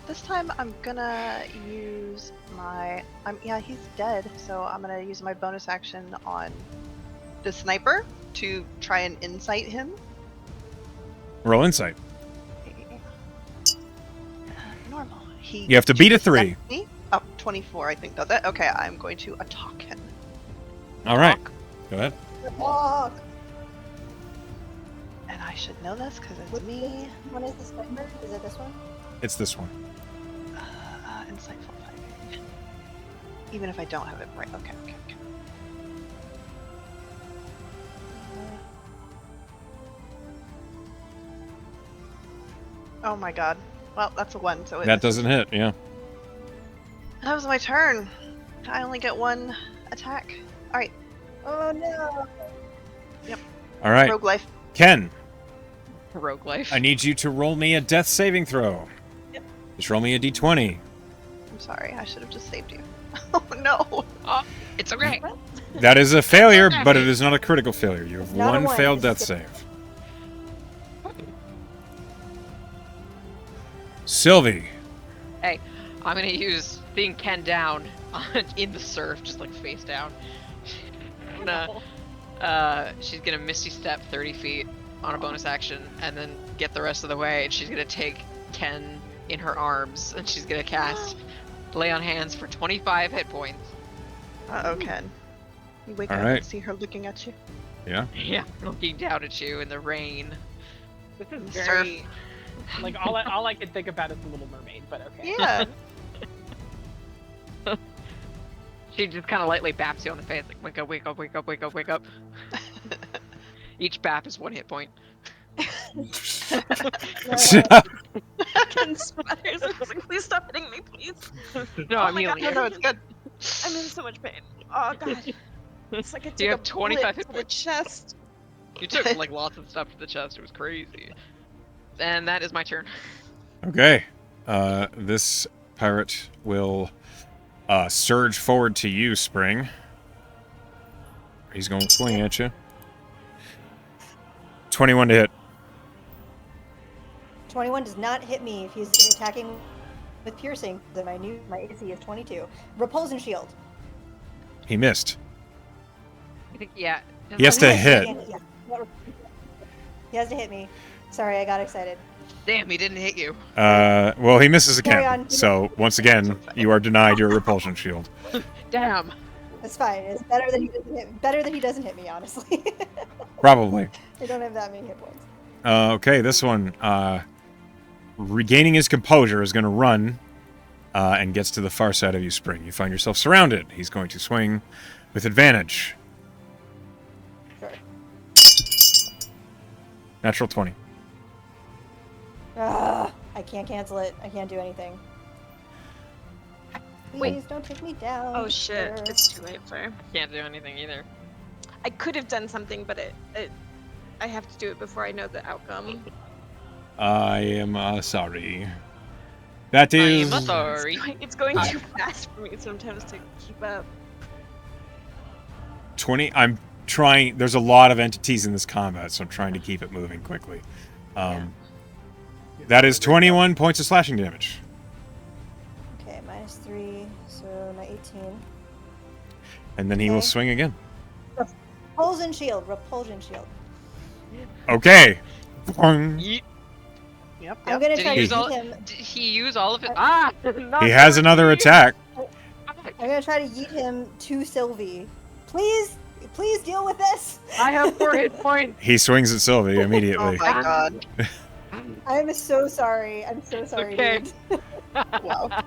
this time I'm gonna use my. Yeah, he's dead, so I'm gonna use my bonus action on the sniper to try and insight him. Roll insight. Normal. You have to beat a 3. Me? Oh, 24, I think. Does it? Okay, I'm going to attack him. All right. Go ahead. Walk. And I should know this because it's Which me. one is the sniper? Is it this one? It's this one. Insightful fighting. Even if I don't have it right. Okay. Oh my god. Well, that's a 1, so it That doesn't hit, yeah. That was my turn. I only get 1 attack. Alright, Oh no. All right. rogue life. Ken, Rogue life. I need you to roll me a death saving throw. Yep. Just roll me a d20. I'm sorry, I should have just saved you. Oh no! It's okay. That is a failure, but it is not a critical failure. You have Not a one one, failed this death is save. Sylvie. Hey, I'm gonna use seeing Ken down in the surf, just like face down. She's gonna misty step 30 feet on a bonus action, and then get the rest of the way. And she's gonna take Ken in her arms, and she's gonna cast Lay on Hands for 25 hit points. Uh-oh, Ken. You wake All up right. and see her looking at you. Yeah. Yeah, looking down at you in the rain. This is Surf. very. Like all I can think about is the Little Mermaid, but okay. Yeah. She just kind of lightly baps you on the face, like, wake up, wake up, wake up, wake up, wake up. Each bap is 1 hit point. Ken splatters and goes like, please stop hitting me, please. No, Oh I'm my God, healing no, you. it's good. I'm in so much pain. Oh god. It's like I took have a 25 bullet hit to the points. chest. You took like lots of stuff to the chest. It was crazy. And that is my turn. Okay. This pirate will surge forward to you, Spring. He's going to swing at you. 21 to hit. 21 does not hit me if he's attacking with piercing. Then my AC is 22. Repulsion shield. He missed. I think, yeah. He has to hit. Yeah. He has to hit me. Sorry, I got excited. Damn, he didn't hit you. Well, he misses Carry again. on. So, once again, you are denied your repulsion shield. Damn. It's fine. It's better that he doesn't hit me, honestly. Probably. I don't have that many hit points. Okay, this one, regaining his composure, is going to run and gets to the far side of you, Spring. You find yourself surrounded. He's going to swing with advantage. Sure. Natural 20. I can't cancel it. I can't do anything. Please don't take me down. Oh shit! sir. It's too late for. Can't do anything either. I could have done something, but I have to do it before I know the outcome. I am sorry. That I is... am sorry. It's going too fast for me sometimes to keep up. 20. I'm trying. There's a lot of entities in this combat, so I'm trying to keep it moving quickly. That is 21 points of slashing damage. Okay, -3, so now 18. And then he will Okay. swing again. Repulsion shield. Repulsion shield. Okay. Boing. Yeet. Yep. I'm gonna Did try he to use eat all? him. Did he use all of it? Ah! He has another attack. I'm gonna try to yeet him to Sylvie. Please deal with this. I have 4 hit points. He swings at Sylvie Oh immediately. my god. I am so sorry. I'm so sorry. Okay. Dude. Wow.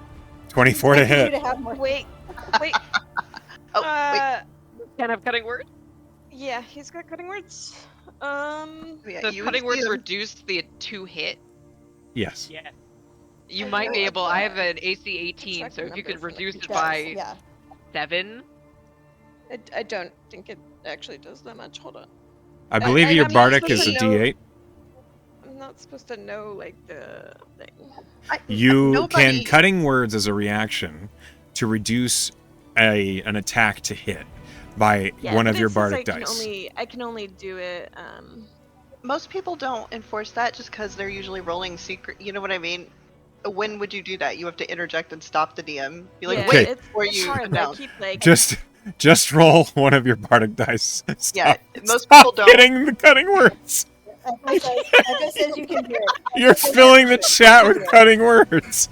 24 to I need you hit. to have more. Wait. Oh, wait. Can have cutting word. Yeah, he's got cutting words. Yeah, The you cutting see words him. reduced the 2 hit. Yes. Yeah. You I might be really able. like I have that. an AC 18, Check so the if you number could from the reduce it previous- by Yeah. 7. I don't think it actually does that much. Hold on. I believe your I'm not bardic is supposed a to know- D8. I'm not supposed to know like the thing. You Nobody- can cutting words as a reaction to reduce an attack to hit by Yeah, one but of it your says bardic I dice. can only do it. Most people don't enforce that just because they're usually rolling secret. You know what I mean? When would you do that? You have to interject and stop the DM. Be like, yeah, Okay. wait, it's, before it's you hard. I announce. keep like Just roll one of your bardic dice. Yeah, Stop, most stop people don't. hitting the cutting words. Echo says you can hear it. You're filling the chat with cutting words.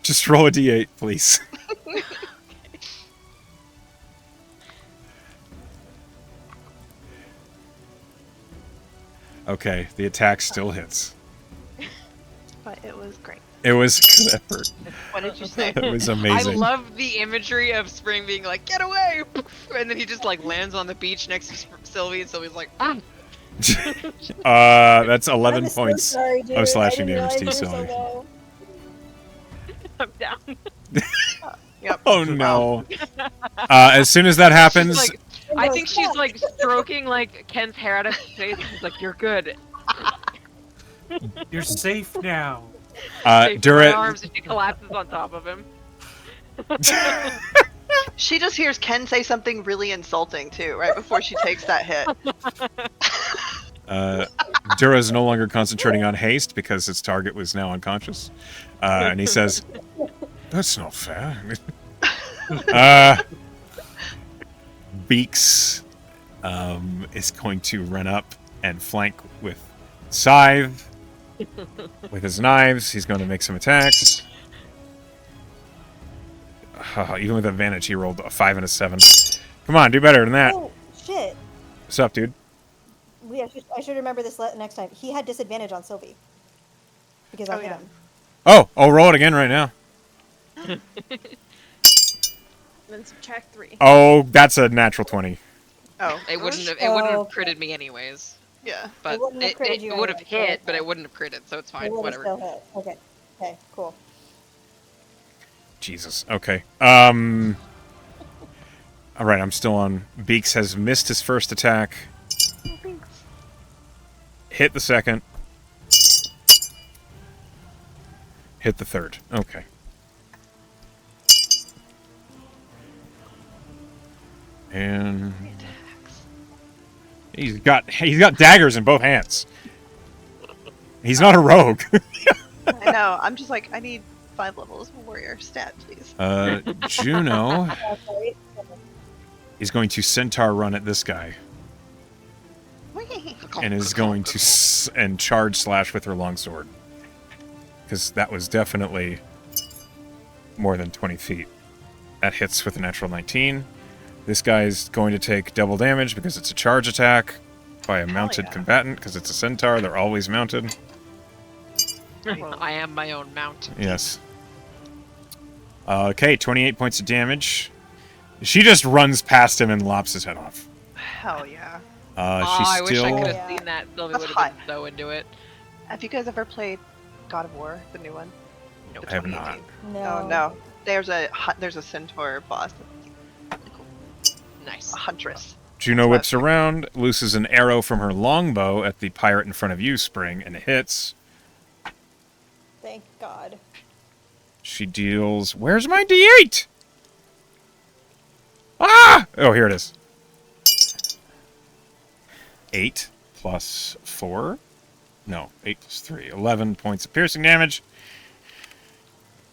Just roll a D8, please. Okay, the attack still hits. But it was great. It was good effort. What did you say? It was I amazing. love the imagery of Spring being like, "Get away!" and then he just like lands on the beach next to Sylvie, and Sylvie's like, "Ah." That's 11 I'm so points sorry, dude. of slashing I didn't damage to you, realize you were so Sylvie. low. I'm down. Yep. Oh no. As soon as that happens, She's like, I think she's like stroking like Ken's hair out of his face. She's like, "You're good." You're safe now. Shakes her Durit, arms and she collapses on top of him. She just hears Ken say something really insulting too, right before she takes that hit. Dura is no longer concentrating on haste because its target was now unconscious. And he says, "That's not fair." Beaks is going to run up and flank with Scythe. With his knives, he's going to make some attacks. Even with advantage, he rolled a 5 and a 7. Come on, do better than that. Oh shit! What's up, dude? I should remember this next time. He had disadvantage on Sylvie because I hit him. Oh, I'll roll it again right now. then subtract 3. Oh, that's a natural 20. Oh, It wouldn't have Oh. critted me anyways. yeah. But wouldn't have it critted you would have anyway, so hit, but okay. it wouldn't have critted, so it's It fine. would have Whatever. still hit. Okay. Okay. Cool. Jesus. Okay. All right, I'm still on. Beaks has missed his first attack. Hit the second. Hit the third. Okay. And he's got daggers in both hands. He's not a rogue. I know. I'm just like, I need 5 levels of warrior stat, please. Juno Sorry. is going to centaur run at this guy and is going to and charge slash with her longsword because that was definitely more than 20 feet. That hits with a natural 19. This guy is going to take double damage because it's a charge attack by a mounted yeah. combatant because it's a centaur. They're always mounted. I am my own mount. Yes. Okay, 28 points of damage. She just runs past him and lops his head off. Hell yeah. She's I wish I still. could Yeah. have seen that. Sylvie That's would have been hot. so into it. Have you guys ever played God of War, the new one? Nope. The I have not. 2018? No. Oh no. There's a centaur boss. Nice. A huntress. Juno That's whips what- around, looses an arrow from her longbow at the pirate in front of you, Spring, and hits. Thank God. She deals. Where's my D8? Ah! Oh, here it is. 8 plus 4. No, 8 plus 3. 11 points of piercing damage.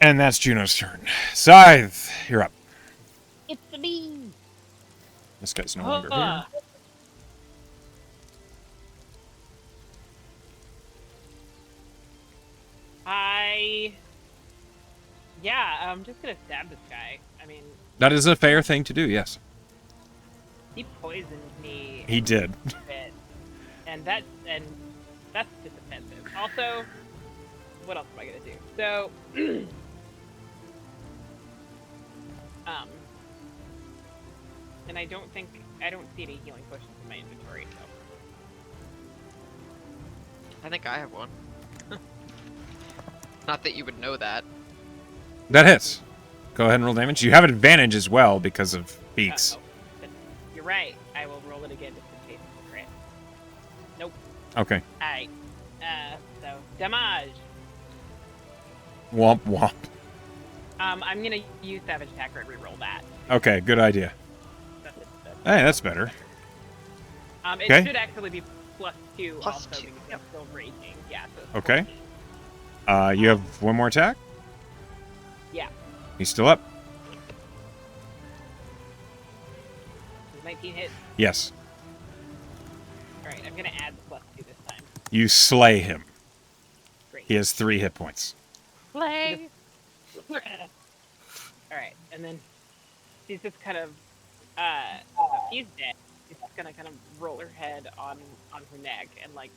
And that's Juno's turn. Scythe, you're up. It's me. This guy's no longer here. Yeah, I'm just gonna stab this guy. I mean, That is a fair thing to do, yes. he poisoned me He did. a bit, and that's just offensive. Also, what else am I gonna do? So, and I don't see any healing potions in my inventory. So, I think I have one. Not that you would know that. That hits. Go ahead and roll damage. You have advantage as well because of beaks. uh-oh. You're right. I will roll it again just in case it's a crit. Nope. Okay. Alright. So damage. Womp womp. I'm gonna use Savage Attacker and reroll that. Okay, good idea. That's it. Hey, that's better. It Okay. should actually be +2 Plus also 2, because yep. I'm still raging. Yeah. So it's Okay. 14. You have one more attack? Yeah. He's still up? Does 19 hit? Yes. Alright, I'm gonna add the +2 this time. You slay him. Great. He has 3 hit points. Play. Alright, and then she's just kind of if he's dead, she's just gonna kind of roll her head on her neck and like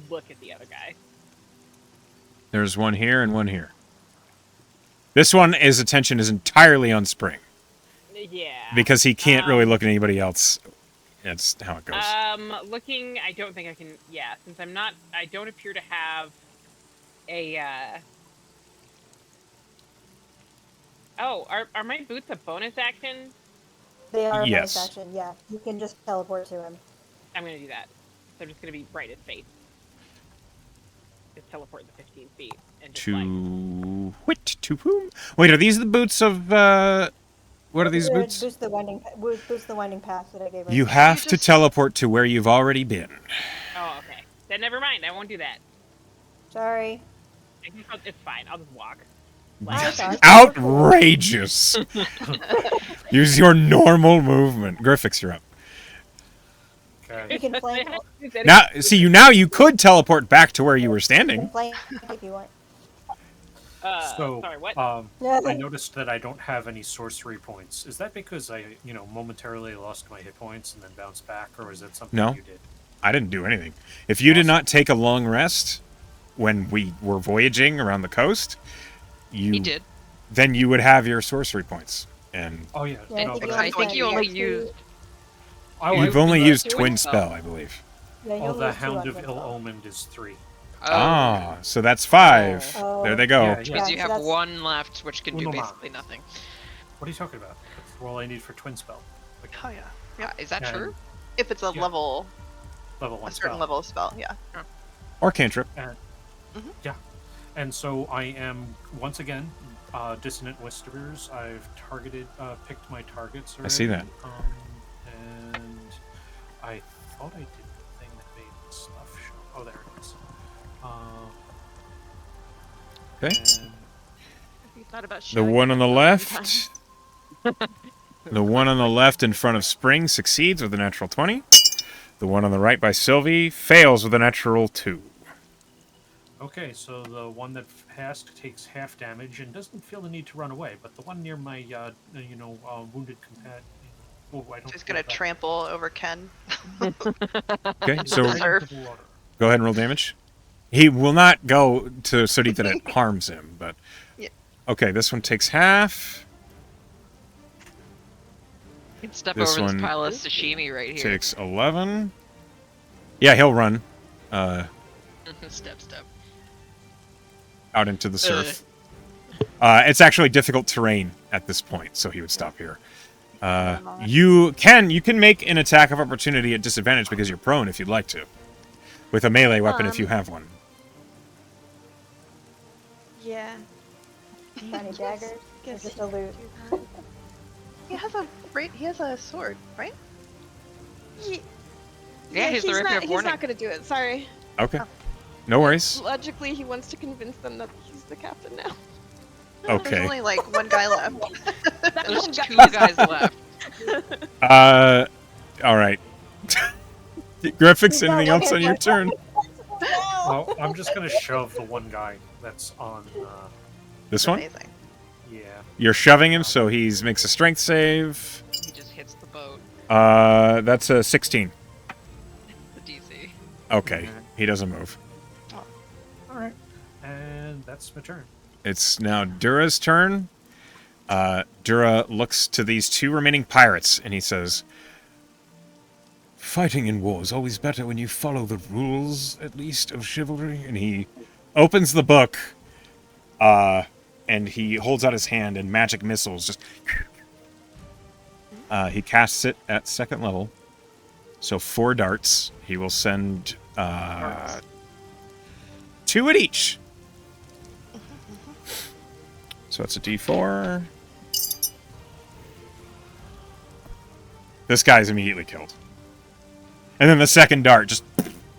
look at the other guy. There's one here and one here. This one, his attention is entirely on Spring. Yeah. Because he can't really look at anybody else. That's how it goes. Looking, I don't think I can. Yeah, since I don't appear to have a. Oh, are my boots a bonus action? They are a Yes. bonus action, yeah. You can just teleport to him. I'm gonna do that. So I'm just gonna be right at face. Just teleport the 15 feet and just like. To whom? Wait, are these the boots of, what are these They're- boots? Boost the winding path that I gave her. You have to just- teleport to where you've already been. Oh, okay. Then never mind. I won't do that. Sorry. It's fine. I'll just walk. I thought- Outrageous! Use your normal movement. Griffix, you're up. Okay. You can flank. Now, see, now you could teleport back to where you were You can standing. flank if you want. So, sorry, what? I noticed that I don't have any sorcery points. Is that because I, momentarily lost my hit points and then bounced back, or is that something No. you did? I didn't do anything. If you did not take a long rest when we were voyaging around the coast, He did. then you would have your sorcery points. And Oh yeah. Yeah, no, I think but you I think you only Yeah. used. you've only used Twin Spell, I believe. Yeah, you Oh, only the use 2 Hound on of Twin Ill Spell. Omened is 3. Ah, so that's 5. Oh. There they go. Yeah, Because Yeah, you so have that's- one left, which can do Unoma. basically nothing. What are you talking about? That's all I need for Twin Spell. Like, Oh yeah. Is that and true? If it's a Yeah. level, level 1 a certain spell. level of spell, yeah. Or cantrip. And so I am once again Dissonant Whisperers. I've picked my targets already. I see that. And I thought I did the thing that made the stuff show. Oh, there it is. Okay. And You thought about The showing one on the it sometime. left. The one on the left in front of Spring succeeds with a natural 20. The one on the right by Sylvie fails with a natural 2. okay, so the one that passed takes half damage and doesn't feel the need to run away, but the one near my, wounded companion. Oh, I don't. She's feel gonna that. trample over Ken. Okay, It's so right Surf. into the water. go ahead and roll damage. He will not go to so deep that it harms him, but... Yeah. Okay, this one takes half. can step This over this one pile of sashimi right here. takes 11. Yeah, he'll run Step. out into the surf. It's actually difficult terrain at this point, so he would stop here. You can make an attack of opportunity at disadvantage because you're prone if you'd like to. With a melee weapon if you have one. Yeah. Tiny daggers. Guess Just a loot. do that. He has a sword, right? Yeah, he's the Rapier of he's Warning. not gonna do it. Sorry. Okay. No worries. Logically, he wants to convince them that he's the captain now. There's Okay. only like one guy left. That There's one guy- 2 guys left. All right. Griffix, He's got anything one else hit on your point. turn? Well, I'm just gonna shove the one guy that's on. This one? Amazing. Yeah. You're shoving him, so he makes a strength save. He just hits the boat. That's a 16. The DC. Okay, he doesn't move. All right. And that's my turn. It's now Dura's turn. Dura looks to these 2 remaining pirates, and he says, "Fighting in war is always better when you follow the rules, at least, of chivalry." And he opens the book, and he holds out his hand, and magic missiles just... he casts it at 2nd level. So 4 darts. He will send 2 at each. So that's a D4. This guy's immediately killed. And then the second dart just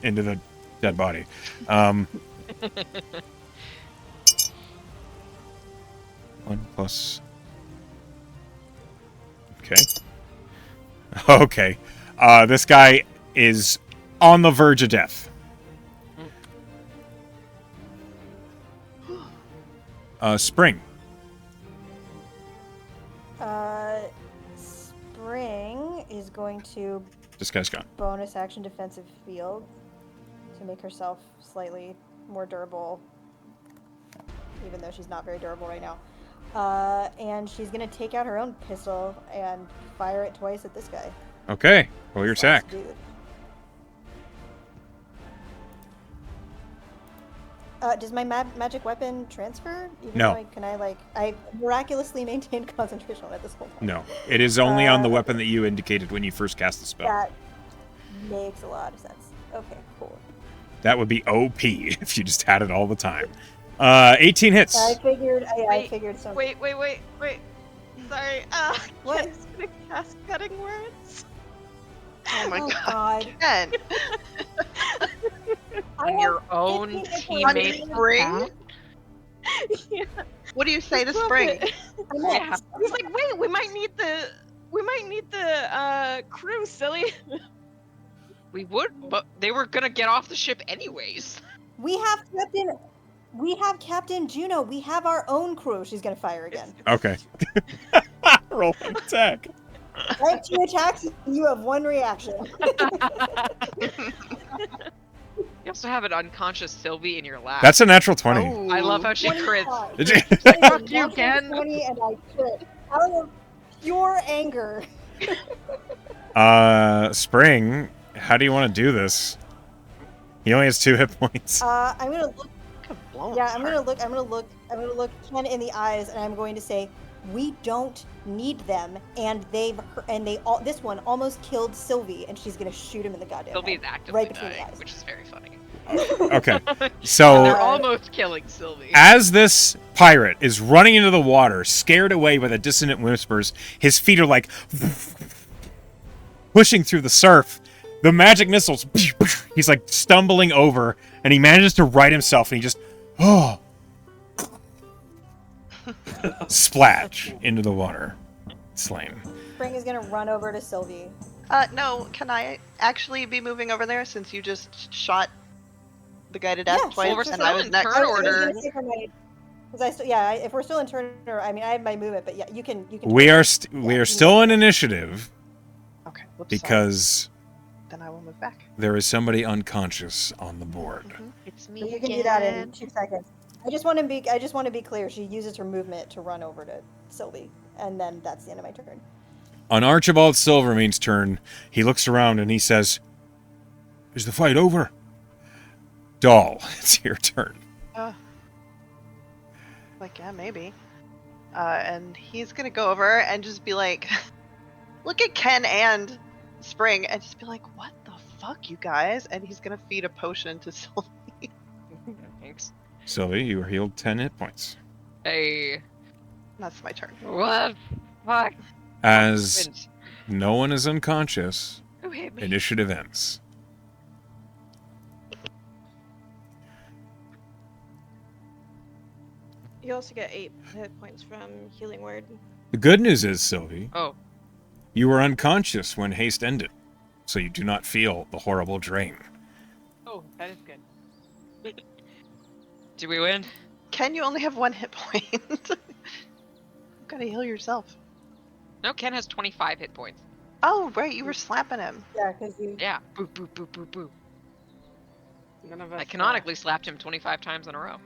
into the dead body. 1 plus... Okay. Okay. This guy is on the verge of death. Spring. Spring is going to This guy's gone. bonus action defensive field to make herself slightly more durable, even though she's not very durable right now. And she's gonna take out her own pistol and fire it twice at this guy. Okay. Roll your This last attack. dude. Does my magic weapon transfer? Even No. though I miraculously maintained concentration on it this whole time. No. It is only on the Uh, weapon that you indicated when you first cast the spell. That makes a lot of sense. Okay, cool. That would be OP if you just had it all the time. 18 hits. I figured Wait, something. Wait. Sorry. What? Ken's gonna cast cutting words. Oh my Oh, god. God. Ken. I On your have own 15 hit teammate's points. Spring? Yeah. What do you say to Love Spring? it. Yeah. He's like, wait, we might need the crew, silly. We would, but they were gonna get off the ship anyways. We have Captain Juno. We have our own crew. She's gonna fire again. Okay. Roll an attack. I have 2 attacks. You have 1 reaction. You also have an unconscious Sylvie in your lap. That's a natural 20. Oh. I love how she crits. 25. Did you- That is Fuck you, natural Ken. 20 and I crit. Out of pure anger. Spring, how do you want to do this? He only has 2 hit points. I'm gonna look. Blow Yeah, him I'm apart. gonna look Ken in the eyes, and I'm going to say, we don't need them, and this one almost killed Sylvie, and she's gonna shoot him in the goddamn Sylvie's head. actively Right between the dying, eyes. which is very funny. Okay. They're So, almost killing Sylvie. as this pirate is running into the water, scared away by the dissonant whispers, his feet are like pushing through the surf. The magic missiles, he's like stumbling over, and he manages to right himself, and he just, splash into the water. Slain. Spring is gonna run over to Sylvie. No, can I actually be moving over there since you just shot the guy to death Yeah, twice well, we're and still I was in next? turn I was order. gonna say for my- 'cause if we're still in turn order, I mean, I have my movement, but yeah, you can. We are still in initiative Okay, whoops, sorry. because Then I will move back. there is somebody unconscious on the board. It's So me you can do that in 2 seconds. I just want to be clear. She uses her movement to run over to Sylvie, and then that's the end of my turn. On Archibald Silvermane's turn, he looks around and he says, "Is the fight over?" Doll, it's your turn. Like, yeah, maybe. And he's gonna go over and just be like, look at Ken and Spring and just be like, what the fuck, you guys? And he's gonna feed a potion to Sylvie. Thanks. Sylvie, you are healed 10 hit points. Hey. That's my turn. What? Fuck. As no one is unconscious, Who hit me? initiative ends. You also get 8 hit points from Healing Word. The good news is, Sylvie, Oh. you were unconscious when haste ended, so you do not feel the horrible drain. Oh, that is good. Did we win? Ken, you only have 1 hit point. You gotta heal yourself. No, Ken has 25 hit points. Oh, right, you were slapping him. Yeah, because you. Yeah. Boo, boo, boo, boo, boo. None of us. I canonically slapped him 25 times in a row.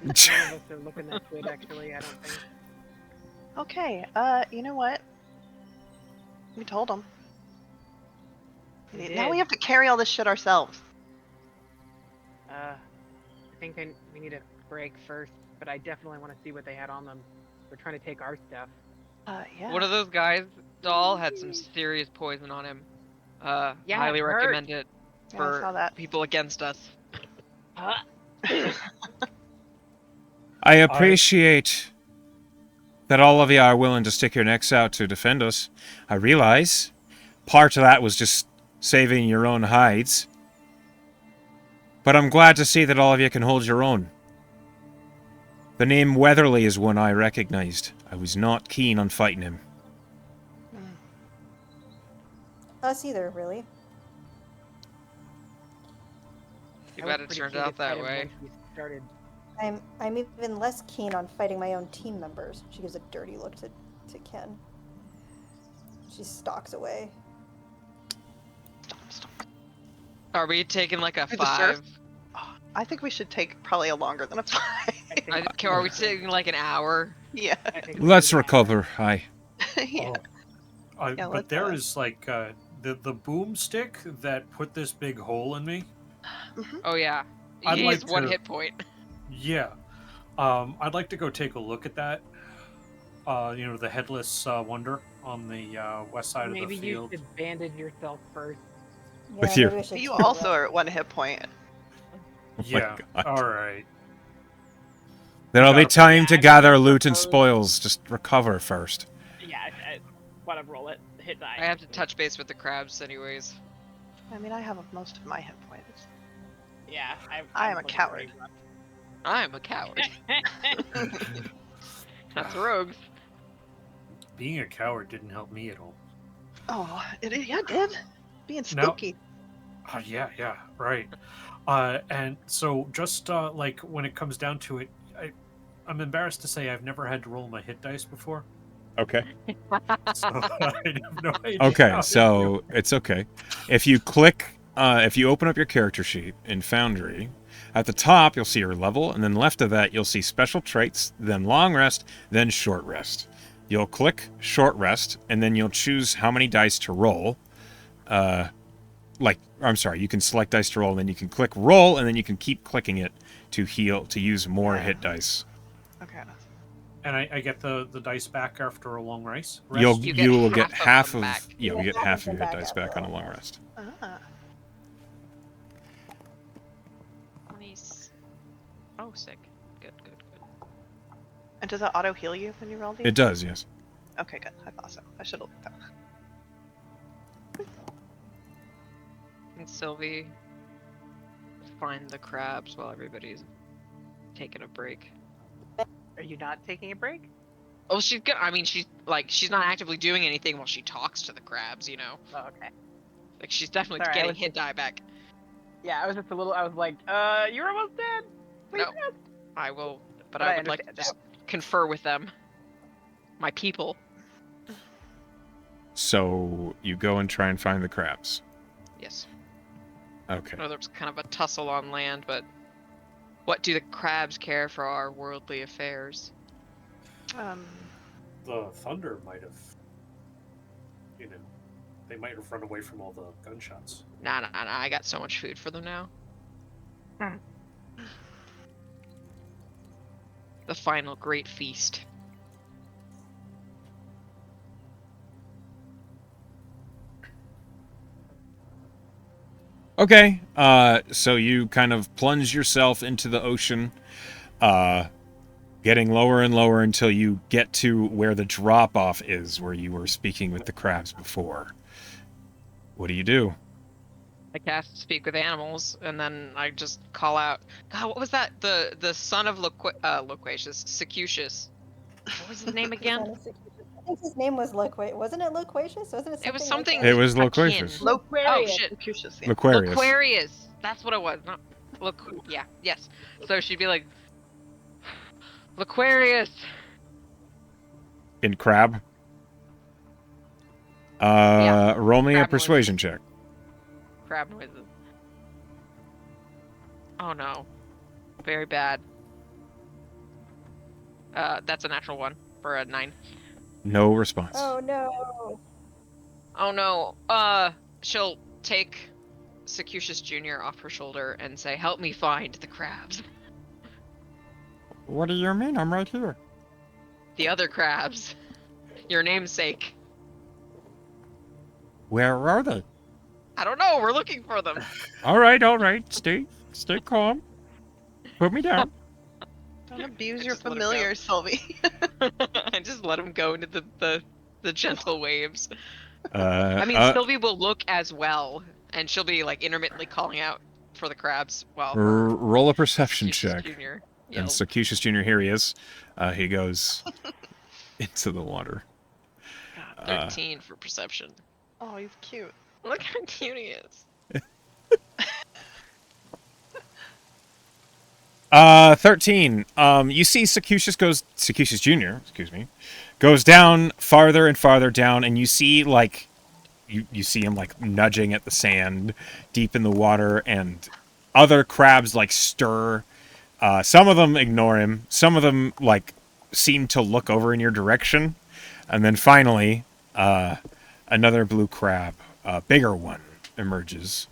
None of us are looking that good, actually. I don't think. Okay, you know what? We told him. We Now we did. have to carry all this shit ourselves. I think we need a break first, but I definitely want to see what they had on them. They're trying to take our stuff. Yeah. One of those guys, Doll, had some serious poison on him. Yeah, Highly it hurt. recommend it Yeah, I saw for that. people against us. I appreciate that all of you are willing to stick your necks out to defend us. I realize part of that was just saving your own hides. But I'm glad to see that all of you can hold your own. The name Weatherly is one I recognized. I was not keen on fighting him. Us either, really. Too I was bad it pretty turned keen to out that fight him way. once we started. I'm even less keen on fighting my own team members. She gives a dirty look to Ken. She stalks away. Stop. Are we taking like a We deserve- 5? I think we should take probably a longer than a 5. I think Are we taking like an hour? Yeah. I think we Let's should, recover. Aye. Yeah. Yeah, But let's, there is like the boomstick that put this big hole in me. Oh yeah. I'd He's like 1 to- hit point. Yeah. I'd like to go take a look at that. The headless wonder on the west side Maybe of the you field. should bandage yourself first. Yeah, With your- maybe we should You take a also rest. are at 1 hit point. Oh my Yeah. God. All right. There'll be Gotta- time to Yeah, I gather think loot and so. spoils. Just recover first. Yeah, want to roll it. Hit die. I have to touch base with the crabs anyways. I mean, I have most of my hit points. Yeah, I am I'm a coward. I'm a coward. That's rogues. Being a coward didn't help me at all. Oh, it did. Being No. spooky. Yeah, right. And so just like when it comes down to it, I'm embarrassed to say I've never had to roll my hit dice before. Okay. So I have no idea. Okay, how to do so it. it's okay. If you click, if you open up your character sheet in Foundry, at the top you'll see your level, and then left of that you'll see special traits, then long rest, then short rest. You'll click short rest, and then you'll choose how many dice to roll. You can select dice to roll, and then you can click roll, and then you can keep clicking it to heal, to use more hit dice. Okay. And I get the dice back after a long rest. You get will get half half of them of back. you get half half of of your them hit back dice after back on a a long while. rest. Ah. 20. Oh, sick. Good. And does it auto heal you when you roll these? It does, yes. Okay, good. I thought so. I should have looked that. And Sylvie, find the crabs while everybody's taking a break. Are you not taking a break? Oh, she's good. I mean, she's not actively doing anything while she talks to the crabs. Oh, okay. Like she's definitely Sorry, I getting was hit die back. Yeah, I was just a little. I was like, you're almost dead. Please No, rest. I will, but But I I would like to understand just confer with them. My people. So you go and try and find the crabs. Yes. Okay. I know there was kind of a tussle on land, but what do the crabs care for our worldly affairs? Um, The thunder might have. you know, they might have run away from all the gunshots. Nah. I got so much food for them now. The final great feast. Okay, so you kind of plunge yourself into the ocean, getting lower and lower until you get to where the drop-off is, where you were speaking with the crabs before. What do you do? I cast Speak with Animals, and then I just call out, God, what was that? The son of Loquacious, Secutius. What was his name again? I think his name was Loquacious. Wasn't it Loquacious? Wasn't it It was something? something. It was akin. Loquacious. Loquarius. Oh, shit. Locucius, yeah. Aquarius. Loquarius. That's what it was. Not yeah, yes. So she'd be like, Loquarius. In crab. Yeah, roll me a crab persuasion check. Crab noises. Oh no. Very bad. That's a natural one for a 9. No response. Oh no. Oh no. She'll take Secutius Jr. off her shoulder and say, help me find the crabs. What do you mean? I'm right here. The other crabs. Your namesake. Where are they? I don't know, we're looking for them. All right. Stay calm. Put me down. Don't abuse I your just let him familiar, Sylvie. I just let him go into the gentle waves. I I mean, Sylvie will look as well, and she'll be like intermittently calling out for the crabs while her roll a perception Secutius check. Jr. And yells. Secutius Jr. here he is. He goes into the water. 13 for perception. Oh, he's cute. Look how cute he is. 13. You see Secutius Jr., excuse me, goes down farther and farther down, and you see, like, you see him, like, nudging at the sand deep in the water, and other crabs, like, stir. Some of them ignore him. Some of them, like, seem to look over in your direction. And then finally, another blue crab, a bigger one, emerges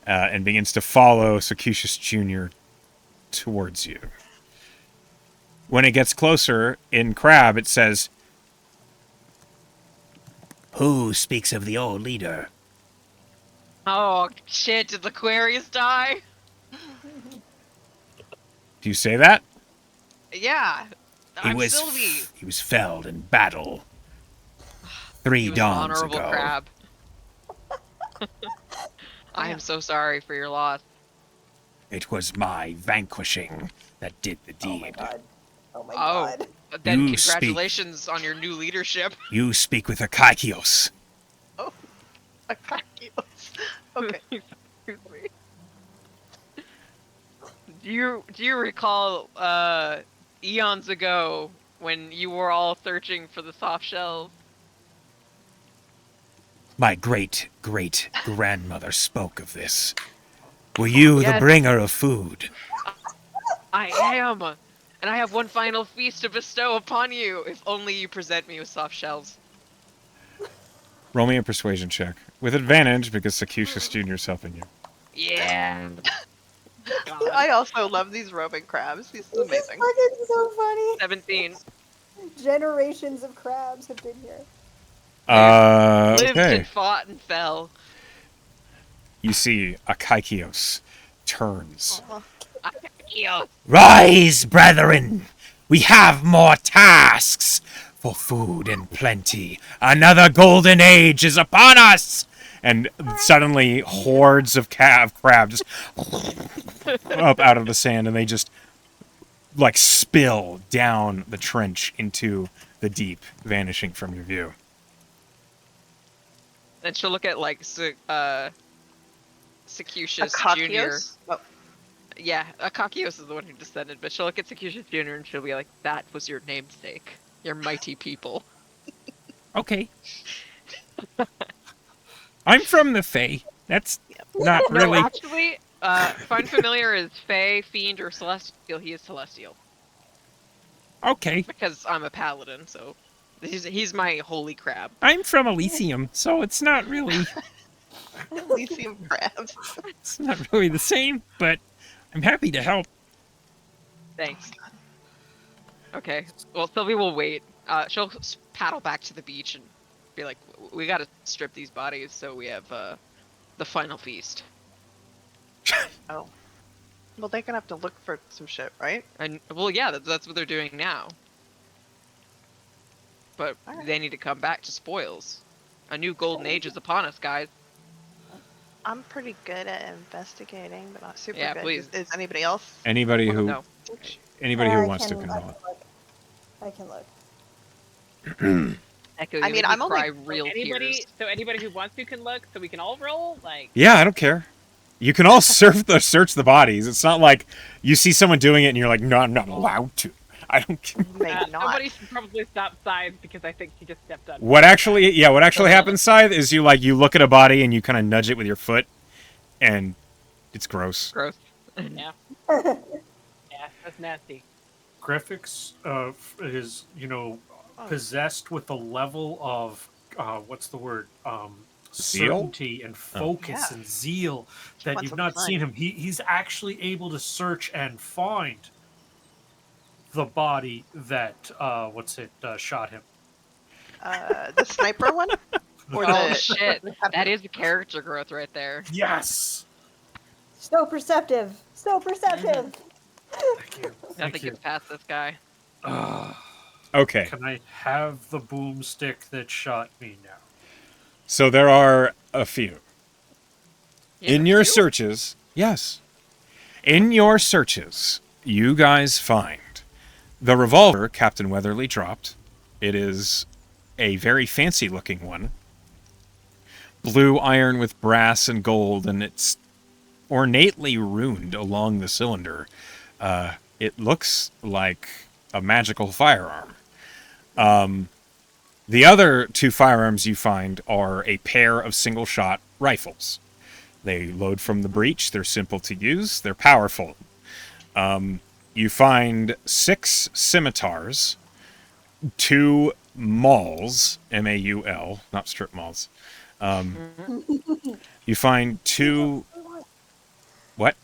and begins to follow Secutius Jr. towards you. When it gets closer, in crab, it says, "Who speaks of the old leader?" Oh shit! Did Aquarius die? Do you say that? Yeah. I'm Sylvie. He was felled in battle 3 He was an dawns honorable ago. crab. I am so sorry for your loss. It was my vanquishing that did the Oh my deed. god. Oh my Oh. god. Then You speak. congratulations on your new leadership. You speak with Akakios. Okay. Do you recall eons ago when you were all searching for the soft shells? My great-great-grandmother spoke of this. Were you the Yes. bringer of food? I am, and I have one final feast to bestow upon you. If only you present me with soft shells. Roll me a persuasion check. With advantage, because Secutius Jr. is helping you. Yeah. God. I also love these roving crabs. This is This is amazing. fucking so funny. 17. Generations of crabs have been here. Lived Okay. and fought and fell. You see Akakios turns. Yo. Rise, brethren! We have more tasks! For food and plenty, another golden age is upon us! And suddenly, hordes of crabs just up out of the sand, and they just, like, spill down the trench into the deep, vanishing from your view. Then she'll look at like Secutius Jr. Akakios? Oh, Yeah, Akakios is the one who descended, but she'll look at Secutius Jr. and she'll be like, "That was your namesake, your mighty people." Okay. I'm from the Fae. That's not No, really... actually, Find Familiar is Fae, Fiend, or Celestial. He is Celestial Okay. because I'm a paladin, so He's my holy crab. I'm from Elysium, so it's not really Elysium crabs. it's not really the same, but I'm happy to help. Thanks. Okay. Well, Sylvie will wait. She'll paddle back to the beach and be like, "We gotta strip these bodies so we have the final feast." Oh. Well, they're gonna have to look for some shit, right? And well, yeah, that's what they're doing now. But Alright. they need to come back to spoils. A new golden age is upon us, guys. I'm pretty good at investigating, but not super Yeah, good. please. Is anybody else? Anybody who No. anybody who I wants to can can roll look. I can look. it. Echo, I you mean, make me I'm only- cry real Anybody, tears. so anybody who wants to can look, so we can all roll. Like, Yeah, I don't care. You can all search the bodies. It's not like you see someone doing it and you're like, no, I'm not allowed to. I don't care. Maybe not. somebody should probably stop Scythe because I think he just stepped on. What actually happens, Scythe, is you look at a body and you kind of nudge it with your foot, and it's gross. Gross. Yeah. Yeah, that's nasty. Griffix is, possessed with a level of what's the word? Zeal? Certainty and focus Yeah. and zeal that wants you've some not fun. seen him. He's actually able to search and find the body that shot him. The sniper one? Or Oh the shit! That is the character growth right there. Yes. So perceptive. So perceptive. Thank you. Nothing Thank you. gets past this guy. Okay, Can I have the boomstick that shot me now? so there are a few. In your You? searches, yes. In your searches, you guys find the revolver Captain Weatherly dropped. It is a very fancy-looking one. Blue iron with brass and gold, and it's ornately runed along the cylinder. It looks like a magical firearm. The other two firearms you find are a pair of single-shot rifles. They load from the breech. They're simple to use. They're powerful. You find 6 scimitars, 2 mauls, M-A-U-L, not strip malls. You find 2... What?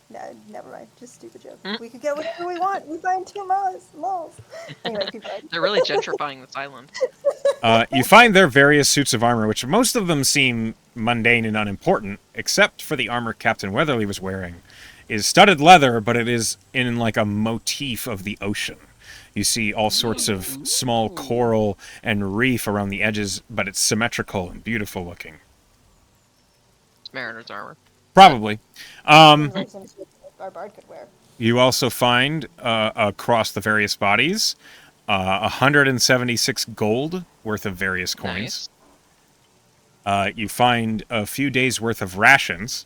No, never mind. Just stupid joke. We could get whatever we want. We find 2 malls. Anyway, keep going. They're really gentrifying this island. You find their various suits of armor, which most of them seem mundane and unimportant, except for the armor Captain Weatherly was wearing. Is studded leather, but it is in like a motif of the ocean. You see all sorts of small coral and reef around the edges, but it's symmetrical and beautiful looking. It's Mariner's armor. Probably. Seems like some shit our bard could wear. You also find, across the various bodies, 176 gold worth of various coins. You find a few days' worth of rations.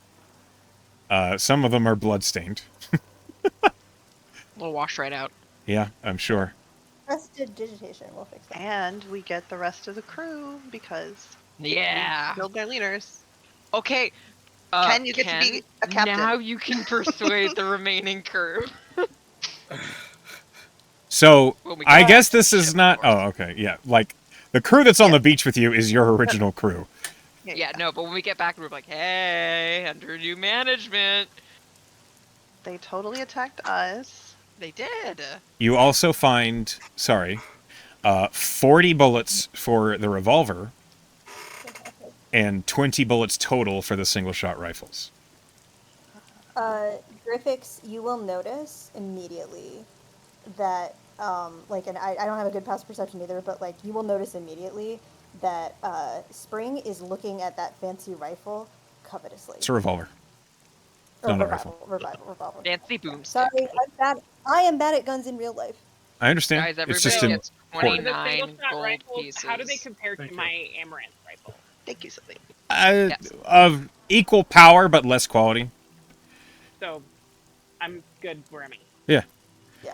Some of them are bloodstained. We'll wash right out. Yeah, I'm sure. Prestidigitation. We'll fix that. And we get the rest of the crew because Yeah. we killed their leaders. Okay. Ken, you get to be a captain. Now you can persuade the remaining crew. So, When we I get guess back to this the is ship, not... of course. Oh, okay, yeah. Like, the crew that's on the beach with you is your original crew. Yeah, no, but when we get back, we're like, hey, under new management. They totally attacked us. They did. You also find... Sorry. 40 bullets for the revolver, and 20 bullets total for the single-shot rifles. Griffix, you will notice immediately that, and I don't have a good passive perception either, but, you will notice immediately that Spring is looking at that fancy rifle covetously. It's a revolver. Or not a revolver. Fancy boomstick. Sorry, I am bad at guns in real life. I understand. Guys, It's everybody just gets important. The 29 single-shot gold rifles, pieces. how do they compare Thank to you. my Amaranth rifle? Thank you, Sylvie. Yes. Of equal power, but less quality. So, I'm good where I'm at. Yeah. Yeah.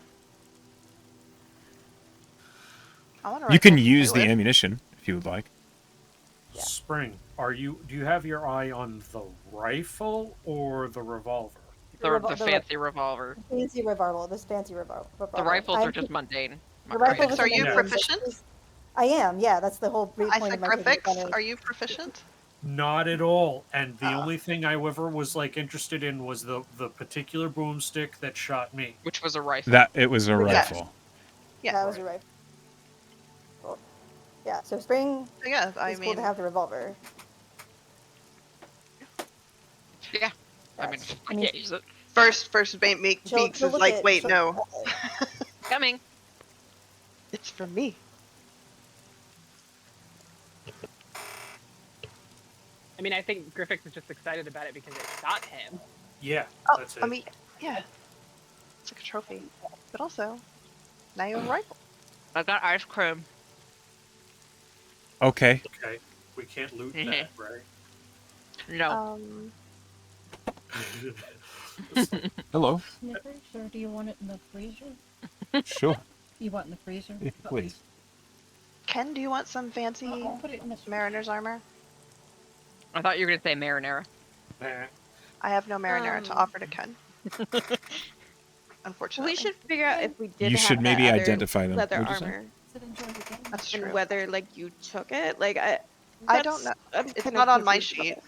I want a You rifle can to use play the with. ammunition, if you would like. Yeah. Spring, do you have your eye on the rifle or the revolver? The fancy revolver. Fancy revolver. This fancy revolver. The rifles are just mundane. The rifle Griffix, with are the you magnums, proficient? I am. Yeah, that's the whole I point said of my taking the gun Griffix, range. are you proficient? Not at all. And the Ah. only thing I ever was like interested in was the particular boomstick that shot me. Which was a rifle. That it was a Yes. rifle. Yeah. That was your rifle. Cool. Yeah. So Spring So yeah, I is cool mean, to have the revolver. Yeah. I mean, That's- I I mean, can't use it. first she'll Beaks is look like, at- wait, she'll- no, Coming. it's for me. I mean, I think Griffix is just excited about it because it got him. Yeah, Oh, that's it. I mean, yeah, it's like a trophy, but also now you have a rifle. I got ice cream. Okay. Okay, we can't loot that, right? No. Hello. Snickers, or do you want it in the freezer? Sure. You want it in the freezer? Yeah, please. Ken, do you want some fancy I'll put it in the mariner's armor? I thought you were gonna say marinara. Nah. I have no marinara to offer to Ken. Unfortunately, We should figure out if we did. You should have maybe that other identify them. leather What'd you say? armor, Sit and enjoy the game. That's and true. whether like you took it. Like I don't know. I'm It's kinda not on my confused about sheet. it.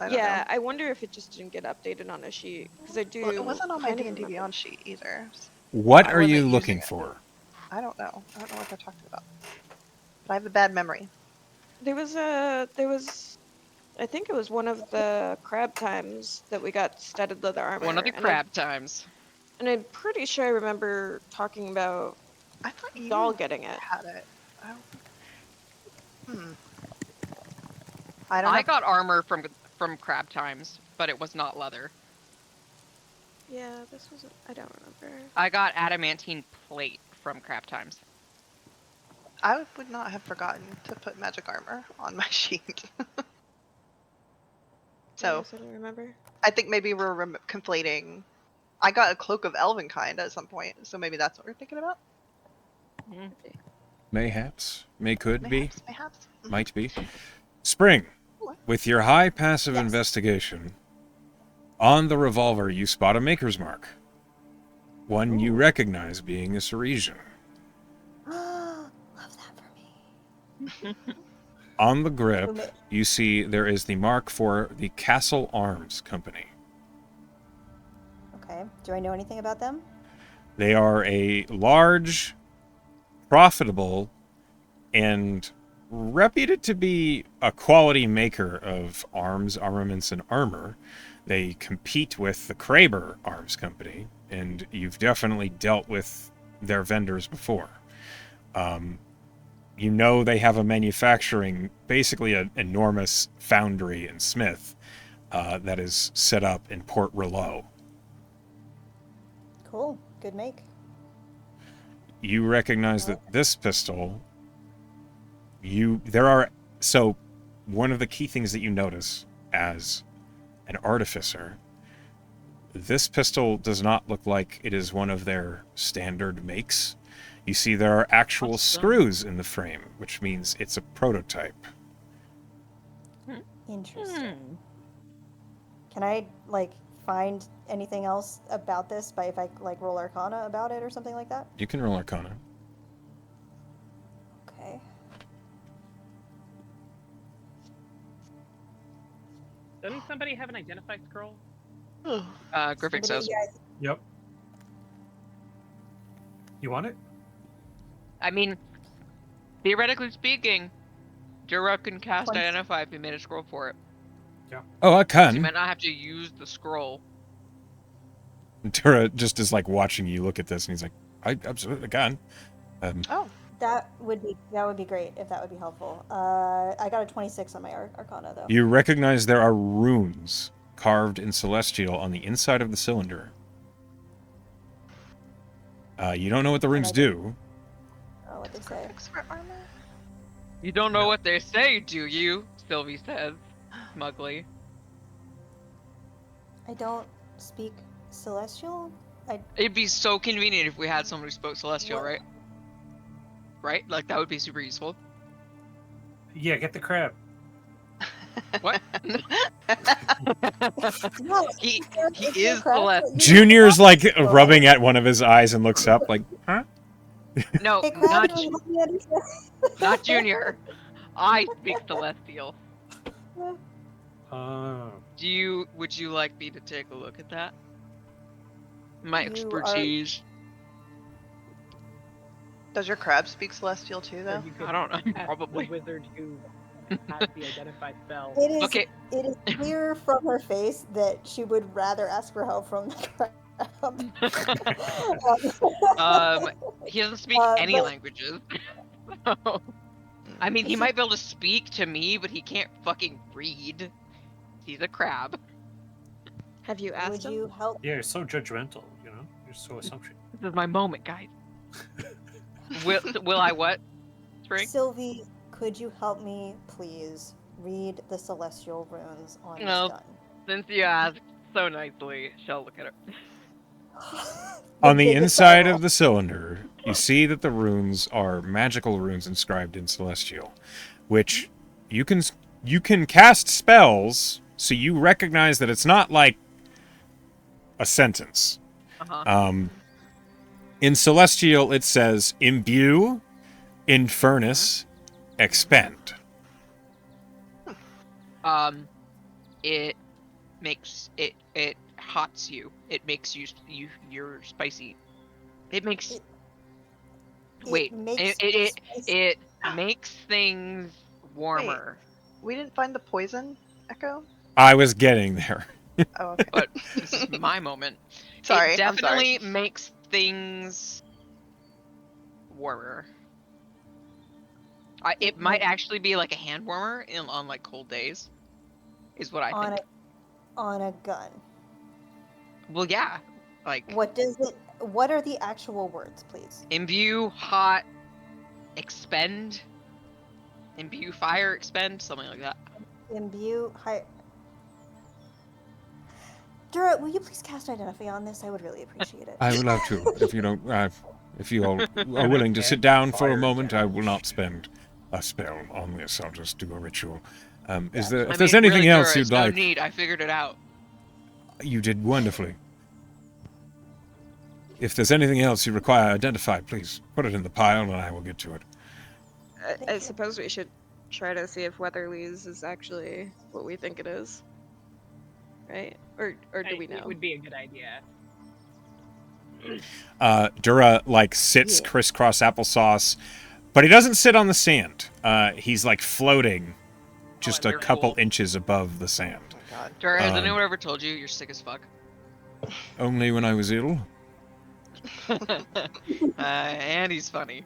I don't Yeah, know. I wonder if it just didn't get updated on a sheet because I do. Well, it wasn't on my kind of D&D remember- Beyond sheet either. What I are wasn't you using looking it. for? I don't know. I don't know what they're talking about. But I have a bad memory. There was, I think it was one of the crab times that we got studded leather armor. One of the and crab times. And I'm pretty sure I remember talking about I thought you Doll getting it. had it. I don't... I don't I know. got armor from crab times, but it was not leather. Yeah, this was. I don't remember. I got adamantine plate from crab times. I would not have forgotten to put magic armor on my sheet. So, I don't remember. I think maybe we're conflating. I got a cloak of Elvenkind at some point, so maybe that's what we're thinking about. Mayhaps. Could be. Mayhaps. Might be. Spring, What? with your high passive Yes. investigation, on the revolver you spot a maker's mark. One you recognize being a Ceresian. Love that for me. On the grip, Okay. you see there is the mark for the Castle Arms Company. Okay. Do I know anything about them? They are a large, profitable, and reputed to be a quality maker of arms, armaments, and armor. They compete with the Kraber Arms Company, and you've definitely dealt with their vendors before. You know they have a manufacturing, basically an enormous foundry and smith that is set up in Port Rouleau. Cool. Good make. You recognize that this pistol, so one of the key things that you notice as an artificer, this pistol does not look like it is one of their standard makes. You see there are actual Awesome. screws in the frame, which means it's a prototype. Interesting. Can I find anything else about this by if I roll Arcana about it or something like that? You can roll Arcana. Okay. Doesn't somebody have an identify scroll? Griffin says. Yep. You want it? I mean, theoretically speaking, Jura can cast 20. Identify if you made a scroll for it. Oh, I You can. might not have to use the scroll. Tura just is watching you look at this, and he's like, I absolutely can. Oh, That would be great if that would be helpful. I got a 26 on my Arcana though. You recognize there are runes carved in Celestial on the inside of the cylinder. You don't know what the runes do. Oh, what they say. expert armor? You don't know what they say, do you? Sylvie says, smugly. I don't speak Celestial. It'd be so convenient if we had someone who spoke Celestial, What? right? Right? Like, that would be super useful. Yeah, get the crab. What? No, He it's is crap, Celestial. but you- Junior's rubbing at one of his eyes and looks up like, huh? No, Hey, Crab, not you wanna help me understand? not Junior. I speak Celestial. Would you like me to take a look at that? My You are- expertise. Does your crab speak celestial too, Or though? you could I don't know. ask Probably. the wizard who has the identified spell. It is. Okay. It is clear from her face that she would rather ask for help from the crab. He doesn't speak any but languages. So, I mean, he might be able to speak to me, but he can't fucking read. He's a crab. Have you asked would him? you help? Yeah, you're so judgmental. You're so assumption. This is my moment, guys. Will I what? Spring? Sylvie, could you help me, please, read the celestial runes on No. this Since you asked so nicely, she'll look at it. gun? On the biggest inside eyeball. of the cylinder, you see that the runes are magical runes inscribed in Celestial, which you can cast spells, so you recognize that it's not like a sentence. Uh-huh. In Celestial, it says imbue, infernus, expend. It makes it hots you. It makes you're spicy. It makes wait. makes It makes things warmer. We didn't find the poison, Echo? I was getting there. Oh, okay. But this is my moment. Sorry, It I'm sorry. definitely makes things warmer. It might actually be like a hand warmer on like cold days, is what I think. on a gun. Well, yeah, like What does it? What are the actual words, please? imbue, hot, expend, imbue, fire, expend, something like that. Imbue. Dura, will you please cast Identify on this? I would really appreciate it. I would love to. If you don't, if you all are willing to sit down for a moment, I will not spend a spell on this. I'll just do a ritual. Is there? If there's anything really, else Dura, you'd it's like, no need. I figured it out. you did wonderfully. If there's anything else you require identified, please put it in the pile, and I will get to it. I suppose we should try to see if Weatherly's is actually what we think it is. Right? Or do we know? It would be a good idea. Dura sits crisscross applesauce, but he doesn't sit on the sand. He's floating just a they're couple cool. inches above the sand. Oh my god. Dura, has Um, anyone ever told you you're sick as fuck? Only when I was ill. And he's funny.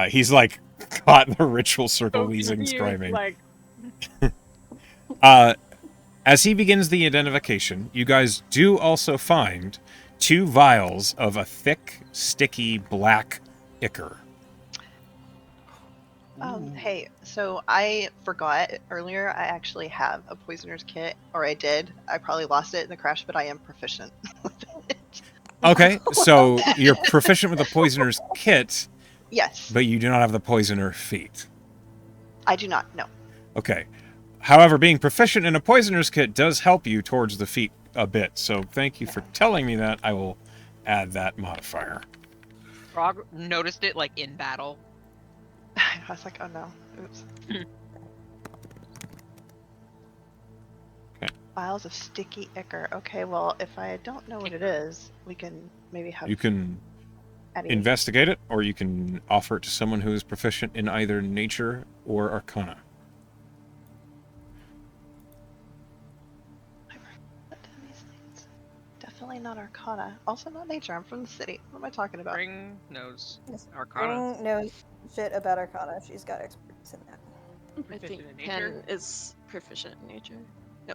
He's caught in the ritual circle, So wheezing, confused, screaming. like, As he begins the identification, you guys do also find 2 vials of a thick, sticky, black ichor. Hey, so I forgot earlier I actually have a poisoner's kit, or I did. I probably lost it in the crash, but I am proficient with it. Okay, so you're proficient with the poisoner's kit, Yes, but you do not have the poisoner feat. I do not, no. Okay. However, being proficient in a poisoner's kit does help you towards the feat a bit, so thank you for telling me that. I will add that modifier. Frog noticed it in battle. I was like, oh no, oops. Okay. Vials of sticky ichor. Okay, well, if I don't know what it is, we can maybe have... You can Addie- investigate it, or you can offer it to someone who is proficient in either nature or arcana. These things. Definitely not arcana. Also not nature. I'm from the city. What am I talking about? Spring knows Yes, Arcana. Spring knows shit about Arcana. She's got expertise in that. I proficient think in nature. Ken is proficient in nature. No,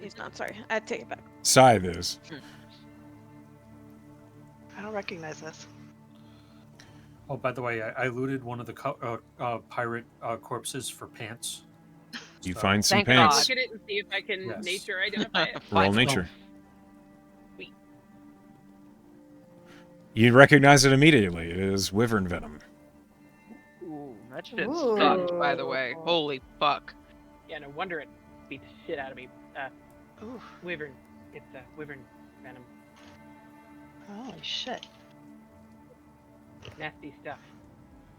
he's not. Sorry, I take it back. Scythe is. I don't recognize this. Oh, by the way, I looted one of the pirate corpses for pants. You So- find some Thank I'll pants. look at it and see if I can Yes. nature identify it. Roll Fine. nature. Sweet. You recognize it immediately. It is wyvern venom. Ooh, that shit Ooh. sucked, by the way. Holy fuck. Yeah, no wonder it beat the shit out of me. Ooh, Wyvern. It's wyvern venom. holy shit. Nasty stuff.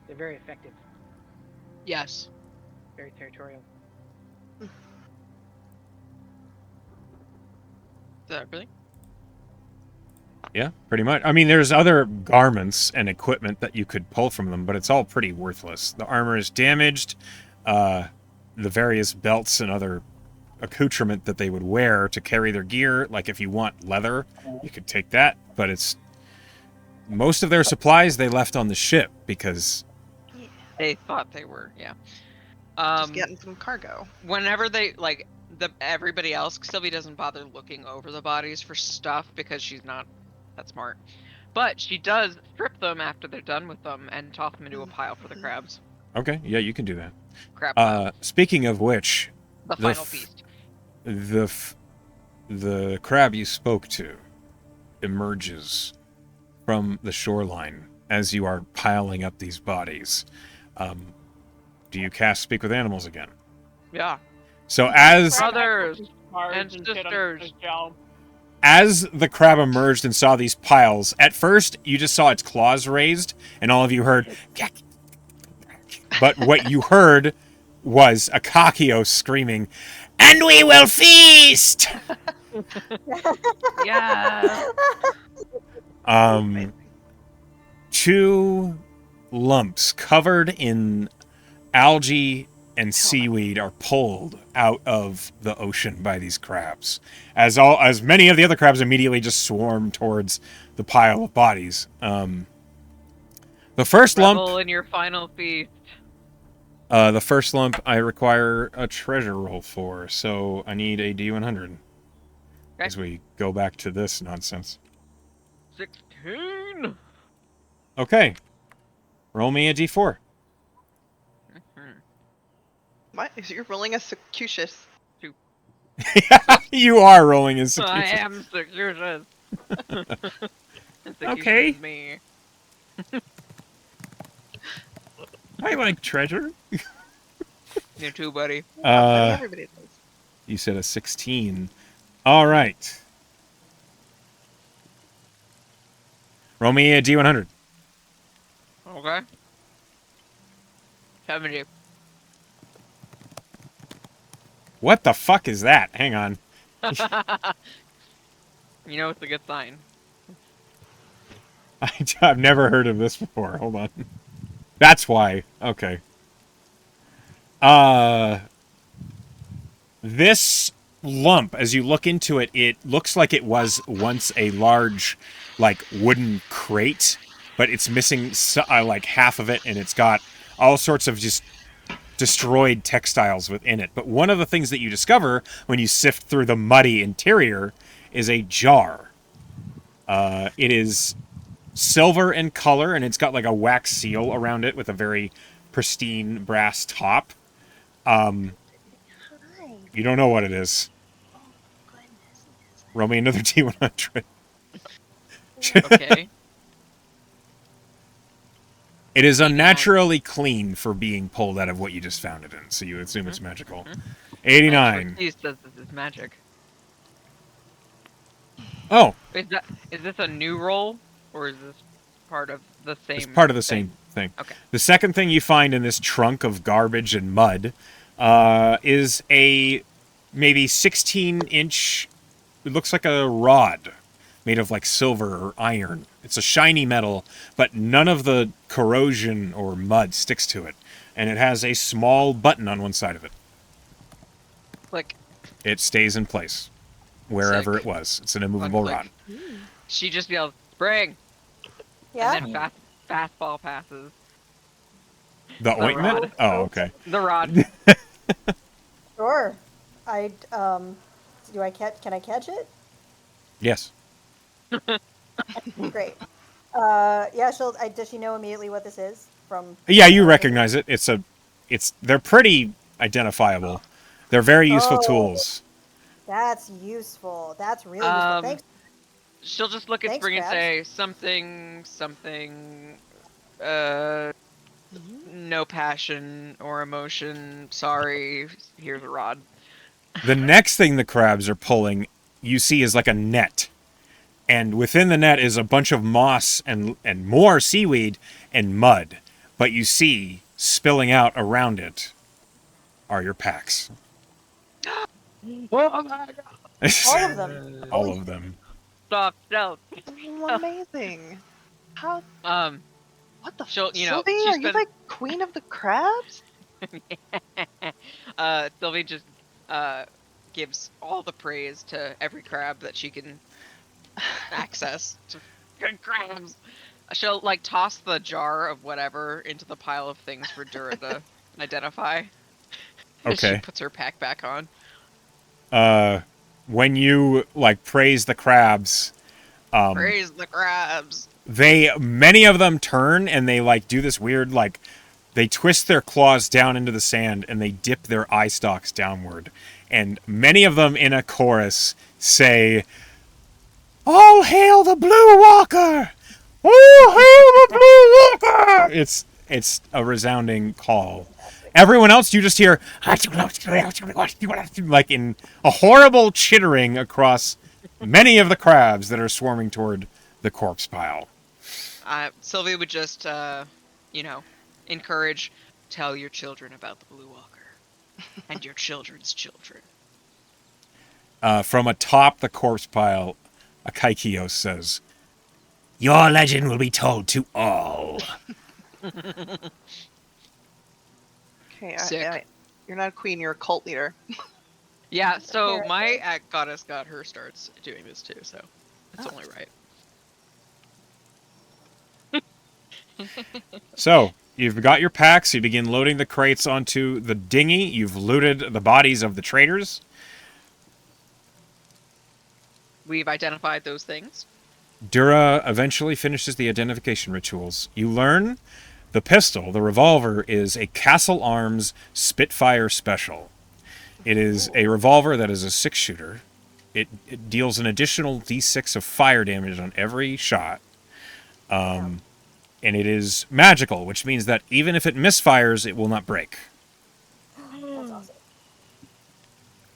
They're very effective. Yes. Very territorial. Is that everything? Yeah, pretty much. I mean, there's other garments and equipment that you could pull from them, but it's all pretty worthless. The armor is damaged. The various belts and other accoutrement that they would wear to carry their gear, like if you want leather, you could take that, but it's... Most of their supplies they left on the ship because... They thought they were, yeah. Just getting some cargo. Whenever they, like, everybody else, Sylvie doesn't bother looking over the bodies for stuff because she's not that smart. But she does strip them after they're done with them and toss them into a pile for the crabs. Okay, yeah, you can do that. Crab pile. Speaking of which, The final feast. the crab you spoke to emerges from the shoreline as you are piling up these bodies. Do you cast Speak with Animals again? Yeah. So as Brothers and sisters. as the crab emerged and saw these piles, at first you just saw its claws raised, and all of you heard... But what you heard was Akakio screaming, "And we will feast!" Yeah. Two lumps covered in algae and seaweed are pulled out of the ocean by these crabs. As many of the other crabs immediately just swarm towards the pile of bodies. The first Revel lump... in your final feast. The first lump I require a treasure roll for, so I need a D100. As we go back to this nonsense. 16. Okay. Roll me a D4. What? You're rolling a Secucious. You are rolling as I Secucious. am Secucious. Okay. Me. I like treasure. You too, buddy. Everybody does. You said a 16. All right. Roll me a D100. Okay. 70. What the fuck is that? Hang on. You know it's a good sign. I've never heard of this before. Hold on. That's why. Okay. This lump, as you look into it, it looks like it was once a large, like, wooden crate, but it's missing, like, half of it, and it's got all sorts of just destroyed textiles within it. But one of the things that you discover when you sift through the muddy interior is a jar. It is silver in color, and it's got like a wax seal around it with a very pristine brass top. You don't know what it is. Roll me another D100. Okay. It is unnaturally clean for being pulled out of what you just found it in, so you assume it's magical. 89. He says this is magic. Oh, Is this a new roll, or is this part of the same? it's part of the same thing. Okay. The second thing you find in this trunk of garbage and mud is a maybe 16-inch... It looks like a rod made of like silver or iron. It's a shiny metal, but none of the corrosion or mud sticks to it. And it has a small button on one side of it. Click. It stays in place wherever Sick. it was. It's an immovable Click. rod. She just yells, "Spring!" Yeah. And then fastball passes. The ointment? rod. Oh, okay. The rod. Sure. I do I catch? Can I catch it? Yes. Great. Yeah. Does she know immediately what this is from? Yeah, you recognize it. They're pretty identifiable. They're very useful Oh. tools. That's useful. That's really useful. Thanks. She'll just look at Thanks, Spring and Krabs. say something, no passion or emotion. Sorry. Here's a rod. The next thing the crabs are pulling, you see, is like a net. And within the net is a bunch of moss and more seaweed and mud. But you see, spilling out around it, are your packs. Oh my god! All of them. All of them. Stop! No. Amazing. How? What the? She'll, you know, Sylvie, she's are you been- like queen of the crabs? Sylvie just gives all the praise to every crab that she can access. To good crabs. She'll like toss the jar of whatever into the pile of things for Dura to identify. As she Okay. puts her pack back on. When you like praise the crabs, Praise the crabs. many of them turn and they like do this weird like they twist their claws down into the sand and they dip their eye stalks downward. And many of them in a chorus say, "All hail the Blue Walker! All hail the Blue Walker!" It's a resounding call. Everyone else, you just hear like in a horrible chittering across many of the crabs that are swarming toward the corpse pile. Sylvie would just, you know, encourage, tell your children about the Blue Walker. And your children's children. From atop the corpse pile, a Kaikios says, "Your legend will be told to all." Okay, Sick. you're not a queen. You're a cult leader. Yeah, so Apparently. my act goddess got her starts doing this too, so it's only right. So, you've got your packs, you begin loading the crates onto the dinghy, you've looted the bodies of the traders. We've identified those things. Dura eventually finishes the identification rituals. You learn the pistol, the revolver, is a Castle Arms Spitfire Special. It is a revolver that is a 6-shooter. It deals an additional d6 of fire damage on every shot. And it is magical, which means that even if it misfires, it will not break. That's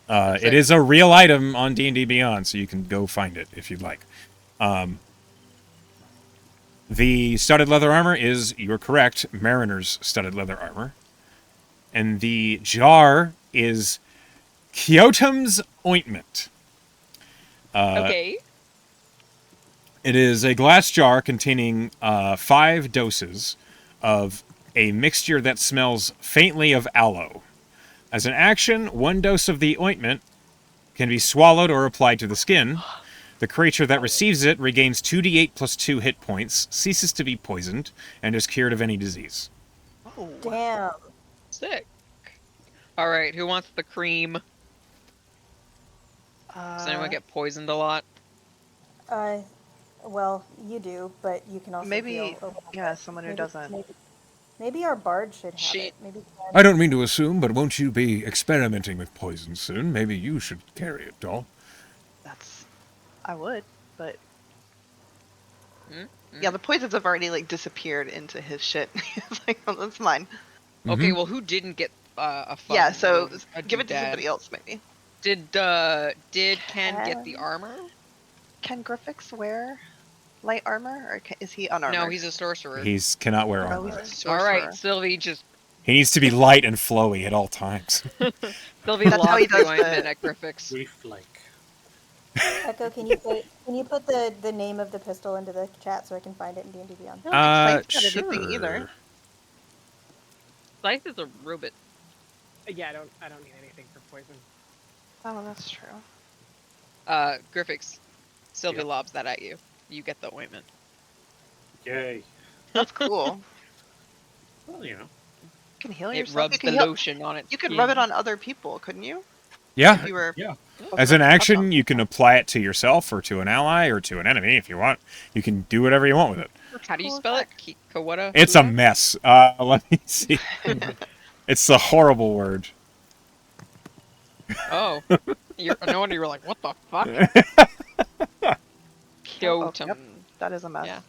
awesome. It is a real item on D&D Beyond, so you can go find it if you'd like. The studded leather armor is, you're correct, Mariner's studded leather armor. And the jar is Kyotum's ointment. Okay. It is a glass jar containing 5 doses of a mixture that smells faintly of aloe. As an action, 1 dose of the ointment can be swallowed or applied to the skin. The creature that receives it regains 2d8 plus 2 hit points, ceases to be poisoned, and is cured of any disease. Oh. Damn. Sick. Alright, who wants the cream? Does anyone get poisoned a lot? Well, you do, but you can also Maybe, heal a little yeah, bit. someone who Maybe- doesn't. Maybe our bard should have She- it. Maybe. I don't mean to assume, but won't you be experimenting with poison soon? Maybe you should carry it, doll. I would, but Hmm? yeah, the poisons have already like disappeared into his shit. It's like, oh, that's mine. Okay, well, who didn't get a fun Yeah, so or a give it to doodad? somebody else, maybe. Did Ken get the armor? Can Griffix wear light armor, or is he unarmored? No, he's a sorcerer. He cannot wear Oh, armor. he's a sorcerer. Alright, Sylvie just He needs to be light and flowy at all times. Sylvie That's how he loves the does ointment the- at Griffix. Brief like. Echo, can you put the name of the pistol into the chat so I can find it in D&D Beyond? I don't think Slice got anything Sure. either. Slice is a robot. Yeah, I don't need anything for poison. Oh, that's true. Griffix, Sylvie Yeah. lobs that at you. You get the ointment. Yay. That's cool. Well, you know. You can heal It yourself. rubs You the can heal- lotion on it. You could rub it on other people, couldn't you? Yeah. If you were. Yeah. As an action, you can apply it to yourself or to an ally or to an enemy if you want. You can do whatever you want with it. How do you Cool spell it? effect. Kawada? It's a mess. Let me see. It's a horrible word. Oh. No wonder you were like, what the fuck? Oh, Kyotum. yep, that is a mess. Yeah.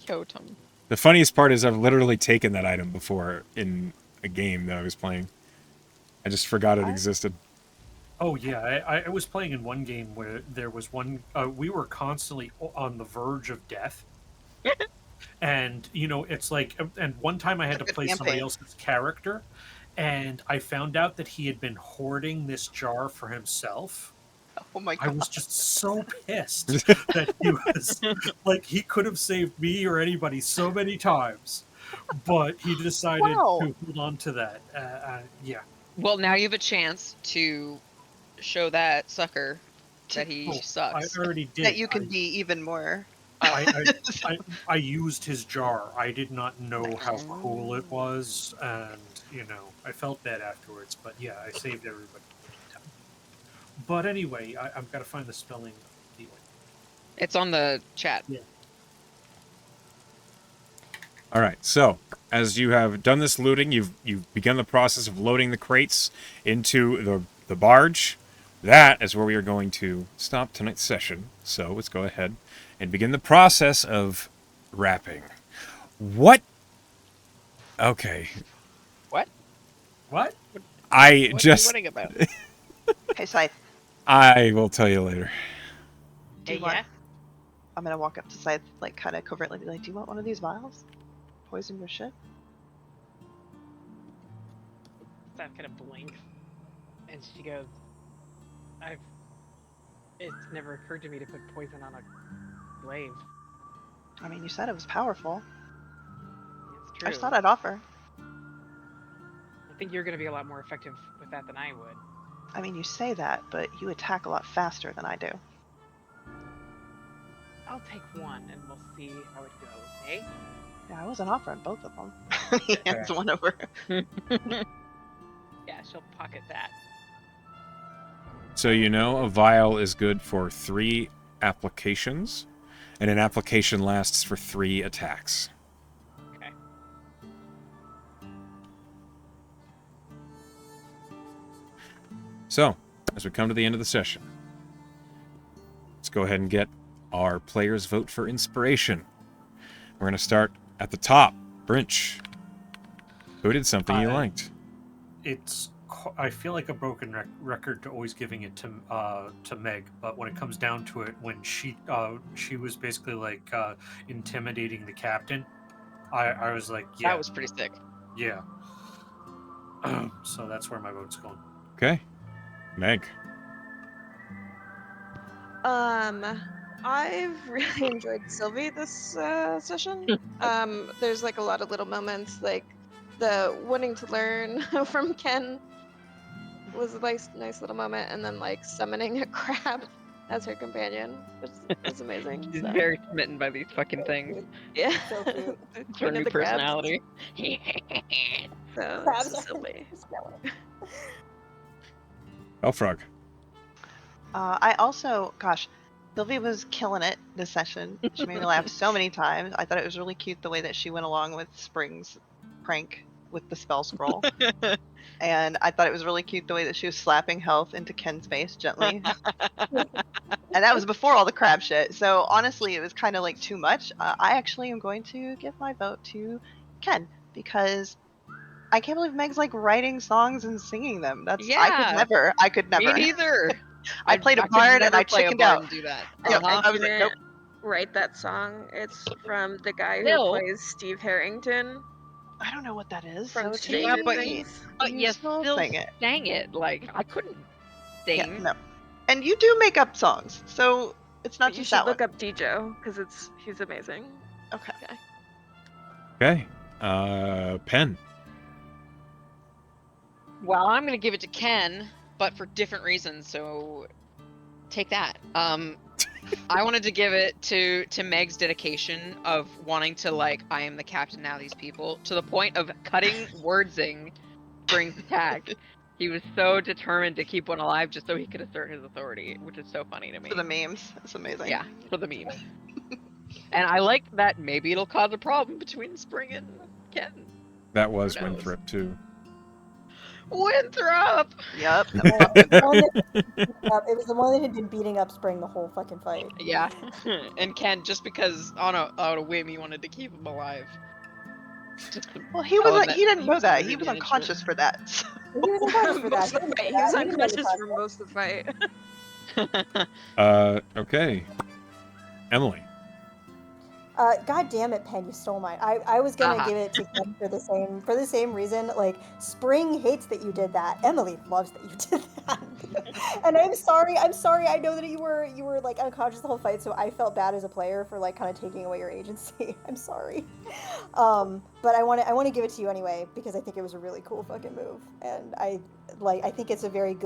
Kyotum. The funniest part is I've literally taken that item before in a game that I was playing. I just forgot it existed. Oh yeah, I was playing in one game where there was one. We were constantly on the verge of death, and it's like. And one time I had It's to a good play somebody campaign. else's character, and I found out that he had been hoarding this jar for himself. Oh my I god. was just so pissed that he was like he could have saved me or anybody so many times, but he decided Wow. to hold on to that. Yeah. Well, now you have a chance to show that sucker that he Oh, I sucks. already That did. you can be even more. Oh. I used his jar. I did not know how Nice. cool it was, and I felt bad afterwards. But yeah, I saved everybody. But anyway, I've got to find the spelling of healing. It's on the chat. Yeah. All right. So, as you have done this looting, you've begun the process of loading the crates into the barge. That is where we are going to stop tonight's session. So let's go ahead and begin the process of wrapping. What? Okay. What? What? I What just. are you about? Okay, Scythe. I will tell you later. Do Hey, you want? yeah. I'm gonna walk up to Scythe, like kind of covertly, be like, "Do you want one of these vials? Poison your ship?" That kind of blinks, and she goes, It's never occurred to me to put poison on a slave. I mean, you said it was powerful. It's I true. just thought I'd offer. I think you're going to be a lot more effective with that than I would. I mean, you say that, but you attack a lot faster than I do. I'll take one, and we'll see how it goes, eh? Yeah, I wasn't offering both of them. He hands Fair. one over. Yeah, she'll pocket that. So a vial is good for 3 applications, and an application lasts for 3 attacks. Okay. So, as we come to the end of the session, let's go ahead and get our players' vote for inspiration. We're going to start at the top. Brinch, who did something you liked? I feel like a broken record to always giving it to Meg, but when it comes down to it, when she was basically like intimidating the captain, I was like, yeah, That was pretty sick. yeah. So that's where my vote's going. Okay. Meg. I've really enjoyed Sylvie this session. There's like a lot of little moments, like the wanting to learn from Ken was a nice little moment, and then like summoning a crab as her companion, which is amazing. She's so. very smitten by these fucking things. Yeah. So cute. The It's her queen new of the crabs. personality. So Crabs that's are- Sylvie. Elfrog. I also, gosh, Sylvie was killing it this session. She made me laugh so many times. I thought it was really cute the way that she went along with Spring's prank with the spell scroll. And I thought it was really cute the way that she was slapping health into Ken's face gently. And that was before all the crab shit. So honestly, it was kind of like too much. I actually am going to give my vote to Ken because I can't believe Meg's like writing songs and singing them. That's Yeah. I could never. Me neither. I played a could bard and never I play a chickened bard out. and do that. Yep, Uh-huh. I was like, nope. Write that song. It's from the guy Still. who plays Steve Harrington I don't know what that is. from So Stranger Yeah, but Things. But you you still still sing it. sang it. Like, I couldn't sing. Yeah, no. And you do make up songs, so it's not But you just should that look one. up Dijo because he's amazing. Okay. Okay. Pen. Well, I'm going to give it to Ken, but for different reasons, so take that. I wanted to give it to Meg's dedication of wanting to, like, I am the captain now, these people, to the point of cutting wordsing Spring's attack. He was so determined to keep one alive just so he could assert his authority, which is so funny to me. For the memes. It's amazing. Yeah, for the memes. And I like that maybe it'll cause a problem between Spring and Ken. That was Who knows? Winthrop, too. Winthrop! Yep. It was the one that had been beating up Spring the whole fucking fight. Yeah. And Ken, just because on a whim he wanted to keep him alive. Just to Well, he tell him was. that He didn't know that. He took was advantage of it. unconscious for that. He was unconscious for that. Most of the fight. He was unconscious for most of the fight. Okay. Emily. God damn it, Pen, you stole mine. I was gonna give it to Ken for the same reason. Like, Spring hates that you did that. Emily loves that you did that. And I'm sorry. I know that you were like unconscious the whole fight, so I felt bad as a player for like kind of taking away your agency. I'm sorry. But I want to give it to you anyway because I think it was a really cool fucking move, and I think it's a very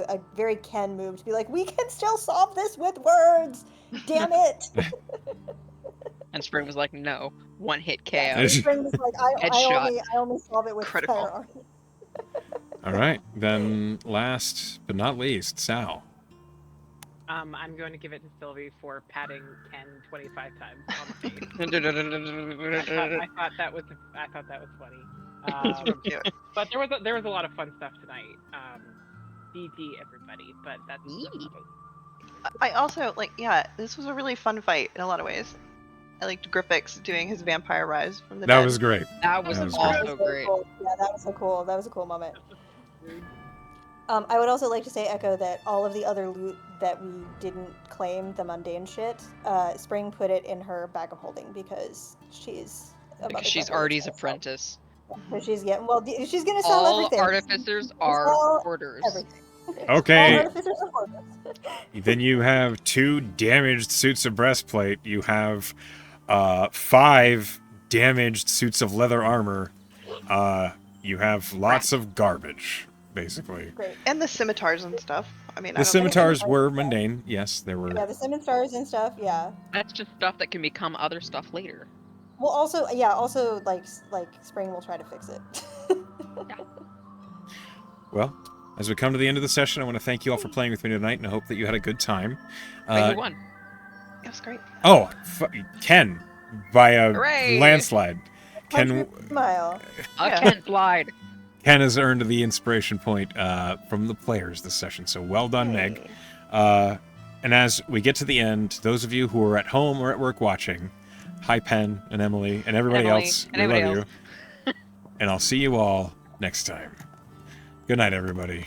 Ken move to be like, we can still solve this with words. Damn it. And Spring was like, no, one hit KO. Yeah, Spring was like, I Headshot. only solve it with Critical. firearm. All right. Then last but not least, Sal. I'm going to give it to Sylvie for patting Ken 25 times on the face. I thought that was funny. But there was a lot of fun stuff tonight. GG everybody, but that's I also this was a really fun fight in a lot of ways. I liked Griffix doing his vampire rise from the dead. That was great. That was also great. Cool. Yeah, that was so cool. That was a cool moment. I would also like to say, Echo, that all of the other loot that we didn't claim, the mundane shit, Spring put it in her bag of holding because she's Artie's apprentice. So she's she's gonna sell everything. All artificers are hoarders. Everything. Okay. All artificers are hoarders. Then you have 2 damaged suits of breastplate. You have 5 damaged suits of leather armor. You have lots of garbage, basically. Great. And the scimitars and stuff. I mean, The scimitars were mundane. Yes, there were. Yeah, the scimitars and stuff. Yeah. That's just stuff that can become other stuff later. Well, also like Spring will try to fix it. Well, as we come to the end of the session, I want to thank you all for playing with me tonight, and I hope that you had a good time. You won. It was great. Oh, Ken, by a Hooray! landslide. Ken, Smile. Ken slide. Ken has earned the inspiration point from the players this session, so well done, Meg. And as we get to the end, those of you who are at home or at work watching, hi Pen and Emily and everybody else, we love you. And I'll see you all next time. Good night, everybody.